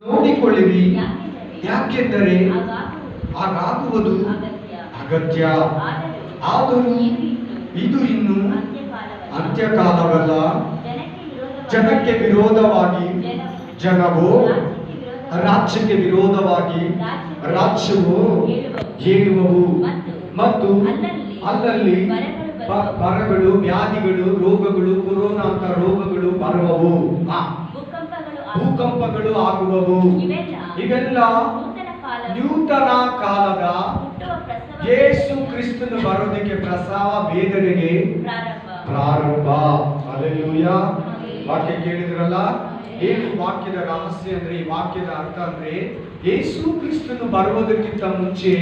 ನೋಡಿಕೊಳ್ಳಿರಿ, ಯಾಕೆಂದರೆ ಹಾಗಾಗುವುದು ಅಗತ್ಯ. ಆದರೂ ಇದು ಇನ್ನು ಅಂತ್ಯಕಾಲವಲ್ಲ. ಜನಕ್ಕೆ ವಿರೋಧವಾಗಿ ಜನವು, ರಾಜ್ಯಕ್ಕೆ ವಿರೋಧವಾಗಿ ರಾಜ್ಯವು ಏಳುವವು ಮತ್ತು ಅಲ್ಲಲ್ಲಿ ಬರಗಳು, ವ್ಯಾಧಿಗಳು, ರೋಗಗಳು, ಕೊರೋನಾ ಅಂತ ರೋಗಗಳು ಬರುವವು, ಭೂಕಂಪಗಳು ಆಗುವವು. ಇವೆಲ್ಲ ನೂತನ ಕಾಲದ ಯೇಸು ಕ್ರಿಸ್ತನ ಬರೋದಕ್ಕೆ ಪ್ರಸವ ವೇದನೆಗೆ ಪ್ರಾರಂಭ. ಹಲ್ಲೆಲೂಯಾ. ವಾಕ್ಯ ಕೇಳಿದ್ರಲ್ಲ, ಏನು ವಾಕ್ಯದ ರಹಸ್ಯ ಅಂದ್ರೆ, ಈ ವಾಕ್ಯದ ಅರ್ಥ ಅಂದ್ರೆ, ಯೇಸು ಕ್ರಿಸ್ತನು ಬರುವುದಕ್ಕಿಂತ ಮುಂಚೆ,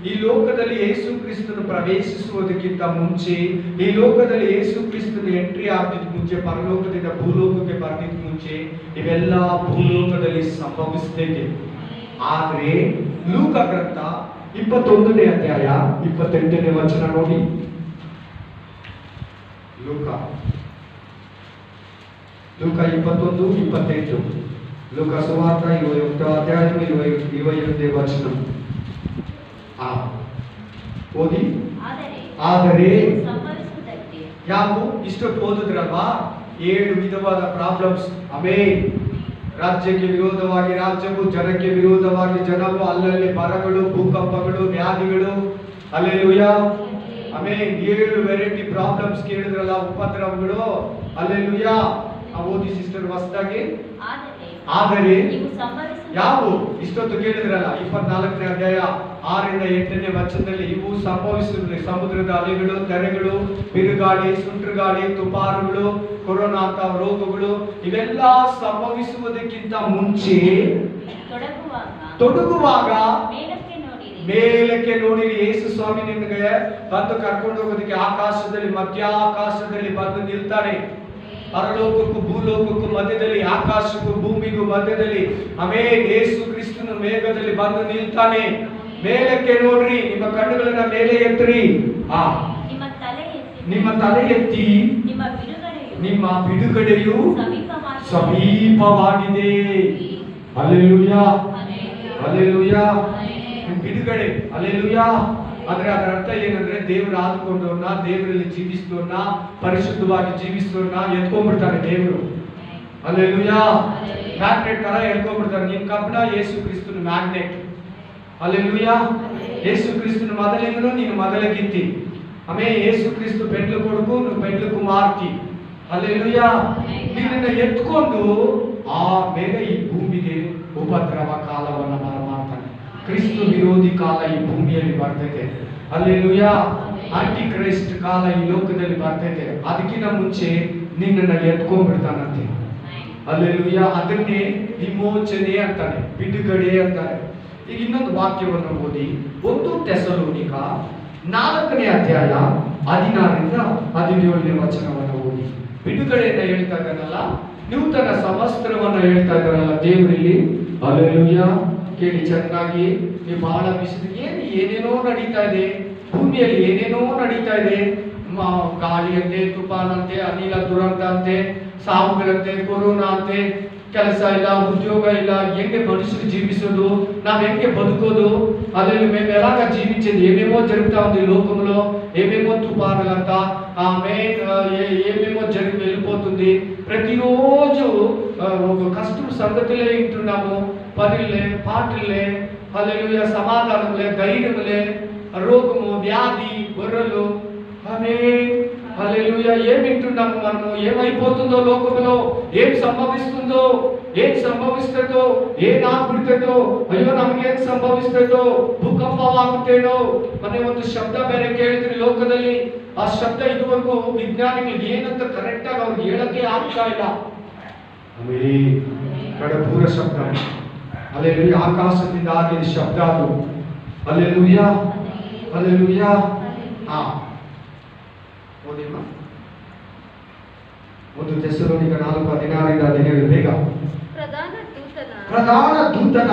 ಈ ಲೋಕದಲ್ಲಿ ಯೇಸು ಕ್ರಿಸ್ತನು ಪ್ರವೇಶಿಸುವುದಕ್ಕಿಂತ ಮುಂಚೆ, ಈ ಲೋಕದಲ್ಲಿ ಯೇಸು ಕ್ರಿಸ್ತನು ಎಂಟ್ರಿ ಆಗಿದ್ದ ಮುಂಚೆ, ಪರಲೋಕದಿಂದ ಭೂಲೋಕಕ್ಕೆ ಬರದಿದ್ದ ಮುಂಚೆ ಇವೆಲ್ಲ ಭೂಲೋಕದಲ್ಲಿ ಸಂಭವಿಸುತ್ತಿದೆ. ಆದ್ರೆ ಲೂಕ ಗ್ರಂಥ 21ನೇ ಅಧ್ಯಾಯ 28ನೇ ವಚನ ನೋಡಿ. ಲೂಕ 21:28. ಲೂಕ ಸುವಾರ್ತೆ 21 ಅಧ್ಯಾಯ 21ನೇ ವಚನ ಓದಿ. ಆದರೆ ಯಾವ ಇಷ್ಟೊತ್ತು ಓದಿದ್ರಲ್ವಾ, 7 ವಿಧವಾದ ಪ್ರಾಬ್ಲಮ್ಸ್. ಆಮೇನ್. ರಾಜ್ಯಕ್ಕೆ ವಿರೋಧವಾಗಿ ರಾಜ್ಯವು, ಜನಕ್ಕೆ ವಿರೋಧವಾಗಿ ಜನವು, ಅಲ್ಲಲ್ಲಿ ಬರಗಳು, ಭೂಕಂಪಗಳು, ವ್ಯಾಧಿಗಳು. ಹಲ್ಲೆಲೂಯಾ. ಆಮೇನ್. 7 ವೆರೈಟಿ ಪ್ರಾಬ್ಲಮ್ಸ್ ಕೇಳಿದ್ರಲ್ಲ, ಉಪದ್ರವಗಳು. ಹಲ್ಲೆಲೂಯಾ. ಓದಿ ಸಿಸ್ಟರ್ ಹೊಸದಾಗಿ. ಆದರೆ ಯಾವ ಇಷ್ಟೊತ್ತು ಕೇಳಿದ್ರಲ್ಲ, 24ನೇ ಅಧ್ಯಾಯ 6ರಿಂದ 8ನೇ ವಚನದಲ್ಲಿ ಇವು ಸಂಭವಿಸುತ್ತದೆ. ಸಮುದ್ರದ ಅಲೆಗಳು, ತೆರೆಗಳು, ಬಿರುಗಾಳಿ, ಸುಂಟರಗಾಳಿ, ತುಫಾನುಗಳು, ಕೊರೋನಾ ಅಂತ ರೋಗಗಳು, ಇವೆಲ್ಲ ಸಂಭವಿಸುವುದಕ್ಕಿಂತ ಮುಂಚೆ ತೊಡಗುವಾಗ ಮೇಲಕ್ಕೆ ನೋಡಿರಿ. ಯೇಸು ಸ್ವಾಮಿ ನಿಮಗೆ ಬಂದು ಕರ್ಕೊಂಡು ಹೋಗೋದಕ್ಕೆ ಆಕಾಶದಲ್ಲಿ, ಮಧ್ಯಾಕಾಶದಲ್ಲಿ ಬಂದು ನಿಲ್ತಾನೆ. ಪರಲೋಕಕ್ಕೂ ಭೂಲೋಕಕ್ಕೂ ಮಧ್ಯದಲ್ಲಿ, ಆಕಾಶಕ್ಕೂ ಭೂಮಿಗೂ ಮಧ್ಯದಲ್ಲಿ. ಆಮೇಲೆ ಯೇಸು ಕ್ರಿಸ್ತನು ಮೇಘದಲ್ಲಿ ಬಂದು ನಿಲ್ತಾನೆ. ಮೇಲಕ್ಕೆ ನೋಡ್ರಿ, ನಿಮ್ಮ ಕಣ್ಣುಗಳನ್ನ ಮೇಲೆ ಎತ್ತಿರಿ. ನಿಮ್ಮ ತಲೆ ಎತ್ತಿ, ನಿಮ್ಮ ಬಿಡುಗಡೆಯು ಸಮೀಪವಾಗಿದೆ. ಹಲ್ಲೆಲೂಯಾ. ಹಲ್ಲೆಲೂಯಾ. ಬಿಡುಗಡೆ. ಹಲ್ಲೆಲೂಯಾ. ಅಂದ್ರೆ ಅದರ ಅರ್ಥ ಏನಂದ್ರೆ, ದೇವರು ಆದುಕೊಂಡವ್ರನ್ನ, ದೇವರಲ್ಲಿ ಜೀವಿಸಿದವ್ರನ್ನ, ಪರಿಶುದ್ಧವಾಗಿ ಜೀವಿಸಿದವ್ರನ್ನ ಎತ್ಕೊಂಡ್ಬಿಡ್ತಾನೆ ದೇವರು. ಹಲ್ಲೆಲೂಯಾ. ಮ್ಯಾಗ್ನೆಟ್ ತರ ಎತ್ಕೊಂಡ್ಬಿಡ್ತಾನೆ. ನಿನ್ ಕಬ್ಬಣ ಯೇಸು ಕ್ರಿಸ್ತನ ಮ್ಯಾಗ್ನೆಟ್. ಹಲ್ಲೆಲೂಯಾ. ಯೇಸು ಕ್ರಿಸ್ತನ ಮೊದಲಿಂದನೂ ನೀನು ಮೊದಲಗಿತ್ತಿ. ಆಮೇಲೆ ಯೇಸು ಕ್ರಿಸ್ತು ಪೆಂಡ್ಲು ಕೊಡುಗು, ನೀವು ಪೆಂಡ್ಲಕ್ಕೂ ಮಾರ್ತಿ. ಹಲ್ಲೆಲೂಯಾ. ನಿನ್ನನ್ನು ಎತ್ಕೊಂಡು ಆಮೇಲೆ ಈ ಭೂಮಿಗೆ ಉಪದ್ರವ ಕಾಲವನ್ನು ಮಾಡ್ತಾನೆ. ಕ್ರಿಸ್ತು ವಿರೋಧಿ ಕಾಲ ಈ ಭೂಮಿಯಲ್ಲಿ ಬರ್ತೈತೆ. ಹಲ್ಲೆಲೂಯಾ. ಆಂಟಿ ಕ್ರೈಸ್ಟ್ ಕಾಲ ಈ ಲೋಕದಲ್ಲಿ ಬರ್ತೈತೆ. ಅದಕ್ಕಿಂತ ಮುಂಚೆ ನಿನ್ನನ್ನು ಎತ್ಕೊಂಡ್ಬಿಡ್ತಾನಂತೆ. ಹಲ್ಲೆಲೂಯಾ. ಅದನ್ನೇ ವಿಮೋಚನೆ ಅಂತಾನೆ, ಬಿಡುಗಡೆ ಅಂತಾರೆ. ಈಗ ಇನ್ನೊಂದು ವಾಕ್ಯವನ್ನು ಓದಿ. 1 ಥೆಸಲೋನಿಕ 4ನೇ ಅಧ್ಯಾಯ 16ರಿಂದ 17ನೇ ವಚನವನ್ನು ಓದಿ. ಬಿಡುಗಡೆಯನ್ನ ಹೇಳ್ತಾ ಇದ್ದಾನಲ್ಲ, ನೂತನ ಸಂವತ್ಸರವನ್ನ ಹೇಳ್ತಾ ಇದ್ದಾರಲ್ಲ ದೇವರಲ್ಲಿ. ಹಲ್ಲೆಲೂಯಾ. ಕೇಳಿ ಚೆನ್ನಾಗಿ. ನೀವು ಬಹಳ ಬಿಸಿಲು, ಏನೇನೋ ನಡೀತಾ ಇದೆ ಭೂಮಿಯಲ್ಲಿ, ಏನೇನೋ ನಡೀತಾ ಇದೆ. ಗಾಳಿ ಅಂತೆ, ತುಫಾನ್ ಅಂತೆ, ಅನಿಲ ದುರಂತ ಅಂತೆ, ಸಾವುಗಳಂತೆ, ಕೊರೋನಾ ಅಂತೆ, ಕೆಲಸ ಇಲ್ಲ, ఉద్యోగ ಇಲ್ಲ, ಹೆಂಗೆ మనుషులు జీవించదు, ನಾವು ಹೆಂಗೆ బతుకోదు, అసలు మేము ఎలాగా జీవించేది, ఏమేమో జరుగుతా ఉంది లోకంలో, ఏమేమో తుఫానులంట, ఏమేమో జరిగి వెళ్ళిపోతుంది. ప్రతిరోజు ఒక కష్టం సంగతులే వింటున్నాము. పనులే, పాటలే, హల్లెలూయా, సమాధానంలే, ధైర్యంలే, రోగము, వ్యాధి, గొర్రెలు. ఆమేన్. హల్లెలూయా. ఏం వింటున్నాము మనము? ఏమైపోతుందో లోకంలో, ఏం సంభవిస్తుందో, ಏನ್ ಸಂಭವಿಸ್ತದೋ, ಏನ್ ಆಗ್ಬಿಡ್ತದೋ, ಅಯ್ಯೋ ನಮಗೇನ್ ಸಂಭವಿಸ್ತದೋ, ಭೂಕಂಪವಾಗುತ್ತೇನೋ. ಮನೆ ಒಂದು ಶಬ್ದ ಬೇರೆ ಕೇಳಿದ್ರಿ ಲೋಕದಲ್ಲಿ. ಆ ಶಬ್ದ ಇದುವರೆಗೂ ವಿಜ್ಞಾನಿಗಳಿಗೆ ಏನಂತ ಕರೆಕ್ಟ್ ಆಗಿ ಅವ್ರಿಗೆ ಹೇಳಕ್ಕೆ ಆಗ್ತಾ ಇಲ್ಲ. ಕಡಪೂರ ಶಬ್ದ. ಹಲ್ಲೆಲೂಯಾ. ಆಕಾಶದಿಂದ ಆಗಿದ ಶಬ್ದ ಅದು. ಹಲ್ಲೆಲೂಯಾ. ಹಲ್ಲೆಲೂಯಾ. ಓದಿಮ್ಮ. 1 ಥೆಸಲೋನಿಕ 4:16 17 ಬೇಗ. ಪ್ರಧಾನ ದೂತನ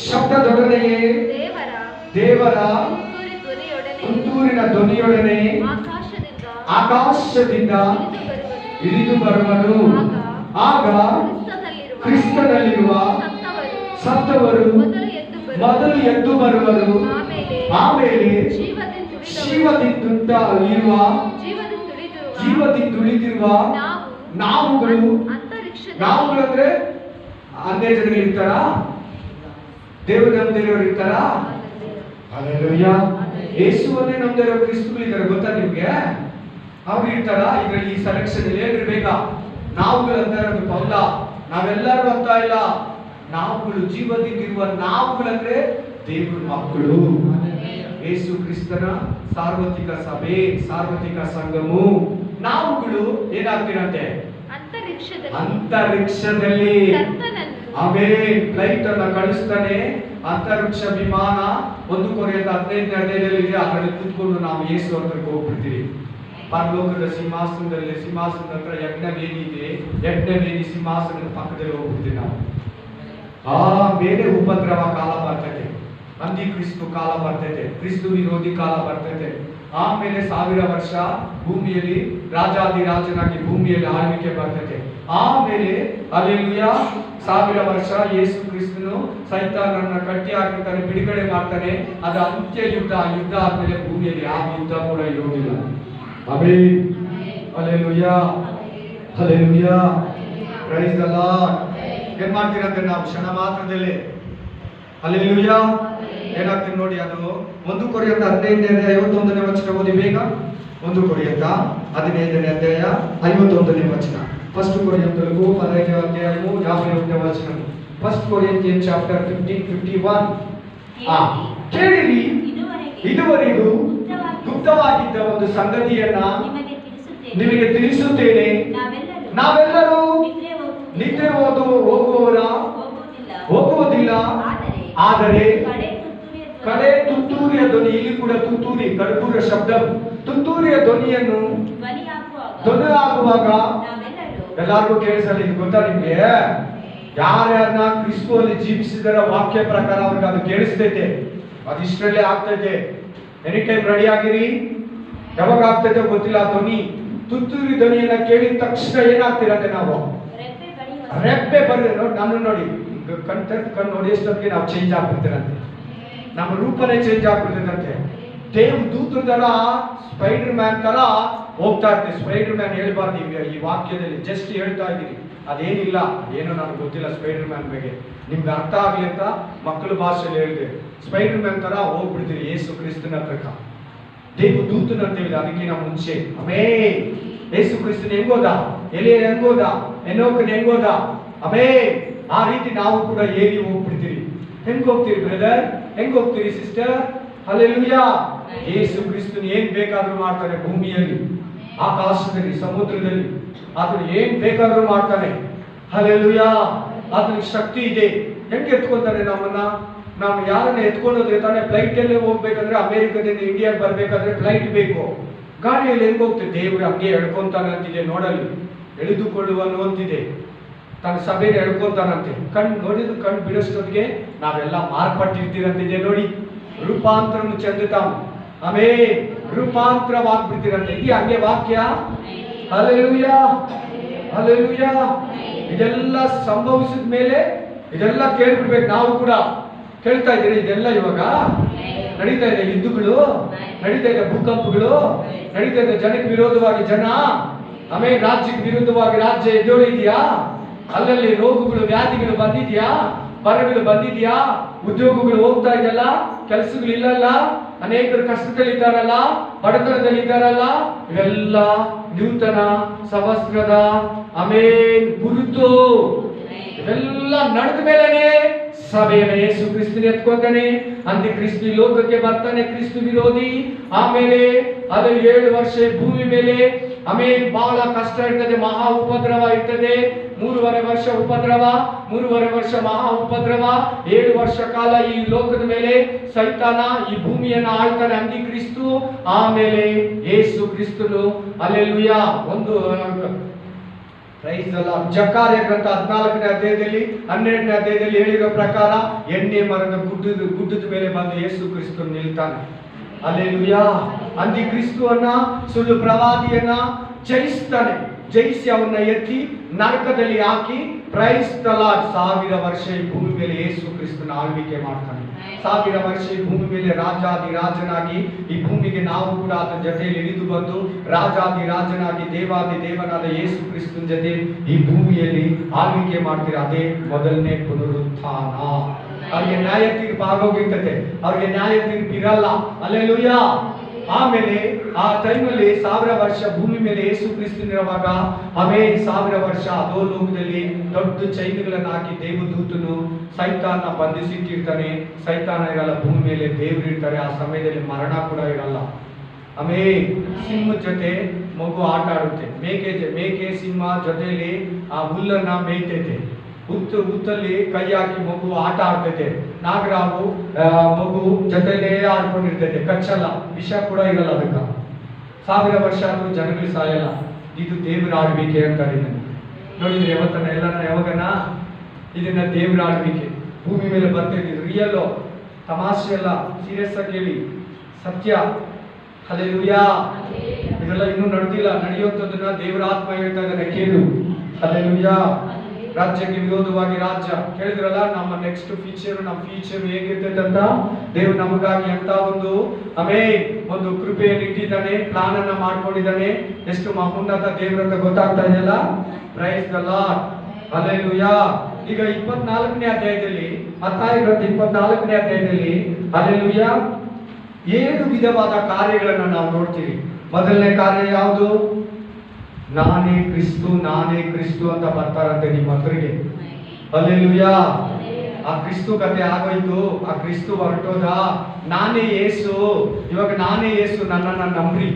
ಶಬ್ದದೊಡನೆಯೇ ದೇವರ ತುಂತುರಿನ ಧ್ವನಿಯೊಡನೆ ಆಕಾಶದಿಂದ ಇಳಿದು ಬರುವನು. ಆಗ ಕ್ರಿಸ್ತನಲ್ಲಿರುವ ಸತ್ತವರು ಮೊದಲು ಎದ್ದು ಬರುವರು, ಆಮೇಲೆ ಜೀವದಿಂದ ಉಳಿದಿರುವ ನಾವುಗಳು ಅಂದ್ರೆ ಅನ್ಯ ಜನರು ಇರ್ತಾರ, ದೇವರು ನಂಬಿದವರು ಇರ್ತಾರ. ಹಲ್ಲೆಲೂಯಾ. ಯೇಸುವನ್ನೇ ನಂಬಿದವರು ಕ್ರಿಸ್ತುಗಳಿದ್ದಾರೆ, ಗೊತ್ತಾ ನಿಮ್ಗೆ? ಅವ್ರು ಇರ್ತಾರ ಇದರಲ್ಲಿ. ಈ ಸೆಲೆಕ್ಷನ್ ಏನಿರ್ಬೇಕಾ? ನಾವುಗಳು ಅಂತ ಇರೋದು ಪೌಲ, ನಾವೆಲ್ಲರೂ ಅಂತ ಇಲ್ಲ. ನಾವುಗಳು ಜೀವದಿಂದಿರುವ ನಾವುಗಳಂದ್ರೆ ದೇವರ ಮಕ್ಕಳು. ಯೇಸು ಕ್ರಿಸ್ತನ ಸಾರ್ವತ್ರಿಕ ಸಭೆ, ಸಾರ್ವತ್ರಿಕ ಸಂಘವು. ನಾವುಗಳು ಏನಾಗ್ತಿರಂತೆ? ಅಂತರಿಕ್ಷದಲ್ಲಿ. ಆಮೇಲೆ ಫ್ಲೈಟ್ ಅನ್ನ ಕಳಿಸ್ತಾನೆ, ಅಂತರಿಕ್ಷ ವಿಮಾನ. 1 ಕೊರಿಂಥ 15 ಇದೆ. ಅದರಲ್ಲಿ ಕೂತ್ಕೊಂಡು ನಾವು ಯೇಸು ಹತ್ರಕ್ಕೆ ಹೋಗ್ಬಿಡ್ತೀವಿ. ಪರಲೋಕದ ಸಿಂಹಾಸನದಲ್ಲಿ, ಸಿಂಹಾಸನದ ಹತ್ರ ಯಜ್ಞವೇದಿ ಇದೆ, ಯಜ್ಞವೇದಿ ಸಿಂಹಾಸನದ ಪಕ್ಕದಲ್ಲಿ ಹೋಗ್ಬಿಡ್ತೀವಿ ನಾವು. ಆಮೇಲೆ ಉಪದ್ರವ ಕಾಲ ಬರ್ತೈತೆ, ಅಂದಿ ಕ್ರಿಸ್ತು ಕಾಲ ಬರ್ತೈತೆ, ಕ್ರಿಸ್ತು ವಿರೋಧಿ ಕಾಲ ಬರ್ತೈತೆ. ಆಮೇಲೆ 1000 ವರ್ಷ ಭೂಮಿಯಲ್ಲಿ ರಾಜಾದಿರಾಜನಾಗಿ ಭೂಮಿಯಲ್ಲಿ ಆಳ್ವಿಕೆ ಬರ್ತೈತೆ. ಆಮೇಲೆ ಹಲ್ಲೆಲೂಯಾ 1000 ವರ್ಷ ಯೇಸು ಕ್ರಿಸ್ತನು ಸೈತಾನನ್ನ ಕಟ್ಟಿ ಹಾಕಿರ್ತಾನೆ, ಬಿಡುಗಡೆ ಮಾಡ್ತಾನೆ. ಅದು ಅಂತ್ಯ ಯುದ್ಧ. ಯುದ್ಧ ಆದ್ಮೇಲೆ ಭೂಮಿಯಲ್ಲಿ ಯಾವ ಯುದ್ಧ ಕೂಡ ಇರೋದಿಲ್ಲ. Amen. Hallelujah, hallelujah, praise the Lord. ಏನ್ ಮಾಡ್ತೀರಂತೆ ನಾವು ಕ್ಷಣ ಮಾತ್ರದಲ್ಲಿ? ಹಲ್ಲೆಲೂಯಾ. ಏನಾಗ್ತೀನಿ ನೋಡಿ, ಅದು 1 ಕೊರಿಂಥ 15 51 ವಚನ ಓದಿ ಬೇಗ. 1 ಕೊರಿಂಥ 15 ಅಧ್ಯಾಯ 51 ವಚನ. 1 ಕೊರಿಂಥರಿಗೂ 15 ಅಧ್ಯಾಯವು 51 ವಚನ. 1 ಕೊರಿಂಥಿಯನ್ ಚಾಪ್ಟರ್ 15:51. ಕೇಳಿರಿ, ಇದುವರೆಗೂ ಗುಪ್ತವಾಗಿದ್ದ ಒಂದು ಸಂಗತಿಯನ್ನ ನಿಮಗೆ ತಿಳಿಸುತ್ತೇನೆ. ನಾವೆಲ್ಲರೂ ನಿದ್ರೆ ಹೋಗುವುದಿಲ್ಲ, ಆದರೆ ಕಡೆ ತುತ್ತೂರಿಯ ಧ್ವನಿ. ಇಲ್ಲಿ ಕೂಡ ತುತ್ತೂರಿ, ಕಡಪೂರ ಶಬ್ದ. ತುತ್ತೂರಿಯ ಧ್ವನಿಯನ್ನು ಧ್ವನಿ ಆಗುವಾಗ ಎಲ್ಲರಿಗೂ ಕೇಳಿಸಲಿ. ಇದು ಗೊತ್ತಾ ನಿಮ್ಗೆ? ಯಾರ್ಯಾರನ್ನ ಕ್ರಿಸ್ತುವಲ್ಲಿ ಜೀವಿಸಿದರ ವಾಕ್ಯ ಪ್ರಕಾರ ಅವ್ರಿಗೆ ಅದು ಕೇಳಿಸ್ತೈತೆ. ಅದಿಷ್ಟರಲ್ಲೇ ಆಗ್ತೈತೆ. ಎನಿ ಟೈಮ್ ರೆಡಿ ಆಗಿರಿ. ಯಾವಾಗ ಆಗ್ತೈತೆ ಗೊತ್ತಿಲ್ಲ. ಧ್ವನಿ, ತುತ್ತೂರಿ ಧ್ವನಿಯನ್ನ ಕೇಳಿದ ತಕ್ಷಣ ಏನಾಗ್ತಿರತ್ತೆ? ನಾವು ರೆಪ್ಪೆ ಬರ್ತದೆ. ನೋಡಿ, ನಾನು ನೋಡಿ, ಕಣ್ ನೋಡಿ ಎಷ್ಟೊತ್ತಿಗೆ ನಾವು ಚೇಂಜ್ ಆಗ್ಬಿಡ್ತೀರಂತೆ. ನಮ್ಮ ರೂಪನೇ ಚೇಂಜ್ ಆಗ್ಬಿಡ್ತದಂತೆ. ದೇವ್ ದೂತರ ತರ, ಸ್ಪೈಡರ್ ಮ್ಯಾನ್ ತರ ಹೋಗ್ತಾ ಇರ್ತೀವಿ. ಸ್ಪೈಡರ್ ಮ್ಯಾನ್ ಹೇಳ್ಬಾರ್ದು ಈ ವಾಕ್ಯದಲ್ಲಿ, ಜಸ್ಟ್ ಹೇಳ್ತಾ ಇದ್ದೀರಿ. ಅದೇನಿಲ್ಲ, ಏನೋ ನನಗೆ ಗೊತ್ತಿಲ್ಲ ಸ್ಪೈಡರ್ ಮ್ಯಾನ್ ಬಗ್ಗೆ. ನಿಮ್ಗೆ ಅರ್ಥ ಆಗ್ಲಿ ಅಂತ ಮಕ್ಕಳ ಭಾಷೆಯಲ್ಲಿ ಹೇಳಿದೆ. ಸ್ಪೈಡರ್ ಮ್ಯಾನ್ ತರ ಹೋಗ್ಬಿಡ್ತೀರಿ ಯೇಸು ಕ್ರಿಸ್ತನ ಹತ್ರಕ್ಕ. ದೇವ್ ದೂತನ ಅಂತ ಹೇಳಿದ ಅದಕ್ಕಿಂತ ಮುಂಚೆ. ಆಮೆನ್. ಯೇಸು ಕ್ರಿಸ್ತನ ಹೆಂಗೋದ, ಎಲಿಯ ಹೆಂಗೋದ, ಎನೋಕನ ಹೆಂಗೋದ. ಆಮೆನ್. ಆ ರೀತಿ ನಾವು ಕೂಡ ಏರಿ ಹೋಗ್ಬಿಡ್ತೀರಿ. ಹೆಂಗ್ ಹೋಗ್ತೀರಿ ಬ್ರದರ್? ಹೆಂಗ್ ಹೋಗ್ತೀರಿ ಸಿಸ್ಟರ್? ಹಲ್ಲೆಲೂಯಾ. ಯೇಸು ಕ್ರಿಸ್ತನು ಏನ್ ಬೇಕಾದ್ರೂ ಮಾಡ್ತಾನೆ ಭೂಮಿಯಲ್ಲಿ, ಆಕಾಶದಲ್ಲಿ, ಸಮುದ್ರದಲ್ಲಿ. ಆತನು ಏನ್ ಬೇಕಾದ್ರೂ ಮಾಡ್ತಾನೆ. ಹಲ್ಲೆಲೂಯಾ. ಆತನಿಗೆ ಶಕ್ತಿ ಇದೆ. ಹೆಂಗೆ ಎತ್ಕೊತಾನೆ ನಮ್ಮನ್ನ? ನಾವು ಯಾರನ್ನ ಎತ್ಕೊಂಡೋದ್ರೆ ತಾನೇ? ಫ್ಲೈಟ್ ಅಲ್ಲೇ ಹೋಗ್ಬೇಕಂದ್ರೆ, ಅಮೆರಿಕದಿಂದ ಇಂಡಿಯಾಗೆ ಬರ್ಬೇಕಾದ್ರೆ ಫ್ಲೈಟ್ ಬೇಕು. ಗಾಡಿಯಲ್ಲಿ ಹೆಂಗ್ ಹೋಗ್ತದೆ? ದೇವ್ರು ಹಂಗೆ ಎಳ್ಕೊಂತಾನೆ ಅಂತಿದೆ. ನೋಡಲ್ಲಿ ಎಳೆದುಕೊಳ್ಳುವನು ಅಂತಿದೆ. ತನ್ನ ಸಭೆಯನ್ನು ಎಳ್ಕೊಂತಾನಂತೆ. ನೋಡಿದ್ರು ಕಣ್ಣು ಬಿಡಿಸೋದಕ್ಕೆ ನಾವೆಲ್ಲ ಮಾರ್ಪಟ್ಟಿರ್ತೀರಂತಿದೆ ನೋಡಿ. ರೂಪಾಂತರನು ಚೆಂದುತ್ತಾಂ. ಆಮೆನ್. ರೂಪಾಂತರವಾಗ್ಬಿಡ್ತೀರಂತೆ. ಇದು ಹಂಗೆ ವಾಕ್ಯ. Hallelujah, hallelujah. ಇದೆಲ್ಲ ಸಂಭವಿಸಿದ ಮೇಲೆ ಇದೆಲ್ಲ ಕೇಳ್ಬಿಡ್ಬೇಕು. ನಾವು ಕೂಡ ಕೇಳ್ತಾ ಇದ್ದೀರಿ. ಇದೆಲ್ಲ ಇವಾಗ ನಡೀತಾ ಇದೆ. ಯುದ್ಧಗಳು ನಡೀತಾ ಇದೆ, ಭೂಕಂಪಗಳು ನಡೀತಾ ಇದೆ. ಜನಕ್ಕೆ ವಿರೋಧವಾಗಿ ಜನ, ಆಮೇಲೆ ರಾಜ್ಯಕ್ಕೆ ವಿರುದ್ಧವಾಗಿ ರಾಜ್ಯ ಎದ್ದೇಳಿದ್ಯಾ? ಅಲ್ಲಲ್ಲಿ ರೋಗಗಳು, ವ್ಯಾಧಿಗಳು ಬಂದಿದ್ಯಾ? ಬರಗಳು ಬಂದಿದ್ಯಾ? ಉದ್ಯೋಗಗಳು ಹೋಗ್ತಾ ಇದೆಯಲ್ಲ, ಕೆಲಸಗಳು ಇಲ್ಲಲ್ಲ, ಅನೇಕರು ಕಷ್ಟದಲ್ಲಿದ್ದಾರಲ್ಲ, ಬಡತನದಲ್ಲಿದ್ದಾರಲ್ಲ. ಇವೆಲ್ಲ ನೂತನ ಸಂವತ್ಸರದ ಆಮೇನ್ ಗುರುತು. ಇವೆಲ್ಲ ನಡೆದ ಮೇಲೆನೆ ಸಭೆಯನ್ನು ಯೇಸು ಕ್ರಿಸ್ತನ ಎತ್ಕೊತಾನೆ. ಅಂದಿ ಕ್ರಿಸ್ತು ಲೋಕಕ್ಕೆ ಬರ್ತಾನೆ, ಕ್ರಿಸ್ತು ವಿರೋಧಿ. ಆಮೇಲೆ ಅದಲ್ಲಿ 7 ವರ್ಷ ಭೂಮಿ ಮೇಲೆ ಆಮೇಲೆ ಬಹಳ ಕಷ್ಟ ಇರ್ತದೆ, ಮಹಾ ಉಪದ್ರವ ಇರ್ತದೆ. 3.5 ವರ್ಷ ಉಪದ್ರವ, 3.5 ವರ್ಷ ಮಹಾ ಉಪದ್ರವ. 7 ವರ್ಷ ಕಾಲ ಈ ಲೋಕದ ಮೇಲೆ ಸೈತಾನ ಈ ಭೂಮಿಯನ್ನ ಆಳ್ತಾನೆ, ಅಂದಿ ಕ್ರಿಸ್ತು. ಆಮೇಲೆ ಯೇಸು ಕ್ರಿಸ್ತನು ಹಲ್ಲೆಲೂಯಾ. ಒಂದು ಜಕಾರ್ಯ ಗ್ರಂಥ 14ನೇ ಅಧ್ಯಾಯದಲ್ಲಿ 12ನೇ ಅಧ್ಯಾಯದಲ್ಲಿ ಹೇಳಿರೋ ಪ್ರಕಾರ ಎಣ್ಣೆ ಮರದ ಗುಡ್ಡದ ಮೇಲೆ ಬಂದು ಯೇಸು ಕ್ರಿಸ್ತನು ನಿಲ್ತಾನೆ. ಹಲ್ಲೆಲೂಯಾ. ಅಂದಿ ಕ್ರಿಸ್ತುವನ್ನ, ಸುಳ್ಳು ಪ್ರವಾದಿಯನ್ನ ಜಯಿಸ್ತಾನೆ. ಜಯಿಸಿ ಅವನ್ನ ಎತ್ತಿ ನರಕದಲ್ಲಿ ಹಾಕಿ ಪ್ರೈಸ್ ದ ಲಾರ್ಡ್ 1000 ವರ್ಷ ಈ ಭೂಮಿ ಮೇಲೆ ಯೇಸು ಕ್ರಿಸ್ತನ ಆಳ್ವಿಕೆ ಮಾಡ್ತಾನೆ. 1000 ವರ್ಷ ಈ ಭೂಮಿ ಮೇಲೆ ರಾಜಾದಿ ಈ ಭೂಮಿಗೆ ನಾವು ಕೂಡ ಆತನ ಜೊತೆಯಲ್ಲಿ ಇಳಿದು ಬಂದು ರಾಜಾದಿ ರಾಜನಾಗಿ ದೇವಾದಿ ದೇವನಾದ ಯೇಸು ಕ್ರಿಸ್ತನ ಜೊತೆ ಈ ಭೂಮಿಯಲ್ಲಿ ಆಳ್ವಿಕೆ ಮಾಡ್ತೀರ. ಅದೇ ಮೊದಲನೇ ಪುನರುತ್ಥಾನ. ಅವ್ರಿಗೆ ನ್ಯಾಯ ತೀರ್ಪು ಆಗೋಗಿರ್ತದೆ, ಅವ್ರಿಗೆ ನ್ಯಾಯ ತೀರ್ಪು ಇರಲ್ಲ. ಹಲ್ಲೆಲೂಯಾ. ಆಮೇಲೆ ಆ ಟೈಮಲ್ಲಿ 1000 ವರ್ಷ ಭೂಮಿ ಮೇಲೆ ಯೇಸು ಕ್ರಿಸ್ತನಿರುವಾಗ ಅವೇ 1000 ವರ್ಷ ಅದೋ ಲೋಕದಲ್ಲಿ ದೊಡ್ಡ ಚೈನ್ಗಳನ್ನ ಹಾಕಿ ದೇವದೂತನು ಸೈತಾನ ಬಂಧಿಸಿಟ್ಟಿರ್ತಾನೆ. ಸೈತಾನ ಇರಲ್ಲ ಭೂಮಿ ಮೇಲೆ, ದೇವರು ಇರ್ತಾರೆ. ಆ ಸಮಯದಲ್ಲಿ ಮರಣ ಕೂಡ ಇರಲ್ಲ. ಸಿಂಹದ ಜೊತೆ ಮಗು ಆಟ ಆಡುತ್ತೆ. ಮೇಕೆ ಸಿಂಹ ಜೊತೆಯಲ್ಲಿ ಆ ಹುಲ್ಲನ್ನ ಮೇಯ್ತೈತೆ. ಹುತ್ತಲ್ಲಿ ಕೈ ಹಾಕಿ ಮಗು ಆಟ ಆಡ್ತೈತೆ. ನಾಗರಾವು ಮಗು ಜೊತೆಲೇ ಆಡ್ಕೊಂಡಿರ್ತೈತೆ, ಕಚ್ಚಲ್ಲ, ವಿಷ ಕೂಡ ಇರಲ್ಲ. ಅದಕ್ಕ 1000 ವರ್ಷ ಆದ್ರೂ ಜನಗಳು ಸಾಯಲ್ಲ. ಇದು ದೇವರ ಆಳ್ವಿಕೆ ಅಂತಾರೆ. ನೋಡಿದ್ರೆ ಯಾವತ್ತನ ಎಲ್ಲನ ಯಾವಾಗನ ಇದನ್ನ ದೇವರ ಆಳ್ವಿಕೆ ಭೂಮಿ ಮೇಲೆ ಬರ್ತೈತಿ. ರಿಯಲ್, ತಮಾಷೆ ಅಲ್ಲ, ಸೀರಿಯಸ್ ಆಗಿ ಹೇಳಿ, ಸತ್ಯ. ಹಲ್ಲೆಲೂಯಾ. ಇದೆಲ್ಲ ಇನ್ನೂ ನಡೆದಿಲ್ಲ, ನಡೆಯುವಂಥದ್ದನ್ನ ದೇವರ ಆತ್ಮ ಹೇಳ್ತಾ ಇದ್ದಾನೆ, ಕೇಳು. ಹಲ್ಲೆಲೂಯಾ. ರಾಜ್ಯಕ್ಕೆ ವಿರೋಧವಾಗಿ ರಾಜ್ಯ ಕೇಳಿದ್ರಲ್ಲ. ನಮ್ಮ ನೆಕ್ಸ್ಟ್ ಫ್ಯೂಚರ್, ನಮ್ಮ ಫ್ಯೂಚರ್ ಹೇಗಿರ್ತೈತೆ ಅಂತ ದೇವ್ರು ನಮಗಾಗಿ ಅಂತ ಒಂದು ಕೃಪೆಯನ್ನು ಇಟ್ಟಿದ್ದಾನೆ, ಪ್ಲಾನ್ ಅನ್ನ ಮಾಡ್ಕೊಂಡಿದ್ದಾನೆ. ಎಷ್ಟು ಉನ್ನತ ದೇವರಂತ ಗೊತ್ತಾಗ್ತಾ ಇದೆಯಲ್ಲ. Price the lord. ಹಲ್ಲೆಲೂಯಾ. ಈಗ 24ನೇ ಅಧ್ಯಾಯದಲ್ಲಿ, ಮತ್ತಾಯ ಗ್ರಂಥ 24ನೇ ಅಧ್ಯಾಯದಲ್ಲಿ ಹಲ್ಲೆಲೂಯಾ 7 ವಿಧವಾದ ಕಾರ್ಯಗಳನ್ನು ನಾವು ನೋಡ್ತೀವಿ. ಮೊದಲನೇ ಕಾರ್ಯ ಯಾವುದು? ನಾನೇ ಕ್ರಿಸ್ತು ಅಂತ ಬರ್ತಾರಂತೆ ನಿಮ್ಮ ಹತ್ರಿಗೆ. ಹಲ್ಲೆಲೂಯಾ. ಆ ಕ್ರಿಸ್ತು ಕತೆ ಆಗೋಯ್ತು, ಆ ಕ್ರಿಸ್ತು ಹೊರಟೋದ. ನಾನೇ ಯೇಸು, ಇವಾಗ ನಾನೇ ಯೇಸು, ನನ್ನನ್ನ ನಂಬ್ರಿ.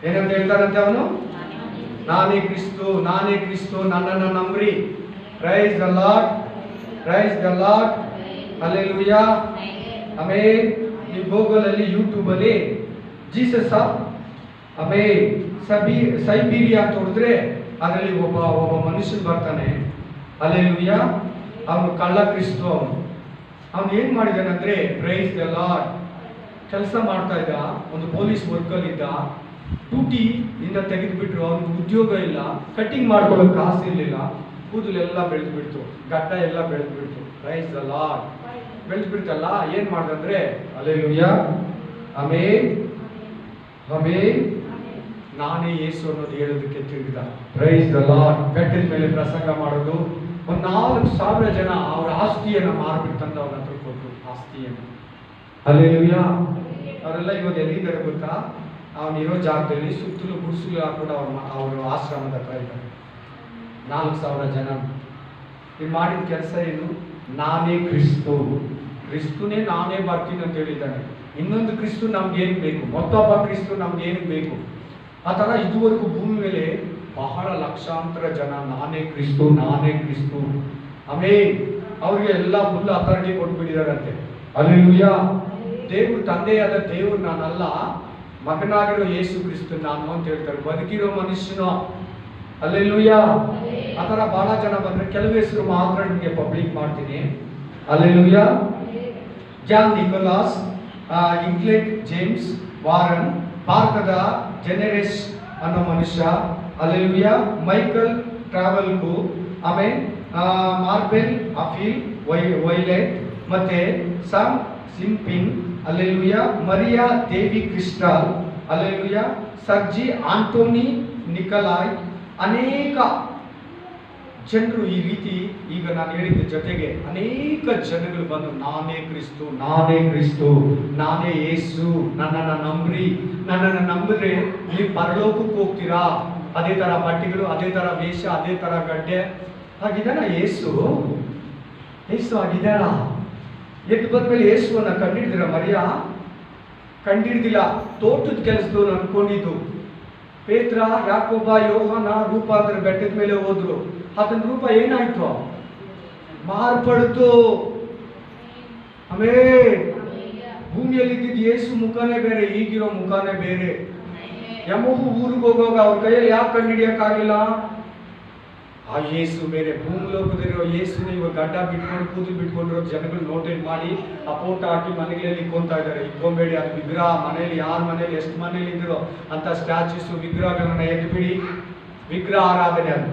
ಏನಂತ ಹೇಳ್ತಾರಂತೆ ಅವನು? ನಾನೇ ಕ್ರಿಸ್ತು, ನನ್ನನ್ನ ನಂಬ್ರಿ. Praise the Lord, praise the lord. Hallelujah. ಆಮೇಲೆ ನೀವು ಗೂಗಲ್ ಅಲ್ಲಿ, ಯೂಟ್ಯೂಬ್ ಅಲ್ಲಿ ಜೀಸಸ್ ಸೈಬೀರಿಯಾ ಅಂತ ಹೊಡೆದ್ರೆ ಅದರಲ್ಲಿ ಒಬ್ಬ ಮನುಷ್ಯನ್ ಬರ್ತಾನೆ. ಹಲ್ಲೆಲೂಯಾ. ಅವನು ಕಳ್ಳ ಕ್ರಿಸ್ತು. ಅವನು ಏನ್ ಮಾಡಿದಾನಂದ್ರೆ, ಪ್ರೈಸ್ ದ ಲಾರ್ಡ್, ಕೆಲಸ ಮಾಡ್ತಾ ಇದ್ದ, ಒಂದು ಪೊಲೀಸ್ ವರ್ಕರ್ ಇದ್ದ. ಟೂಟಿ ಇಂದ ತೆಗೆದುಬಿಟ್ರು, ಅವನಿಗೆ ಉದ್ಯೋಗ ಇಲ್ಲ, ಕಟ್ಟಿಂಗ್ ಮಾಡ್ಕೊಳ್ಳೋಕೆ ಕಾಸು ಇರಲಿಲ್ಲ, ಕೂದಲೆಲ್ಲ ಬೆಳೆದು ಬಿಡ್ತು, ಗಡ್ಡ ಎಲ್ಲ ಬೆಳೆದು ಬಿಡ್ತು. Price the lord. ಬೆಳೆದು ಬಿಡ್ತಲ್ಲ, ಏನ್ ಮಾಡ್ದಂದ್ರೆ ಹಲ್ಲೆಲೂಯಾ ಆಮೇನ್ ನಾನೇ ಯೇಸು ಅನ್ನೋದು ಹೇಳೋದಕ್ಕೆ ತಿರುಗಿದ. Price the lord. ಬೆಟ್ಟದ ಮೇಲೆ ಪ್ರಸಂಗ ಮಾಡೋದು. ಒಂದು 4000 ಜನ ಅವರ ಆಸ್ತಿಯನ್ನು ಮಾರ್ಬಿಟ್ಟು ಅವ್ರ ಹತ್ರ ಕೊಟ್ಟು ಆಸ್ತಿಯನ್ನು. ಹಲ್ಲೆಲೂಯಾ. ಅವರೆಲ್ಲ ಇವಾಗ ಎಲ್ಲಿದ್ದಾರೆ ಗೊತ್ತಾ? ಅವನಿರೋ ಜಾಗದಲ್ಲಿ ಸುತ್ತಲೂ ಗುಡಿಸಲು ಹಾಕೊಂಡು ಅವ್ರ ಆಶ್ರಮದ ಹತ್ರ ಇದ್ದಾರೆ. 4000 ಜನ. ನೀವು ಮಾಡಿದ ಕೆಲಸ ಏನು? ನಾನೇ ಕ್ರಿಸ್ತುನೇ ನಾನೇ ಬರ್ತೀನಿ ಅಂತ ಹೇಳಿದ್ದಾನೆ. ಇನ್ನೊಂದು ಕ್ರಿಸ್ತು ನಮ್ಗೇನು ಬೇಕು? ಮತ್ತೊಬ್ಬ ಕ್ರಿಸ್ತು ನಮ್ಗೇನು ಬೇಕು? ಆ ಥರ ಇದುವರೆಗೂ ಭೂಮಿ ಮೇಲೆ ಬಹಳ ಲಕ್ಷಾಂತರ ಜನ ನಾನೇ ಕ್ರಿಸ್ತು ಆಮೇಲೆ ಅವ್ರಿಗೆ ಎಲ್ಲ ಫುಲ್ ಅಥಾರಿಟಿ ಕೊಟ್ಬಿಟ್ಟಿದಾರಂತೆ. ಹಲ್ಲೆಲೂಯಾ. ದೇವ್ರ ತಂದೆಯಾದ ದೇವ್ರು ನಾನಲ್ಲ, ಮಗನಾಗಿರೋ ಯೇಸು ಕ್ರಿಸ್ತು ನಾನು ಅಂತ ಹೇಳ್ತಾರೆ. ಬದುಕಿರೋ ಮನುಷ್ಯನು. ಹಲ್ಲೆಲೂಯಾ. ಆ ಥರ ಬಹಳ ಜನ ಬಂದ್ರೆ ಕೆಲವು ಹೆಸರು ಮಾತ್ರ ನಿಮಗೆ ಪಬ್ಲಿಕ್ ಮಾಡ್ತೀನಿ. Hallelujah. John Nicholas, England James Warren, ಭಾರತದ ಜೆನೆರೆಸ್ ಅನ್ನೋ ಮನುಷ್ಯ. ಹಲ್ಲೆಲೂಯಾ. ಮೈಕಲ್ ಟ್ರಾವೆಲ್ಕು, ಆಮೇಲೆ ಮಾರ್ಬೆಲ್ ಅಫೀಲ್ ವೈಲೆಟ್, ಮತ್ತೆ ಸಾಮ್ ಸಿಂಪಿನ್. ಹಲ್ಲೆಲೂಯಾ. ಮರಿಯಾ ದೇವಿ ಕ್ರಿಸ್ಟಲ್. ಹಲ್ಲೆಲೂಯಾ. ಸರ್ಜಿ ಆಂಟೋನಿ ನಿಕಲಾಯ್. ಅನೇಕ ಜನರು ಈ ರೀತಿ ಈಗ ನಾನು ಹೇಳಿದ ಜೊತೆಗೆ ಅನೇಕ ಜನಗಳು ಬಂದು ನಾನೇ ಕ್ರಿಸ್ತು, ನಾನೇ ಯೇಸು, ನನ್ನನ್ನು ನಂಬ್ರಿ. ನನ್ನನ್ನು ನಂಬಿದ್ರೆ ನೀವು ಪರಲೋಕಕ್ಕೆ ಹೋಗ್ತೀರಾ. ಅದೇ ತರ ಬಟ್ಟೆಗಳು, ಅದೇ ತರ ವೇಷ, ಅದೇ ತರ ಗಡ್ಡೆ. ಹಾಗಿದ್ದಾನ ಯೇಸು ಆಗಿದ್ದಾನ? ಎದ್ದು ಬಂದ್ಮೇಲೆ ಯೇಸುವನ್ನ ಕಂಡಿಡ್ದಿರ ಮರಿಯಾ? ಕಂಡಿಡ್ದಿಲ್ಲ. ತೋಟದ ಕೆಲಸದವ್ರು ಅನ್ಕೊಂಡಿದ್ದು. ಪೇತ್ರ, ಯಾಕೋಬ, ಯೋಹಾನ ರೂಪಾಂತರ ಬೆಟ್ಟದ ಮೇಲೆ ಹೋದ್ರು. ಅದನ್ನ ರೂಪ ಏನಾಯ್ತು? ಮಾರ್ಪಡ್ತು. ಆಮೇಲೆ ಭೂಮಿಯಲ್ಲಿ ಇದ್ದಿದ್ದು ಯೇಸು ಮುಖನೇ ಬೇರೆ, ಈಗಿರೋ ಮುಖನೇ ಬೇರೆ. ಯಮಹು ಊರಿಗೆ ಹೋಗುವಾಗ ಅವ್ರ ಕೈಯಲ್ಲಿ ಯಾಕೆ ಕಂಡುಹಿಡಿಯಕ್ಕಾಗಿಲ್ಲ? ಆ ಯೇಸು ಬೇರೆ, ಭೂಮಿಲೋಕದಲ್ಲಿರೋ ಯೇಸುನ ಇವಾಗ ಗಡ್ಡ ಬಿಟ್ಕೊಂಡು ಕೂದಲು ಬಿಟ್ಕೊಂಡಿರೋ ಜನಗಳು ನೋಟೇಟ್ ಮಾಡಿ ಆ ಫೋಟೋ ಹಾಕಿ ಮನೆಗಳಲ್ಲಿ ಇಕ್ಕೊಂತಾ ಇದ್ದಾರೆ. ಇಕ್ಕೊಂಬೇಡಿ, ಅದು ವಿಗ್ರಹ. ಮನೇಲಿ ಯಾರ ಮನೇಲಿ ಎಷ್ಟು ಮನೇಲಿ ಇದ್ರೋ ಅಂತ ಸ್ಟ್ಯಾಚ್ಯೂಸ್ ವಿಗ್ರಹಗಳನ್ನ ಎದ್ಬಿಡಿ. ವಿಗ್ರಹ ಆರಾಧನೆ ಅದು.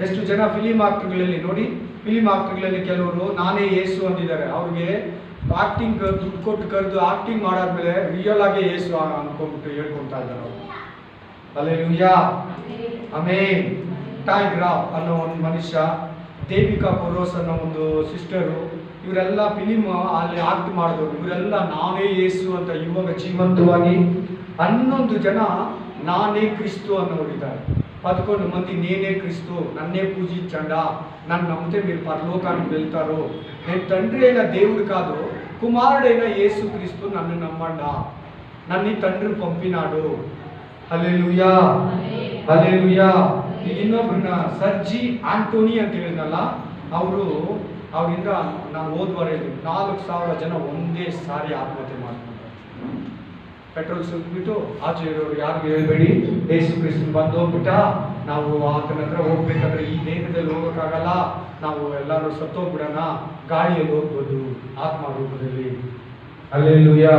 ಎಷ್ಟು ಜನ ಫಿಲಿಂ ಆಕ್ಟರ್ಗಳಲ್ಲಿ ನೋಡಿ, ಫಿಲಿಂ ಆಕ್ಟರ್ಗಳಲ್ಲಿ ಕೆಲವರು ನಾನೇ ಯೇಸು ಅಂದಿದ್ದಾರೆ. ಅವ್ರಿಗೆ ಆಕ್ಟಿಂಗ್ ದುಡ್ಡು ಕೊಟ್ಟು ಕರೆದು ಆಕ್ಟಿಂಗ್ ಮಾಡಾದ್ಮೇಲೆ ರಿಯಲ್ ಆಗಿ ಯೇಸು ಅನ್ಕೊಂಡ್ಬಿಟ್ಟು ಹೇಳ್ಕೊಳ್ತಾ ಇದ್ದಾರೆ ಅವರು. Hallelujah, amen. ಟಾಯ್ ಗ್ರಾಫ್ ಅನ್ನೋ ಒಂದು ಮನುಷ್ಯ, ದೇವಿಕಾ ಪುರೋಸ್ ಅನ್ನೋ ಒಂದು ಸಿಸ್ಟರು, ಇವರೆಲ್ಲ ಫಿಲಿಮ್ ಅಲ್ಲಿ ಆಕ್ಟ್ ಮಾಡಿದವರು. ಇವರೆಲ್ಲ ನಾನೇ ಯೇಸು ಅಂತ ಇವಾಗ ಜೀವಂತವಾಗಿ 11 ಜನ ನಾನೇ ಕ್ರಿಸ್ತು ಅನ್ನೋರಿದ್ದಾರೆ. 11 మంది నేనే క్రీస్తు, నన్నే పూజించండా, నన్ను నమ్మితే మీరు పరలోకానికి వెళ్తారు, నేను తండ్రి అయిన దేవుడు కాదు కుమారుడైన యేసు క్రీస్తు, నన్ను నమ్మండా, నన్ను తండ్రి పంపినాడు. Hallelujah, hallelujah. ಇನ್ನೊಬ್ಬರನ್ನ ಸರ್ಜಿ ಆಂಟೋನಿ ಅಂತ ಹೇಳಿದ್ನಲ್ಲ, ಅವರಿಂದ ನಾನು ಹೋದ್ವಾರ 4,000 ಜನ ಒಂದೇ ಸಾರಿ ಆತ್ಮಹತ್ಯೆ ಮಾಡ್ತಾರೆ. ಪೆಟ್ರೋಲ್ ಸುರಿದ್ಬಿಟ್ಟು ಆಚೆ ಇರೋರು ಯಾರಿಗೂ ಹೇಳ್ಬೇಡಿ, ಯೇಸು ಕ್ರಿಸ್ತನ್ ಬಂದು ಹೋಗ್ಬಿಟ್ಟ, ನಾವು ಆತನ ಹತ್ರ ಹೋಗ್ಬೇಕಾದ್ರೆ ಈ ದೇಹದಲ್ಲಿ ಹೋಗೋಕ್ಕಾಗಲ್ಲ, ನಾವು ಎಲ್ಲರೂ ಸತ್ತೋಗ್ಬಿಡೋಣ, ಗಾಳಿಯಲ್ಲಿ ಹೋಗ್ಬೋದು ಆತ್ಮ ರೂಪದಲ್ಲಿ. ಹಲ್ಲೆಲೂಯಾ.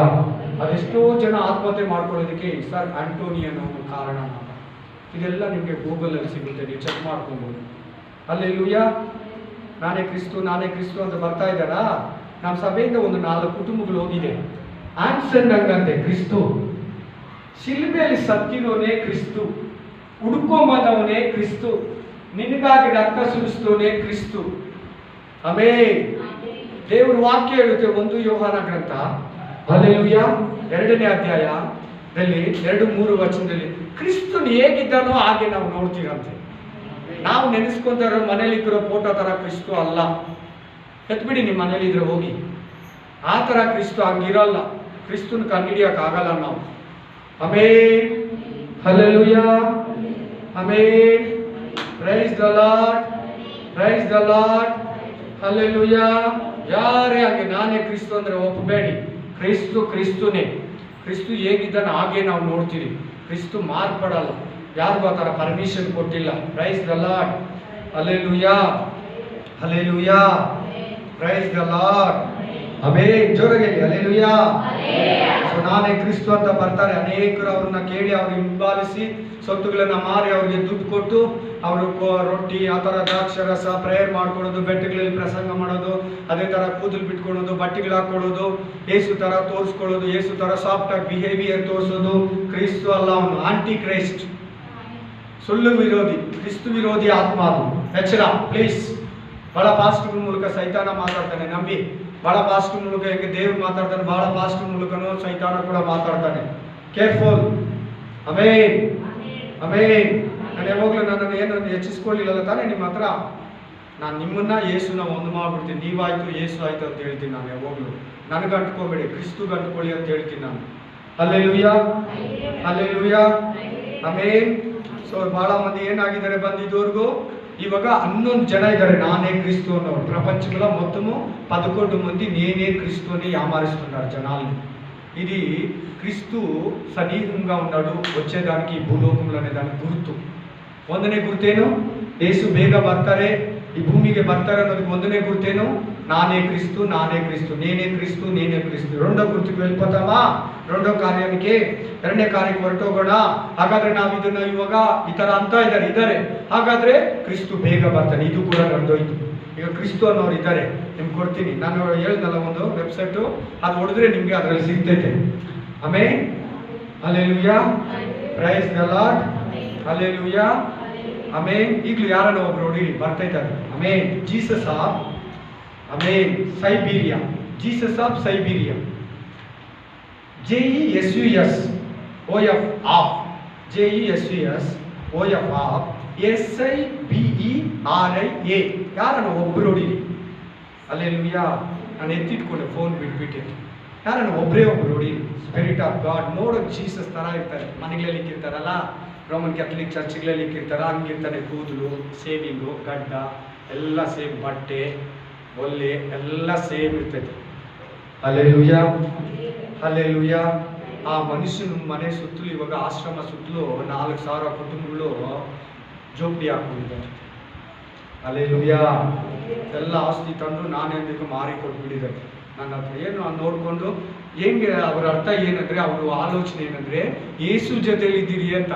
ಅದೆಷ್ಟೋ ಜನ ಆತ್ಮಹತ್ಯೆ ಮಾಡ್ಕೊಳ್ಳೋದಕ್ಕೆ ಸರ್ ಆಂಟೋನಿ ಅನ್ನೋ ಒಂದು ಕಾರಣ. ಇದೆಲ್ಲ ನಿಮಗೆ ಗೂಗಲಲ್ಲಿ ಸಿಗುತ್ತೆ, ನೀವು ಚೆಕ್ ಮಾಡ್ಕೊಬೋದು. ಹಲ್ಲೆಲೂಯಾ. ನಾನೇ ಕ್ರಿಸ್ತು, ನಾನೇ ಕ್ರಿಸ್ತು ಅಂತ ಬರ್ತಾ ಇದ್ದಾರಾ? ನಮ್ಮ ಸಭೆಯಿಂದ ಒಂದು 4 ಕುಟುಂಬಗಳು ಹೋಗಿದೆ. ಆನ್ಸನ್ ಹಂಗಂತೆ, ಕ್ರಿಸ್ತು ಶಿಲ್ಬೆಯಲ್ಲಿ ಸತ್ತಿರೋನೇ ಕ್ರಿಸ್ತು, ಹುಡ್ಕೊಂಬಂದವನೇ ಕ್ರಿಸ್ತು, ನಿನಗಾಗಿ ರಕ್ತ ಸುರಿಸ್ತವನೇ ಕ್ರಿಸ್ತು. ಆಮೆನ್. ದೇವರ ವಾಕ್ಯ ಹೇಳುತ್ತೆ 1 ಯೋಹಾನ ಗ್ರಂಥ, ಹಲ್ಲೆಲೂಯಾ, 2ನೇ ಅಧ್ಯಾಯದಲ್ಲಿ 2-3 ವಚನದಲ್ಲಿ ಕ್ರಿಸ್ತನು ಹೇಗಿದ್ದಾನೋ ಹಾಗೆ ನಾವು ನೋಡ್ತೀರಂತೆ. ನಾವು ನೆನೆಸ್ಕೊಂತಾರೋ ಮನೇಲಿದ್ದಿರೋ ಫೋಟೋ ತರ ಕ್ರಿಸ್ತು ಅಲ್ಲ. ಎತ್ಬಿಡಿ, ನಿಮ್ಮ ಮನೇಲಿ ಇದ್ರೆ ಹೋಗಿ, ಆ ಥರ ಕ್ರಿಸ್ತು ಹಂಗಿರಲ್ಲ. ಕ್ರಿಸ್ತನ ಕಂಡುಹಿಡಿಯೋಕ್ಕಾಗಲ್ಲ ನಾವು. Amen, hallelujah, amen. Praise the Lord, praise the lord, hallelujah. ಯಾರೇ ಹಾಗೆ ನಾನೇ ಕ್ರಿಸ್ತು ಅಂದ್ರೆ ಒಪ್ಪಬೇಡಿ. ಕ್ರಿಸ್ತು ಕ್ರಿಸ್ತುನೇ. ಕ್ರಿಸ್ತು ಹೇಗಿದ್ದಾನೆ ಹಾಗೆ ನಾವು ನೋಡ್ತೀವಿ. ಕ್ರಿಸ್ತು ಮಾರ್ಪಡಲ್ಲ, ಯಾರಿಗೂ ಆ ಥರ ಪರ್ಮಿಷನ್ ಕೊಟ್ಟಿಲ್ಲ. Price the lord, hallelujah, hallelujah, praise the lord. Amen. ಜೋರಾಗಿ ಹಲ್ಲೆಲೂಯಾ. ಸೊ ನಾನೇ ಕ್ರಿಸ್ತು ಅಂತ ಬರ್ತಾರೆ ಅನೇಕರು. ಅವ್ರನ್ನ ಕೇಳಿ ಅವ್ರಿಗೆ ಹಿಂಬಾಲಿಸಿ ಸೊತ್ತುಗಳನ್ನ ಮಾರಿ ಅವ್ರಿಗೆ ದುಡ್ಡು ಕೊಟ್ಟು ಅವರು ರೊಟ್ಟಿ, ಆ ಥರ ದ್ರಾಕ್ಷರಸ, ಪ್ರೇಯರ್ ಮಾಡ್ಕೊಳ್ಳೋದು, ಬೆಟ್ಟಗಳಲ್ಲಿ ಪ್ರಸಂಗ ಮಾಡೋದು, ಅದೇ ಥರ ಕೂದಲು ಬಿಟ್ಕೊಳ್ಳೋದು, ಬಟ್ಟೆಗಳು ಹಾಕೊಳ್ಳೋದು, ಏಸು ಥರ ತೋರಿಸ್ಕೊಳ್ಳೋದು, ಏಸು ಥರ ಸಾಫ್ಟಾಗಿ ಬಿಹೇವಿಯರ್ ತೋರಿಸೋದು. ಕ್ರಿಸ್ತು ಅಲ್ಲ, ಅವನು ಆಂಟಿ ಕ್ರೈಸ್ಟ್, ಸುಳ್ಳು ವಿರೋಧಿ, ಕ್ರಿಸ್ತು ವಿರೋಧಿ ಆತ್ಮ. ಅದು ಎಚ್ಚರ ಪ್ಲೀಸ್. ಬಹಳ ಪಾಸ್ಟರ್ ಮೂಲಕ ಸೈತಾನ ಮಾತಾಡ್ತಾನೆ, ನಂಬಿ. ಬಹಳ ಪಾಸ್ಟರ್ ಮೂಲಕ ಹೆಂಗೆ ದೇವ್ರು ಮಾತಾಡ್ತಾನೆ, ಬಹಳ ಪಾಸ್ಟರ್ ಮೂಲಕನೂ ಸೈತಾನ ಕೂಡ ಮಾತಾಡ್ತಾನೆ. ಕೇರ್ಫುಲ್. Amen, amen. ನಾನು ಯಾವಾಗಲೂ ನನ್ನನ್ನು ಏನನ್ನು ಹೆಚ್ಚಿಸ್ಕೊಳ್ಳಿಲ್ಲ ತಾನೇ ನಿಮ್ಮ ಹತ್ರ. ನಾನು ನಿಮ್ಮನ್ನ ಯೇಸುನ ಒಂದು ಮಾಡ್ಬಿಡ್ತೀನಿ. ನೀವಾಯ್ತು ಯೇಸು ಆಯ್ತು ಅಂತ ಹೇಳ್ತೀನಿ ನಾನು ಯಾವಾಗಲೂ. ನನಗೆ ಅಂಟ್ಕೋಬೇಡಿ, ಕ್ರಿಸ್ತುಗೆ ಅಂಟ್ಕೊಳ್ಳಿ ಅಂತ ಹೇಳ್ತೀನಿ ನಾನು. Hallelujah, hallelujah, amen. ಸೊ ಬಹಳ ಮಂದಿ ಏನಾಗಿದ್ದಾರೆ ಬಂದಿದ್ದವ್ರಿಗೂ ಇವಾಗ 11 ಜನ ಇದ್ದಾರೆ నానే క్రీస్తు అన్నవారు. ప్రపంచంలో మొత్తము 11 మంది నేనే క్రీస్తు అని యామారిస్తున్నారు జనాల్ని. ఇది క్రీస్తు సన్నిహితంగా ఉన్నాడు వచ్చేదానికి భూలోకంలో అనే దానికి గుర్తు. ಒಂದನೇ ಗುರುತೇನು? ಯೇಸು ಬೇಗ ಬರ್ತಾರೆ, ಈ ಭೂಮಿಗೆ ಬರ್ತಾರೆ ಅನ್ನೋದಕ್ಕೆ ಒಂದನೇ ಗುರುತೇನು? ನಾನೇ ಕ್ರಿಸ್ತು, ನಾನೇ ಕ್ರಿಸ್ತು, ನೇನೇ ಕ್ರಿಸ್ತು, ನೇನೇ ಕ್ರಿಸ್ತು. రెండో ಗುರುತಿಗೆ వెళ్ళిపోతామಾ? రెండో ಕಾರ್ಯಕ್ಕೆ, 2ನೇ ಕಾರ್ಯಕ್ಕೆ ಹೊರಟೋಗೋಣ. ಹಾಗಾದ್ರೆ ನಾವು ಇದನ್ನ ಇವಾಗ ಈ ತರ ಅಂತ ಇದ್ದಾರೆ. ಹಾಗಾದ್ರೆ ಕ್ರಿಸ್ತು ಬೇಗ ಬರ್ತಾನೆ. ಇದು ಕೂಡ ನಡೆದೋಯ್ತು. ಈಗ ಕ್ರಿಸ್ತು ಅನ್ನೋರು ಇದ್ದಾರೆ, ನಿಮ್ಗೆ ಕೊಡ್ತೀನಿ. ನಾನು ಹೇಳ್ದಲ್ಲ ಒಂದು ವೆಬ್ಸೈಟು, ಅದು ಹೊಡೆದ್ರೆ ನಿಮ್ಗೆ ಅದರಲ್ಲಿ ಸಿಗ್ತೈತೆ. Amen, hallelujah, praise the lord, hallelujah, amen. ಈಗಲೂ ಯಾರನ್ನ ಒಬ್ರು ನೋಡಿ ಬರ್ತಾ ಇದ್ದಾರೆ. Amen. Jesus of, amen, Siberia, Jesus of Siberia. JESUS OF of, JESUS OF of SIBERIA. ಯಾರನ್ನ ಒಬ್ರು ನೋಡಿರಿ. ಹಲ್ಲೆಲೂಯಾ. ನಾನು ಎತ್ತಿಟ್ಕೊಂಡೆ, ಫೋನ್ ಬಿಟ್ಬಿಟ್ಟೆ. ಯಾರನ್ನ ಒಬ್ಬರೇ ನೋಡಿ. ಸ್ಪಿರಿಟ್ ಆಫ್ ಗಾಡ್ ನೋಡೋಕೆ ಜೀಸಸ್ ಥರ ಇರ್ತಾರೆ. ಮನೆಗಳಲ್ಲಿ ಇಕ್ಕಿರ್ತಾರಲ್ಲ, ರೋಮನ್ ಕ್ಯಾಥಲಿಕ್ ಚರ್ಚ್ಗಳಲ್ಲಿ ಇಕ್ಕಿರ್ತಾರ, ಹಂಗಿರ್ತಾನೆ. ಕೂದಲು, ಸೇವಿಂಗು, ಗಡ್ಡ ಎಲ್ಲ ಸೇಮ್, ಬಟ್ಟೆ, ಒಲ್ಲೆ ಎಲ್ಲ ಸೇಮ್ ಇರ್ತೈತೆ. Hallelujah, hallelujah. ಆ ಮನುಷ್ಯನ ಮನೆ ಸುತ್ತಲೂ, ಇವಾಗ ಆಶ್ರಮ ಸುತ್ತಲೂ 4,000 ಕುಟುಂಬಗಳು ಜೋಪಡಿ ಹಾಕೊಂಡಿದ್ದಾರೆ. ಹಲ್ಲೆಲೂಯಾ. ಎಲ್ಲ ಆಸ್ತಿ ತಂದು ನಾನೆಂದಿಗೂ ಮಾರಿ ಕೊಟ್ಬಿಟ್ಟಿದ್ದಾರೆ ನನ್ನ ಹತ್ರ. ಏನು ನೋಡಿಕೊಂಡು ಹೆಂಗೆ ಅವರ ಅರ್ಥ ಏನಂದ್ರೆ, ಅವರು ಆಲೋಚನೆ ಏನಂದ್ರೆ ಯೇಸು ಜೊತೆಲಿ ಇದ್ದೀರಿ ಅಂತ.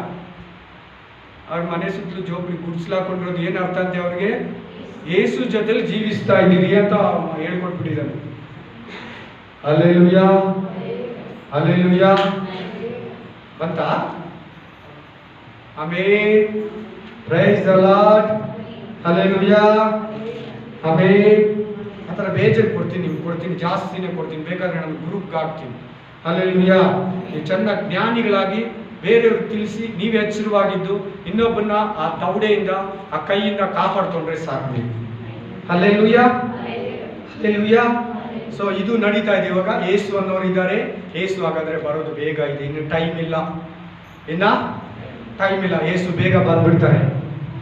ಅವ್ರ ಮನೆ ಸುತ್ತಲೂ ಜೋಪಡಿ ಗುಡ್ಸ್ಲಾಕೊಂಡಿರೋದು ಏನು ಅರ್ಥ ಅಂತೆ ಅವ್ರಿಗೆ? ಯೇಸು ಜೊತೆಲಿ ಜೀವಿಸ್ತಾ ಇದ್ದೀರಿ ಅಂತ ಹೇಳ್ಕೊಟ್ಬಿಟ್ಟಿದ್ದಾನೆ. Hallelujah, hallelujah. ಬಂತ? Amen, praise the lord, hallelujah, amen. ಆ ಥರ ಬೇಜಾರು ಕೊಡ್ತೀನಿ, ನಿಮ್ಗೆ ಕೊಡ್ತೀನಿ, ಜಾಸ್ತಿನೇ ಕೊಡ್ತೀನಿ, ಬೇಕಾದ್ರೆ ನಮ್ಮ ಗ್ರೂಪ್ಗೆ ಹಾಕ್ತೀನಿ. ಹಲ್ಲೆಲೂಯಾ. ನೀವು ಚೆನ್ನಾಗಿ ಜ್ಞಾನಿಗಳಾಗಿ ಬೇರೆಯವ್ರಿಗೆ ತಿಳಿಸಿ, ನೀವು ಎಚ್ಚರವಾಗಿದ್ದು ಇನ್ನೊಬ್ಬನ್ನ ಆ ತವಡೆಯಿಂದ ಆ ಕೈಯಿಂದ ಕಾಪಾಡ್ಕೊಂಡ್ರೆ ಸಾಕು. Hallelujah, hallelujah. ಸೊ ಇದು ನಡೀತಾ ಇದೆ ಇವಾಗ. ಯೇಸು ಅನ್ನೋರು ಇದ್ದಾರೆ. ಯೇಸು ಹಾಗಾದ್ರೆ ಬರೋದು ಬೇಗ ಇದೆ, ಇನ್ನು ಟೈಮ್ ಇಲ್ಲ, ಇನ್ನ ಟೈಮ್ ಇಲ್ಲ. ಯೇಸು ಬೇಗ ಬಂದ್ಬಿಡ್ತಾರೆ.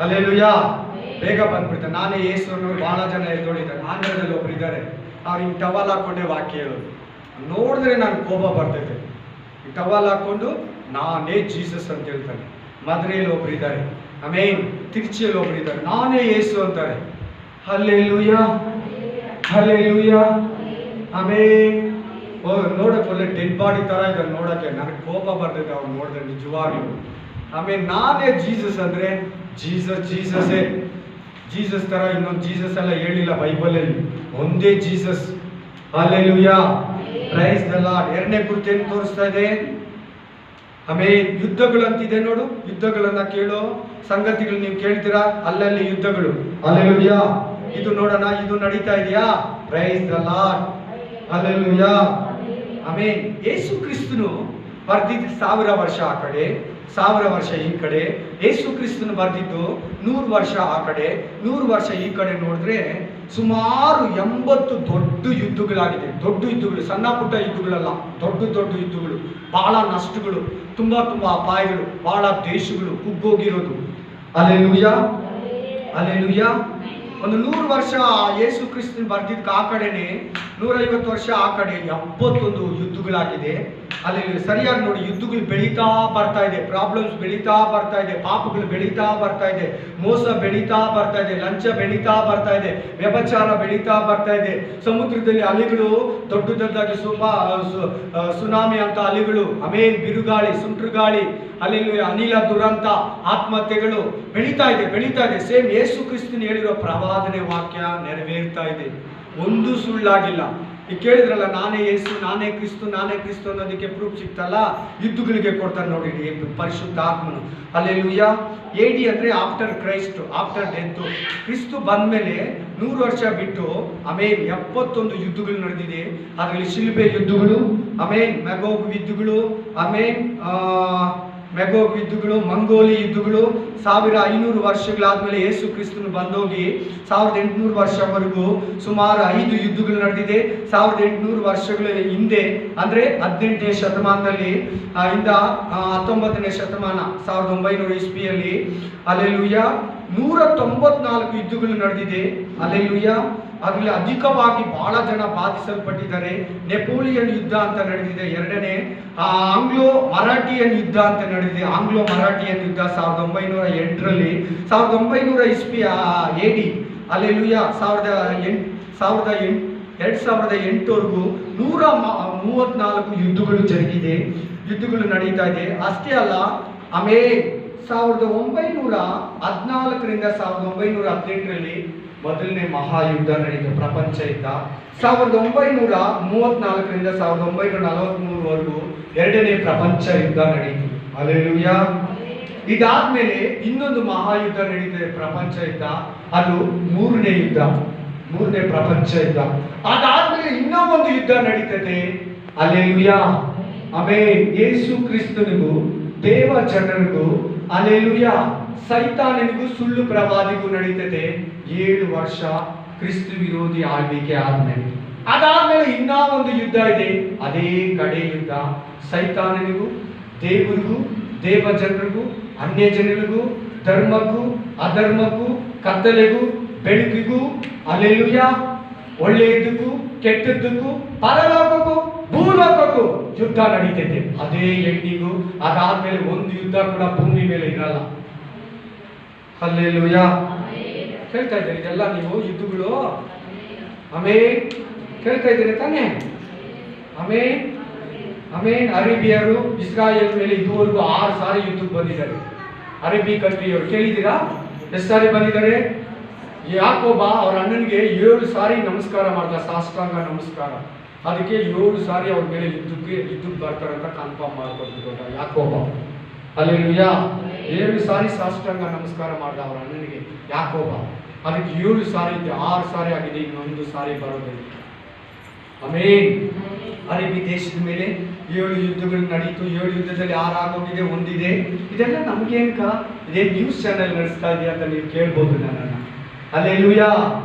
ಹಲ್ಲೆಲೂಯಾ, ಬೇಗ ಬಂದ್ಬಿಡ್ತಾರೆ. ನಾನೇ ಯೇಸು ಅನ್ನೋರು ಬಹಳ ಜನ ಎದ್ದೋಳಿದ್ದಾರೆ. ಆಂಧ್ರದಲ್ಲಿ ಒಬ್ರು ಇದ್ದಾರೆ, ಅವ್ರು ಹಿಂಗೆ ಟವಲ್ ಹಾಕೊಂಡೆ ವಾಕ್ಯ ಹೇಳೋದು. ನೋಡಿದ್ರೆ ನಾನು ಕೋಪ ಬರ್ತೈತೆ. ಈ ಟವಲ್ ಹಾಕೊಂಡು ನಾನೇ ಜೀಸಸ್ ಅಂತ ಹೇಳ್ತಾರೆ. ಮಧುರೆಯಲ್ಲಿ ಒಬ್ರು ಇದ್ದಾರೆ, ಆಮೇನ್. ತಿರುಚಿಯಲ್ಲಿ ಒಬ್ರು ಇದ್ದಾರೆ, ನಾನೇ ಯೇಸು ಅಂತಾರೆ. ಹಲ್ಲೆಲೂಯಾ, ಹಲ್ಲೆಲೂಯಾ, ಆಮೇನ್. ನೋಡಕ್ಕೆ ಒಳ್ಳೆ ಡೆಡ್ ಬಾಡಿ ತರ ಇದ್ದಾರೆ ನೋಡಕ್ಕೆ. ನನಗೆ ಕೋಪ ಬರ್ತೈತೆ ಅವ್ರು ನೋಡಿದ್ರೆ ನಿಜವಾಗ್ಲೂ. ಆಮೇಲೆ ನಾನೇ ಜೀಸಸ್ ಅಂದ್ರೆ ಜೀಸಸ್ ಜೀಸಸ್ಸೇ. ಜೀಸಸ್ ತರ ಇನ್ನೊಂದು ಜೀಸಸ್ ಎಲ್ಲ ಹೇಳಿಲ್ಲ ಬೈಬಲಲ್ಲಿ, ಒಂದೇ Jesus. Hallelujah, praise the lord. ಎರಡನೇ ಗುರುತೇನು ತೋರಿಸ್ತಾ ಇದೆ? ಆಮೇಲೆ ಯುದ್ಧಗಳು ಅಂತಿದೆ ನೋಡು. ಯುದ್ಧಗಳನ್ನ ಕೇಳೋ ಸಂಗತಿಗಳು ನೀವು ಕೇಳ್ತೀರಾ, ಅಲ್ಲಲ್ಲಿ ಯುದ್ಧಗಳು. ಹಲ್ಲೆಲೂಯಾ. ಇದು ನೋಡೋಣ, ಇದು ನಡೀತಾ ಇದೆಯಾ? Praise the lord, hallelujah, amen. Yesu ಕ್ರಿಸ್ತನು ಬರ್ದಿದ್ದು 1000 ವರ್ಷ ಆ ಕಡೆ, 1000 ವರ್ಷ ಈ ಕಡೆ. ಯೇಸು ಕ್ರಿಸ್ತನು ಬರ್ದಿದ್ದು 100 ವರ್ಷ ಆ ಕಡೆ, 100 ವರ್ಷ ಈ ಕಡೆ. ನೋಡಿದ್ರೆ ಸುಮಾರು 80 ದೊಡ್ಡ ಯುದ್ಧಗಳಾಗಿದೆ. ದೊಡ್ಡ ಯುದ್ಧಗಳು, ಸಣ್ಣ ಪುಟ್ಟ ಯುದ್ಧಗಳಲ್ಲ, ದೊಡ್ಡ ದೊಡ್ಡ ಯುದ್ಧಗಳು, ಬಹಳ ನಷ್ಟಗಳು, ತುಂಬಾ ಅಪಾಯಗಳು, ಬಹಳ ದೇಶಗಳು ಕುಗ್ಗೋಗಿರೋದು. Hallelujah, hallelujah. ಒಂದು 100 ವರ್ಷ ಯೇಸು ಕ್ರಿಸ್ತನ್ ಬರ್ದಿದ್ದಕ್ಕೆ ಆ ಕಡೆನೆ 150 ವರ್ಷ ಆ ಕಡೆ 71 ಯುದ್ಧಗಳಾಗಿದೆ. ಅಲ್ಲಿ ಸರಿಯಾಗಿ ನೋಡಿ, ಯುದ್ಧಗಳು ಬೆಳೀತಾ ಬರ್ತಾ ಇದೆ, ಪ್ರಾಬ್ಲಮ್ಸ್ ಬೆಳೀತಾ ಬರ್ತಾ ಇದೆ, ಪಾಪಗಳು ಬೆಳೀತಾ ಬರ್ತಾ ಇದೆ, ಮೋಸ ಬೆಳೀತಾ ಬರ್ತಾ ಇದೆ, ಲಂಚ ಬೆಳೀತಾ ಬರ್ತಾ ಇದೆ, ವ್ಯಭಚಾರ ಬೆಳೀತಾ ಬರ್ತಾ ಇದೆ. ಸಮುದ್ರದಲ್ಲಿ ಅಲೆಗಳು ದೊಡ್ಡದಾಗಿ ಸುನಾಮಿ ಅಂತ ಅಲೆಗಳು, ಆಮೇಲೆ ಬಿರುಗಾಳಿ, ಸುಂಟ್ರಗಾಳಿ, ಅಲ್ಲಿ ಅನಿಲ ದುರಂತ, ಆತ್ಮಹತ್ಯೆಗಳು ಬೆಳೀತಾ ಇದೆ. ಸೇಮ್ ಯೇಸು ಕ್ರಿಸ್ತನ್ ಹೇಳಿರೋ ಪ್ರವಾದನೆ ವಾಕ್ಯ ನೆರವೇರ್ತಾ ಇದೆ, ಒಂದು ಸುಳ್ಳಾಗಿಲ್ಲ. ಈಗ ಕೇಳಿದ್ರಲ್ಲ, ನಾನೇ ಯೇಸು, ನಾನೇ ಕ್ರಿಸ್ತು ಅನ್ನೋದಕ್ಕೆ ಪ್ರೂಫ್ ಸಿಗ್ತಲ್ಲ. ಯುದ್ಧಗಳಿಗೆ ಕೊಡ್ತಾರೆ ನೋಡಿ ಪರಿಶುದ್ಧ ಆತ್ಮನು. ಹಲ್ಲೆಲೂಯಾ. AD ಅಂದ್ರೆ ಆಫ್ಟರ್ ಕ್ರೈಸ್ಟ್, ಆಫ್ಟರ್ ಡೆತ್. ಕ್ರಿಸ್ತು ಬಂದ್ಮೇಲೆ 100 ವರ್ಷ ಬಿಟ್ಟು ಆಮೇಲೆ 71 ಯುದ್ಧಗಳು ನಡೆದಿದೆ. ಅದರಲ್ಲಿ ಶಿಲುಬೆ ಯುದ್ಧಗಳು, ಆಮೇಲೆ ಮೆಗೋಗ್ ಯುದ್ಧಗಳು, ಆಮೇಲೆ ಮೆಗೋಗ್ ಯುದ್ಧಗಳು, ಮಂಗೋಲಿ ಯುದ್ಧಗಳು. 1500 ವರ್ಷಗಳಾದ್ಮೇಲೆ ಯೇಸು ಕ್ರಿಸ್ತನು ಬಂದೋಗಿ 1800 ವರ್ಷವರೆಗೂ ಸುಮಾರು 5 ಯುದ್ಧಗಳು ನಡೆದಿದೆ. 1800 ವರ್ಷಗಳ ಹಿಂದೆ ಅಂದ್ರೆ 18ನೇ ಶತಮಾನದಲ್ಲಿ ಇಂದ 19ನೇ ಶತಮಾನ 1900 ಇಸ್ವಿಯಲ್ಲಿ ಹಲ್ಲೆಲೂಯಾ 194 ಯುದ್ಧಗಳು ನಡೆದಿದೆ. ಹಲ್ಲೆಲೂಯಾ. ಅದರಲ್ಲಿ ಅಧಿಕವಾಗಿ ಬಹಳ ಜನ ಬಾಧಿಸಲ್ಪಟ್ಟಿದ್ದಾರೆ. ನೆಪೋಲಿಯನ್ ಯುದ್ಧ ಅಂತ ನಡೆದಿದೆ, ಎರಡನೇ. ಆಂಗ್ಲೋ ಮರಾಠಿಯನ್ ಯುದ್ಧ ಅಂತ ನಡೆದಿದೆ. ಆಂಗ್ಲೋ ಮರಾಠಿಯನ್ ಯುದ್ಧ 1908ರಲ್ಲಿ, 1900 ಇಸ್ವಿ AD. ಹಲ್ಲೆಲೂಯಾ. 2008ವರೆಗೂ 134 ಯುದ್ಧಗಳು ಜರುಗಿದೆ, ಯುದ್ಧಗಳು ನಡೀತಾ ಇದೆ. ಅಷ್ಟೇ ಅಲ್ಲ, ಆಮೇಲೆ 1914ರಿಂದ 1918ರಲ್ಲಿ ಮೊದಲನೇ ಮಹಾಯುದ್ಧ ನಡೀತು, ಪ್ರಪಂಚ ಯುದ್ಧ. 1934ರಿಂದ 1943ವರೆಗೂ ಎರಡನೇ ಪ್ರಪಂಚ ಯುದ್ಧ ನಡೀತು. ಹಲ್ಲೆಲೂಯಾ. ಇದಾದ್ಮೇಲೆ ಇನ್ನೊಂದು ಮಹಾಯುದ್ಧ ನಡೀತದೆ, ಪ್ರಪಂಚ ಯುದ್ಧ. ಅದು ಮೂರನೇ ಯುದ್ಧ, ಮೂರನೇ ಪ್ರಪಂಚ ಯುದ್ಧ. ಅದಾದ್ಮೇಲೆ ಇನ್ನೂ ಒಂದು ಯುದ್ಧ ನಡೀತದೆ. ಹಲ್ಲೆಲೂಯಾ. ಆಮೇಲೆ ಯೇಸು ಕ್ರಿಸ್ತನಿಗೂ ದೇವ ಜನರಿಗೂ, ಹಲ್ಲೆಲೂಯಾ, ಸೈತಾನನಿಗೂ ಸುಳ್ಳು ಪ್ರವಾದಿಗೂ ನಡೀತದೆ 7 ವರ್ಷ ಕ್ರಿಸ್ತ ವಿರೋಧಿ ಆಳ್ವಿಕೆ ಆದ್ಮೇಲೆ. ಅದಾದ್ಮೇಲೆ ಇನ್ನೂ ಒಂದು ಯುದ್ಧ ಇದೆ, ಅದೇ ಕಡೆ ಯುದ್ಧ. ಸೈತಾನನಿಗೂ ದೇವರಿಗೂ, ದೇವ ಜನರಿಗೂ, ಅನ್ಯ ಜನರಿಗೂ, ಧರ್ಮಕ್ಕೂ ಅಧರ್ಮಕ್ಕೂ, ಕತ್ತಲೆಗೂ ಬೆಳಕಿಗೂ, ಹಲ್ಲೆಲೂಯಾ, ಒಳ್ಳೆಯದಕ್ಕೂ ಕೆಟ್ಟದ್ದಕ್ಕೂ, ಪರಲೋಕಕ್ಕೂ ಭೂಲೋಕಕ್ಕೂ ಯುದ್ಧ ನಡೀತೈತೆ. ಅದೇ ಎಂಡಿಗೂ. ಅದಾದ್ಮೇಲೆ ಒಂದು ಯುದ್ಧ ಕೂಡ ಭೂಮಿ ಮೇಲೆ ಇರಲ್ಲ. ಹಲ್ಲೆಲೂಯಾ. ಕೇಳ್ತಾ ಇದ್ದೀರಿ ಇದೆಲ್ಲ ನೀವು ಯುದ್ಧಗಳು? ಆಮೇನ್. ಕೇಳ್ತಾ ಇದ್ದೀರಿ ತಾನೇ? ಆಮೇನ್ ಆಮೇನ್. ಅರೇಬಿಯರು ಇಸ್ರಾಯೇಲ್ ಮೇಲೆ ಇದುವರೆಗೂ 6 ಸಾರಿ ಯುದ್ಧಕ್ಕೆ ಬಂದಿದ್ದಾರೆ. ಅರೇಬಿ ಕಂಟ್ರಿಯವರು ಕೇಳಿದ್ದೀರಾ ಎಷ್ಟು ಸಾರಿ ಬಂದಿದ್ದಾರೆ? ಯಾಕೋಬ ಅವ್ರ ಅಣ್ಣನಿಗೆ 7 ಸಾರಿ ನಮಸ್ಕಾರ ಮಾಡ್ದ, ಸಾಷ್ಟಾಂಗ ನಮಸ್ಕಾರ. ಅದಕ್ಕೆ 7 ಸಾರಿ ಅವ್ರ ಮೇಲೆ ಯುದ್ಧಕ್ಕೆ ಬರ್ತಾರಂತ ಕನ್ಫರ್ಮ್ ಮಾಡ್ಕೊಳ್ತಿದ್ದ ಯಾಕೋಬ. ಹಲ್ಲೆಲೂಯಾ. 7 ಸಾರಿ ಸಾಷ್ಟಾಂಗ ನಮಸ್ಕಾರ ಮಾಡ್ದ ಅವ್ರ ಅಣ್ಣನಿಗೆ ಯಾಕೋಬ. ಅದಕ್ಕೆ 7 ಸಾರಿ ಇದೆ, 6 ಸಾರಿ ಆಗಿದೆ, ಇನ್ನೊಂದು ಸಾರಿ ಬರೋದಿಲ್ಲ. ಆಮೇನ್. ಅರೇಬಿ ದೇಶದ ಮೇಲೆ 7 ಯುದ್ಧಗಳು ನಡೀತು. 7 ಯುದ್ಧದಲ್ಲಿ 6 ಆಗೋಗಿದೆ, ಒಂದಿದೆ. ಇದೆಲ್ಲ ನಮ್ಗೇನ್ಕ ಇದೇ ನ್ಯೂಸ್ ಚಾನೆಲ್ ನಡೆಸ್ತಾ ಇದೆಯಾ ಅಂತ ನೀವು ಕೇಳ್ಬೋದು ನನ್ನನ್ನು. ಹಲ್ಲೆಲೂಯಾ.